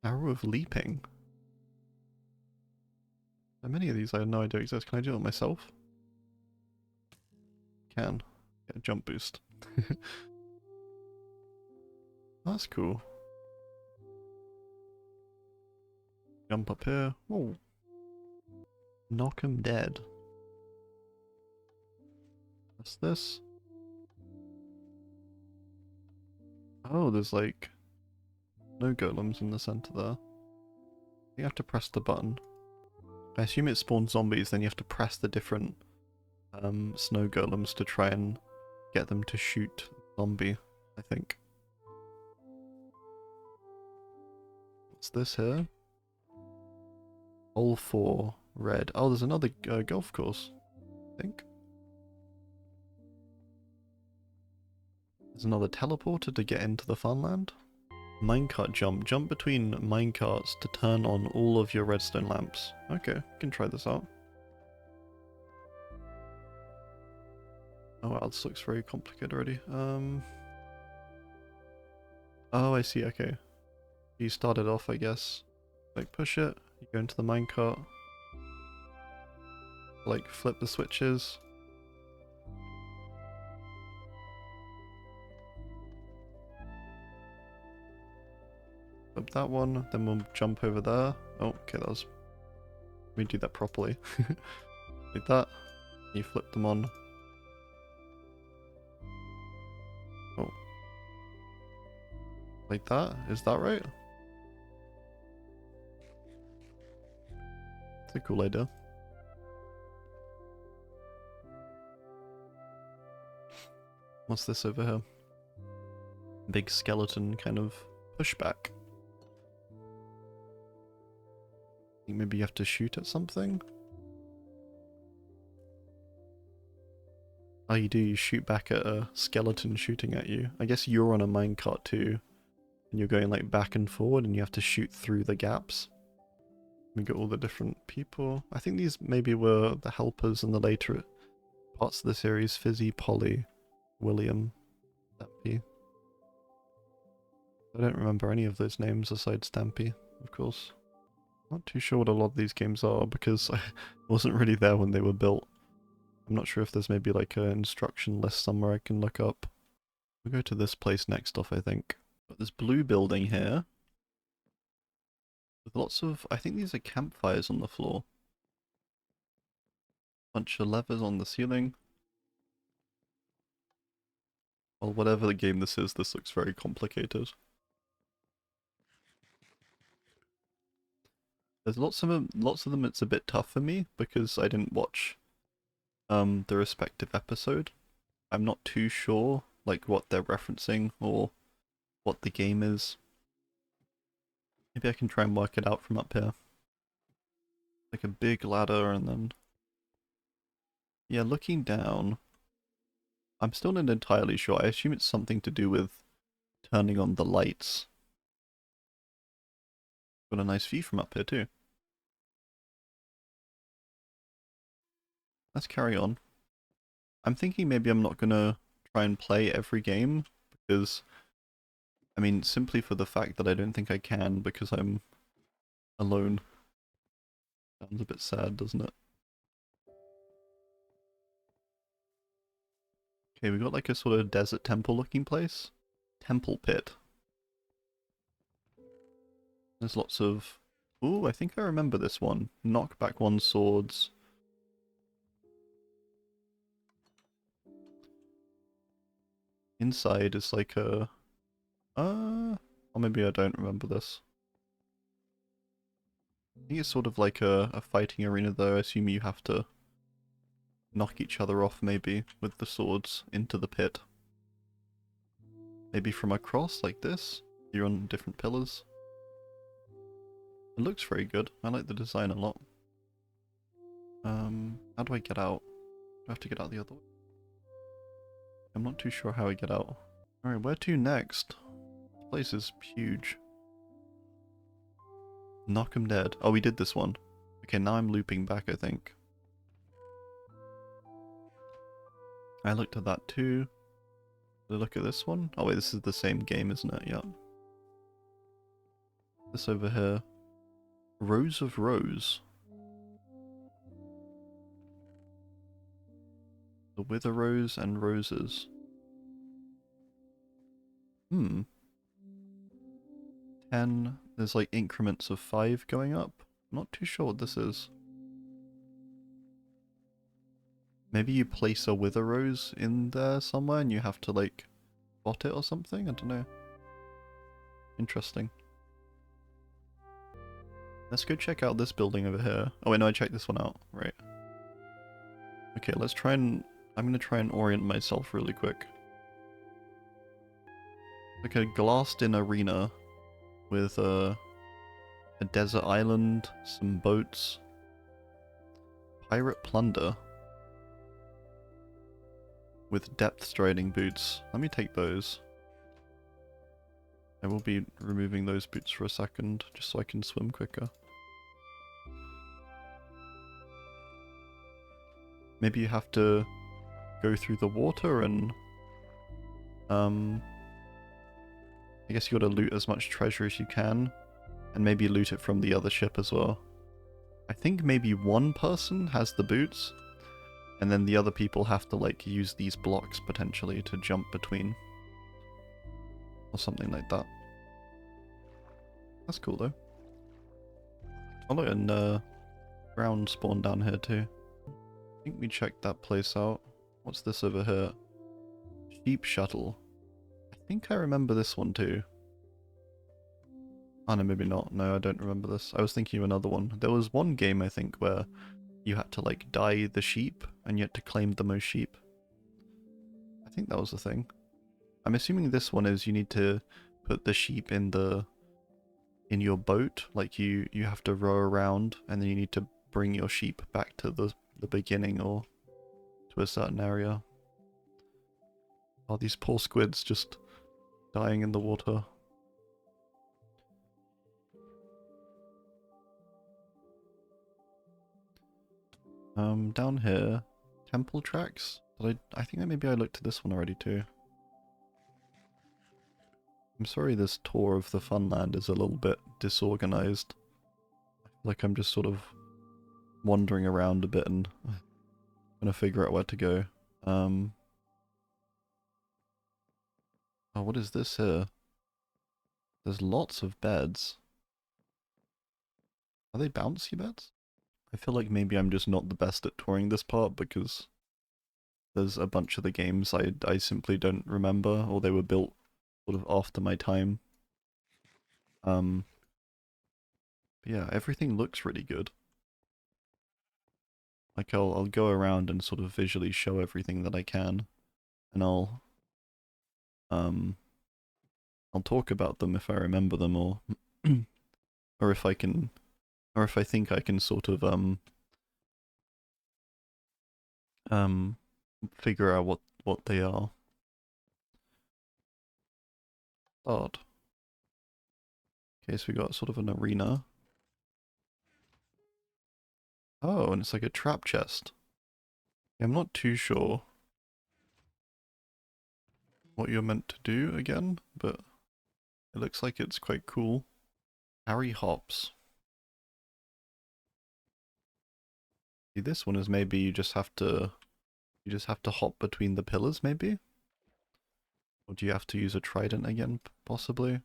Arrow of leaping. There are many of these I had no idea exist. Can I do it myself? Can. Get a jump boost. That's cool. Jump up here. Oh. Knock 'em dead. What's this? Oh, there's like no golems in the center there. You have to press the button. I assume it spawns zombies, then you have to press the different snow golems to try and get them to shoot zombie, I think. What's this here? Hole 4, red. Oh, there's another golf course, I think. There's another teleporter to get into the Funland. Minecart jump. Jump between minecarts to turn on all of your redstone lamps. Okay, can try this out. Oh wow, this looks very complicated already. Oh, I see, okay. You started off, I guess. Like, push it, you go into the minecart. Like, flip the switches. Flip that one, then we'll jump over there. Oh, okay, that was... Let me do that properly. Like that. You flip them on. Oh. Like that? Is that right? It's a cool idea. What's this over here? Big skeleton kind of pushback. I think maybe you have to shoot at something? Oh, you do, you shoot back at a skeleton shooting at you. I guess you're on a minecart too. And you're going like back and forward and you have to shoot through the gaps. We got all the different people. I think these maybe were the helpers in the later parts of the series. Fizzy, Polly, William, Stampy. I don't remember any of those names aside Stampy, of course. Not too sure what a lot of these games are because I wasn't really there when they were built. I'm not sure if there's maybe like an instruction list somewhere I can look up. We'll go to this place next off, I think. Got this blue building here. With lots of, I think these are campfires on the floor. Bunch of levers on the ceiling. Well, whatever the game this is, this looks very complicated. There's lots of them it's a bit tough for me because I didn't watch the respective episode. I'm not too sure like what they're referencing or what the game is. Maybe I can try and work it out from up here. Like a big ladder and then... Yeah, looking down, I'm still not entirely sure. I assume it's something to do with turning on the lights. Got a nice view from up here too. Let's carry on. I'm thinking maybe I'm not gonna try and play every game because, I mean, simply for the fact that I don't think I can because I'm alone. Sounds a bit sad, doesn't it? Okay, we got like a sort of desert temple looking place. Temple pit. There's lots of... Ooh, I think I remember this one. Knock back one swords. Inside is like a... or maybe I don't remember this. I think it's sort of like a fighting arena though. I assume you have to knock each other off maybe with the swords into the pit. Maybe from across like this. You're on different pillars. It looks very good. I like the design a lot. How do I get out? Do I have to get out the other way? I'm not too sure how I get out. Alright, where to next? This place is huge. Knock 'em dead. Oh, we did this one. Okay, now I'm looping back, I think. I looked at that too. Did I look at this one? Oh wait, this is the same game, isn't it? Yeah. This over here. Rows of Rose. The Wither Rose and Roses. 10. There's like increments of 5 going up. I'm not too sure what this is. Maybe you place a Wither Rose in there somewhere and you have to like bot it or something? I don't know. Interesting. Let's go check out this building over here. Oh wait, no, I checked this one out. Right. Okay, let's try and... I'm gonna try and orient myself really quick. Like a glassed-in arena with A desert island, some boats. Pirate plunder. With depth striding boots. Let me take those. I will be removing those boots for a second, just so I can swim quicker. Maybe you have to go through the water and... I guess you gotta loot as much treasure as you can. And maybe loot it from the other ship as well. I think maybe one person has the boots. And then the other people have to, like, use these blocks, potentially, to jump between. Or something like that. That's cool, though. Oh, look, and, ground spawn down here, too. I think we checked that place out. What's this over here? Sheep shuttle. I think I remember this one, too. Oh, no, maybe not. No, I don't remember this. I was thinking of another one. There was one game, I think, where you had to, like, dye the sheep, and you had to claim the most sheep. I think that was the thing. I'm assuming this one is you need to put the sheep in your boat. Like, you have to row around, and then you need to bring your sheep back to the beginning, or to a certain area. Oh, these poor squids just dying in the water. Down here, temple tracks. I think that maybe I looked at this one already too. I'm sorry this tour of the Funland is a little bit disorganized. Like I'm just sort of wandering around a bit and trying to figure out where to go. Oh, what is this here? There's lots of beds. Are they bouncy beds? I feel like maybe I'm just not the best at touring this part because there's a bunch of the games I simply don't remember, or they were built sort of after my time. But yeah, everything looks really good. Like I'll go around and sort of visually show everything that I can, and I'll talk about them if I remember them, or or if I can, or if I think I can sort of figure out what they are. Start. Okay, so we got sort of an arena. Oh, and it's like a trap chest. I'm not too sure what you're meant to do again, but it looks like it's quite cool. Harry hops. See, this one is maybe you just have to hop between the pillars, maybe? Or do you have to use a trident again, possibly?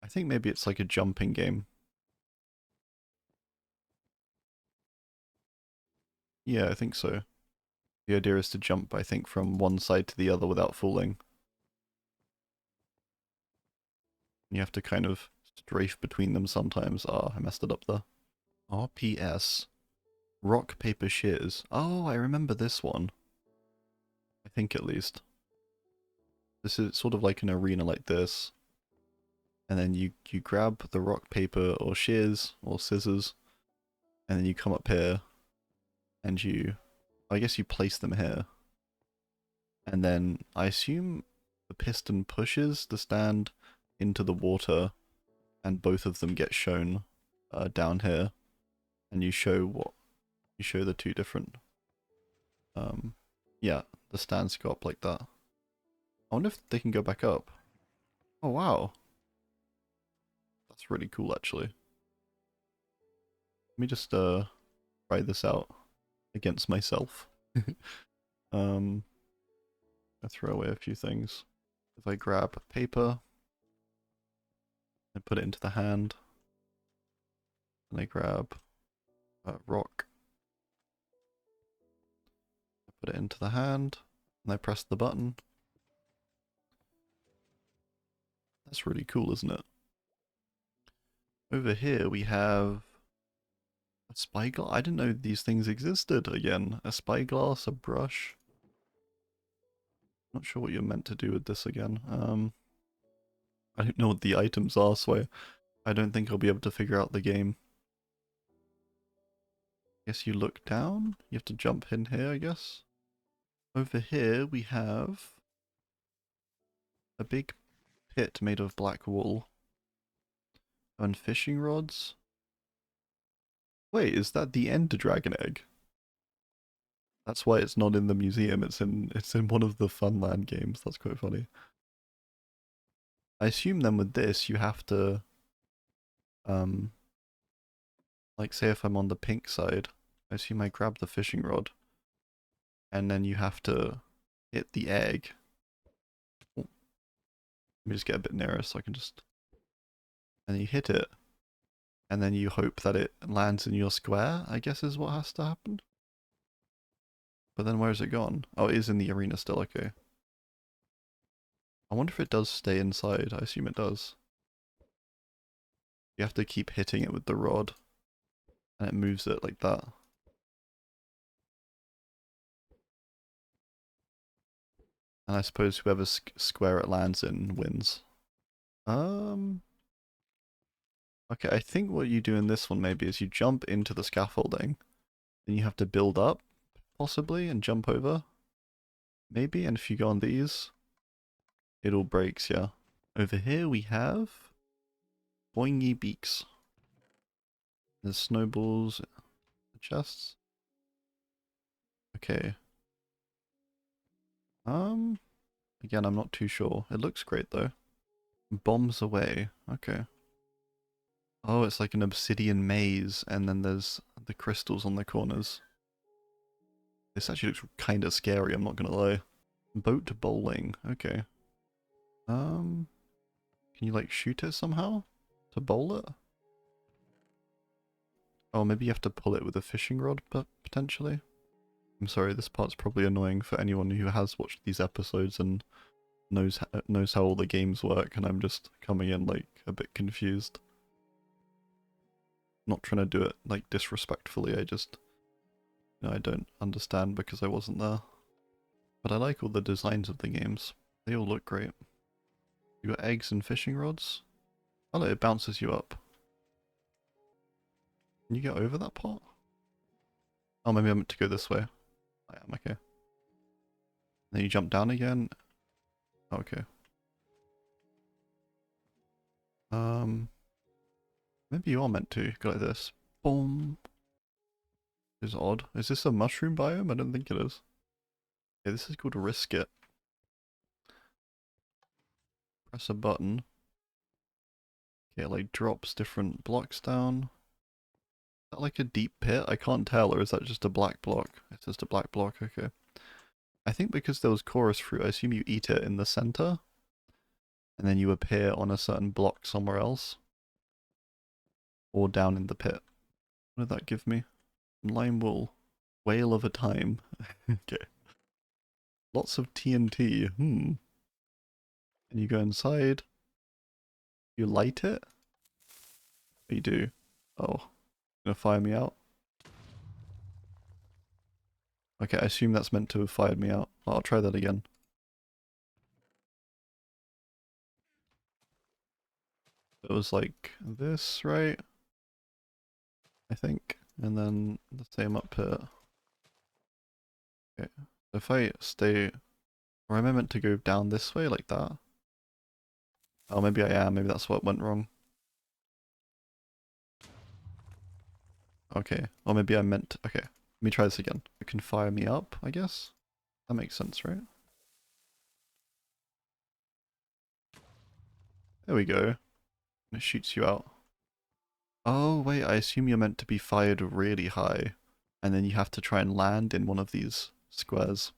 I think maybe it's like a jumping game. Yeah, I think so. The idea is to jump, I think, from one side to the other without falling. You have to kind of strafe between them sometimes. Ah, I messed it up there. RPS. Rock, paper, shears. Oh, I remember this one. I think at least. This is sort of like an arena like this. And then you grab the rock, paper, or shears, or scissors. And then you come up here. And I guess you place them here. And then I assume the piston pushes the stand into the water. And both of them get shown down here. And you show the two different, yeah, the stands go up like that. I wonder if they can go back up. Oh wow. That's really cool actually. Let me just try this out against myself. I throw away a few things. If I grab paper and put it into the hand, and I grab rock, I put it into the hand, and I press the button. That's really cool, isn't it? Over here we have a spyglass. I didn't know these things existed again. A spyglass, a brush. Not sure what you're meant to do with this again. I don't know what the items are, so I don't think I'll be able to figure out the game. Guess you look down? You have to jump in here, I guess. Over here we have a big pit made of black wool. And fishing rods. Wait, is that the Ender Dragon egg? That's why it's not in the museum, it's in one of the Funland games. That's quite funny. I assume then with this you have to like say if I'm on the pink side, I assume I grab the fishing rod and then you have to hit the egg. Oh, let me just get a bit nearer so I can just, and you hit it and then you hope that it lands in your square, I guess is what has to happen. But then where's it gone? Oh, it is in the arena still, okay. I wonder if it does stay inside. I assume it does. You have to keep hitting it with the rod and it moves it like that. And I suppose whoever square it lands in wins. Okay, I think what you do in this one maybe is you jump into the scaffolding, then you have to build up, possibly, and jump over. Maybe, and if you go on these, it all breaks, yeah. Over here we have boingy beaks. There's snowballs, chests. Okay. Again, I'm not too sure. It looks great though. Bombs away. Okay. Oh, it's like an obsidian maze, and then there's the crystals on the corners. This actually looks kind of scary, I'm not gonna lie. Boat bowling. Okay. Can you like shoot it somehow? To bowl it? Oh, maybe you have to pull it with a fishing rod, but potentially? I'm sorry, this part's probably annoying for anyone who has watched these episodes and knows how all the games work, and I'm just coming in like a bit confused. Not trying to do it like disrespectfully, I just, I don't understand because I wasn't there. But I like all the designs of the games. They all look great. You got eggs and fishing rods? Oh no, it bounces you up. Can you get over that part? Oh, maybe I'm meant to go this way. I am, okay. Then you jump down again. Okay. Maybe you are meant to go like this. Boom. Is odd. Is this a mushroom biome? I don't think it is. Yeah, this is called Risk It. Press a button. Okay, it like drops different blocks down. Is that like a deep pit? I can't tell, or is that just a black block? It's just a black block, okay. I think because there was chorus fruit, I assume you eat it in the center, and then you appear on a certain block somewhere else. Or down in the pit. What did that give me? Lime wool. Whale of a time. Okay. Lots of TNT. And you go inside. You light it? What you do? Oh. Gonna fire me out? Okay, I assume that's meant to have fired me out. I'll try that again. It was like this, right? I think. And then the same up here. Okay. If I stay... Or am I meant to go down this way like that? Oh, maybe I am. Maybe that's what went wrong. Okay. Or maybe I meant... Okay. Let me try this again. It can fire me up, I guess? That makes sense, right? There we go. And it shoots you out. Oh, wait. I assume you're meant to be fired really high. And then you have to try and land in one of these squares.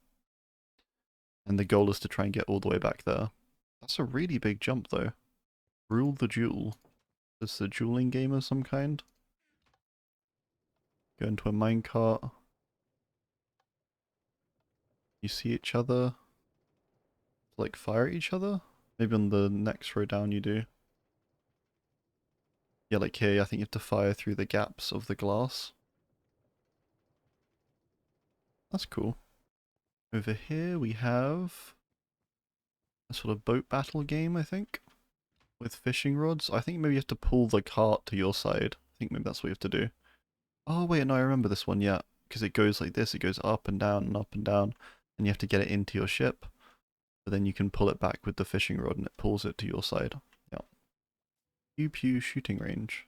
And the goal is to try and get all the way back there. That's a really big jump, though. Rule the jewel. Is this a dueling game of some kind? Go into a minecart. You see each other. Like, fire at each other? Maybe on the next row down you do. Yeah, like here, I think you have to fire through the gaps of the glass. That's cool. Over here we have a sort of boat battle game, I think. with fishing rods. I think maybe you have to pull the cart to your side. I think maybe that's what you have to do. Oh wait, no, I remember this one, yeah. Because it goes like this, it goes up and down and up and down, and you have to get it into your ship. But then you can pull it back with the fishing rod and it pulls it to your side. Yeah. Pew Pew shooting range.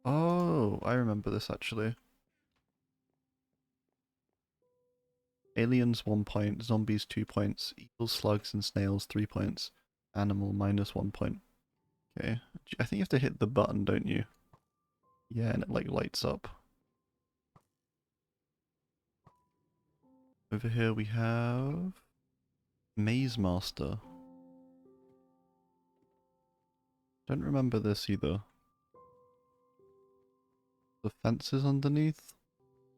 Oh, I remember this actually. Aliens 1 point, zombies 2 points, eagles, slugs, and snails 3 points, animal -1 point. Okay, I think you have to hit the button, don't you? Yeah, and it like lights up. Over here we have Maze Master. Don't remember this either. The fences underneath?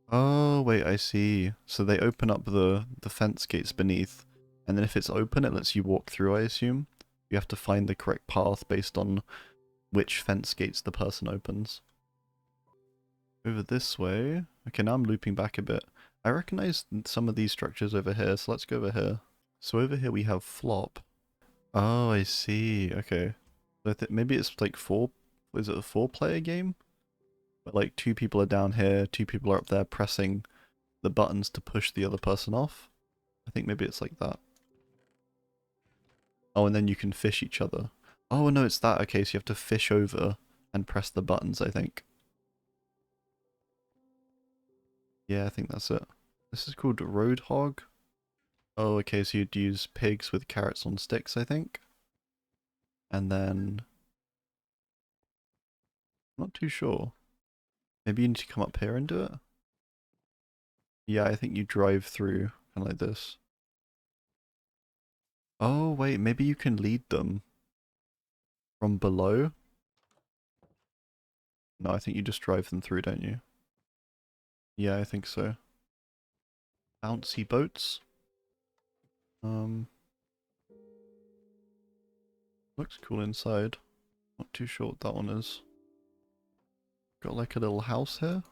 Oh, wait, I see. So they open up the fence gates beneath, and then if it's open, it lets you walk through, I assume. You have to find the correct path based on which fence gates the person opens. Over this way. Okay, now I'm looping back a bit. I recognize some of these structures over here, so let's go over here. So over here we have Flop. Oh, I see. Okay. So maybe it's like is it a 4-player game? But like 2 people are down here, 2 people are up there pressing the buttons to push the other person off. I think maybe it's like that. Oh, and then you can fish each other. Oh, no, it's that. Okay, so you have to fish over and press the buttons, I think. Yeah, I think that's it. This is called Roadhog. Oh, okay, so you'd use pigs with carrots on sticks, I think. And then... not too sure. Maybe you need to come up here and do it? Yeah, I think you drive through, kind of like this. Oh, wait, maybe you can lead them from below? No, I think you just drive them through, don't you? Yeah, I think so. Bouncy boats. Looks cool inside. Not too sure what that one is. Got like a little house here.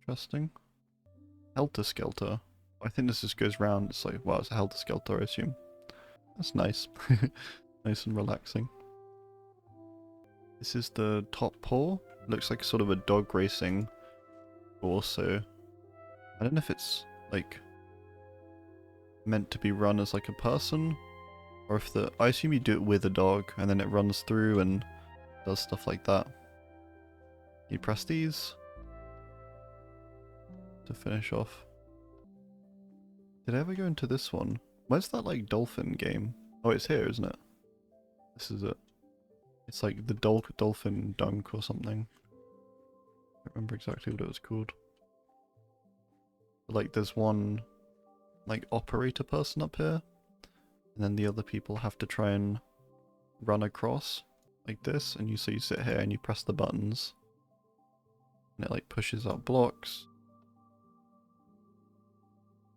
Interesting. Helter Skelter. I think this just goes round. It's like, wow, it's a Helter Skelter, I assume. That's nice. Nice and relaxing. This is the top paw. Looks like sort of a dog racing course, so I don't know if it's like meant to be run as like a person, or if I assume you do it with a dog and then it runs through and does stuff like that. You press these to finish off. Did I ever go into this one? Where's that like dolphin game? Oh, it's here, isn't it? This is it. It's like the dolphin dunk or something. I don't remember exactly what it was called. But, like there's one like operator person up here, and then the other people have to try and run across like this, and you sit here and you press the buttons, and it like pushes out blocks,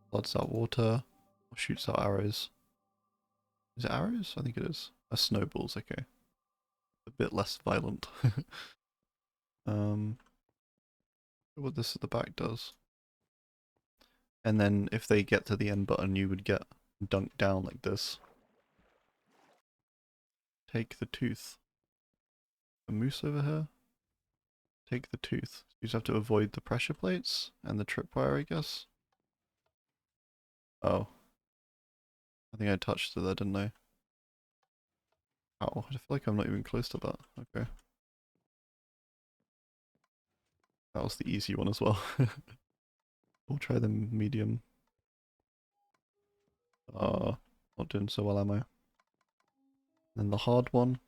floods out water, or shoots out arrows. Is it arrows? I think it is. Snowballs, okay. A bit less violent. What this at the back does. And then if they get to the end button, you would get dunked down like this. Take the tooth. A moose over here? Take the tooth. You just have to avoid the pressure plates and the tripwire, I guess. Oh. I think I touched it there, didn't I? Ow, I feel like I'm not even close to that. Okay. That was the easy one as well. We'll try the medium. Not doing so well, am I? Then the hard one.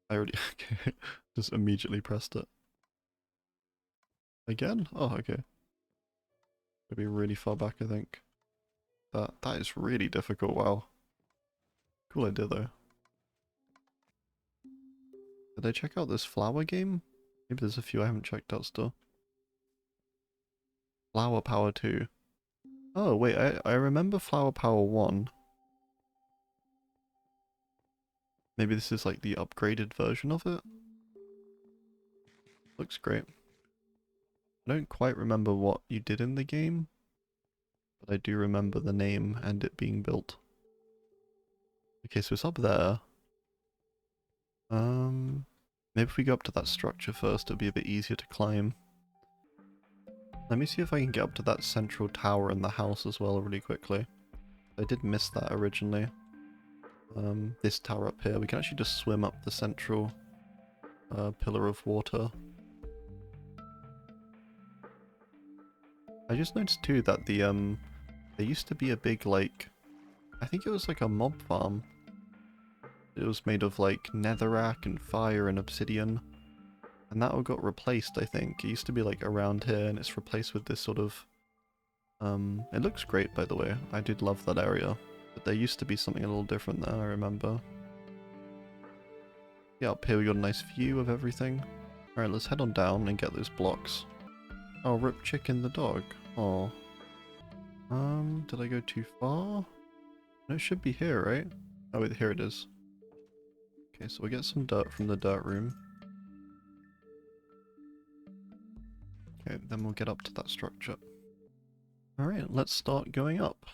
I already okay. Just immediately pressed it. Again? Oh, okay. Gotta be really far back, I think. That is really difficult, wow. Cool idea though. Did I check out this flower game? Maybe there's a few I haven't checked out still. Flower Power 2. Oh wait, I remember Flower Power 1. Maybe this is like the upgraded version of it? Looks great. I don't quite remember what you did in the game, but I do remember the name and it being built. Okay, so it's up there. Maybe if we go up to that structure first, it'll be a bit easier to climb. Let me see if I can get up to that central tower in the house as well really quickly. I did miss that originally. This tower up here, we can actually just swim up the central pillar of water. I just noticed too that there used to be a big, like, I think it was like a mob farm. It was made of like netherrack and fire and obsidian. And that all got replaced, I think. It used to be like around here and it's replaced with this sort of... it looks great, by the way. I did love that area. But there used to be something a little different there, I remember. Yeah, up here we got a nice view of everything. Alright, let's head on down and get those blocks. Oh, Rip Chicken the dog. Oh. Did I go too far? No, it should be here, right? Oh wait, here it is. Okay, so we get some dirt from the dirt room. Okay, then we'll get up to that structure. Alright, let's start going up.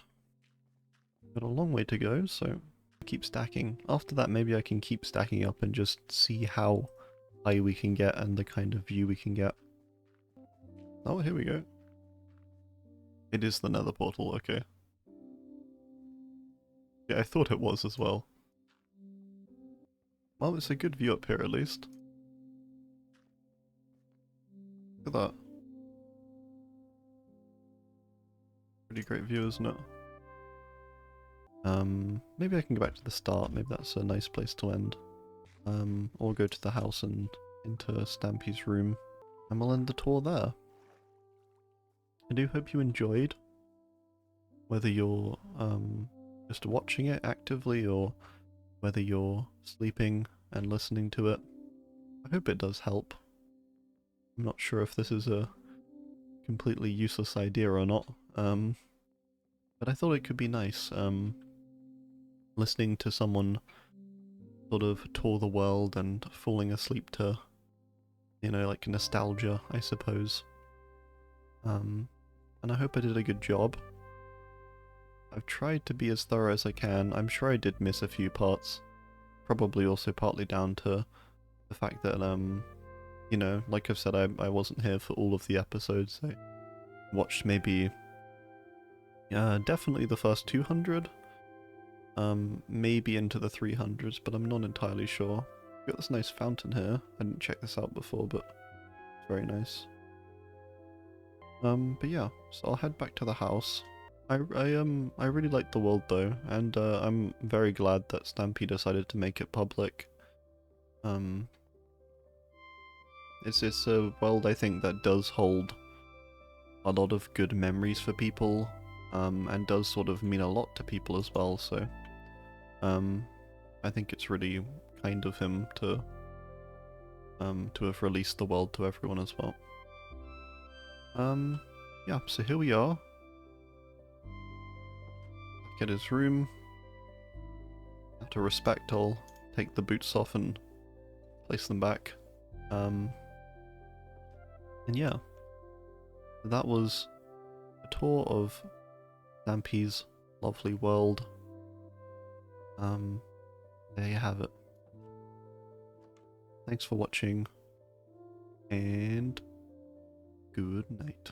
Got a long way to go, so keep stacking. After that, maybe I can keep stacking up and just see how high we can get and the kind of view we can get. Oh, here we go. It is the nether portal, okay. Yeah, I thought it was as well. Well, it's a good view up here at least. Look at that. Pretty great view, isn't it? Maybe I can go back to the start, maybe that's a nice place to end. Or go to the house and into Stampy's room, and we'll end the tour there. I do hope you enjoyed, whether you're just watching it actively or whether you're sleeping and listening to it. I hope it does help. I'm not sure if this is a completely useless idea or not, but I thought it could be nice, listening to someone sort of tour the world and falling asleep to, you know, like nostalgia, I suppose. And I hope I did a good job. I've tried to be as thorough as I can. I'm sure I did miss a few parts. Probably also partly down to the fact that, you know, like I've said, I wasn't here for all of the episodes. I watched maybe, definitely the first 200. Maybe into the 300s, but I'm not entirely sure. We've got this nice fountain here. I didn't check this out before, but it's very nice. But yeah, so I'll head back to the house. I really like the world though, and I'm very glad that Stampy decided to make it public. It's a world I think that does hold a lot of good memories for people, and does sort of mean a lot to people as well, so I think it's really kind of him to have released the world to everyone as well. Yeah, so here we are. Get his room. Out of respect, I'll take the boots off and place them back. And yeah, that was a tour of Stampy's lovely world. There you have it. Thanks for watching, and good night.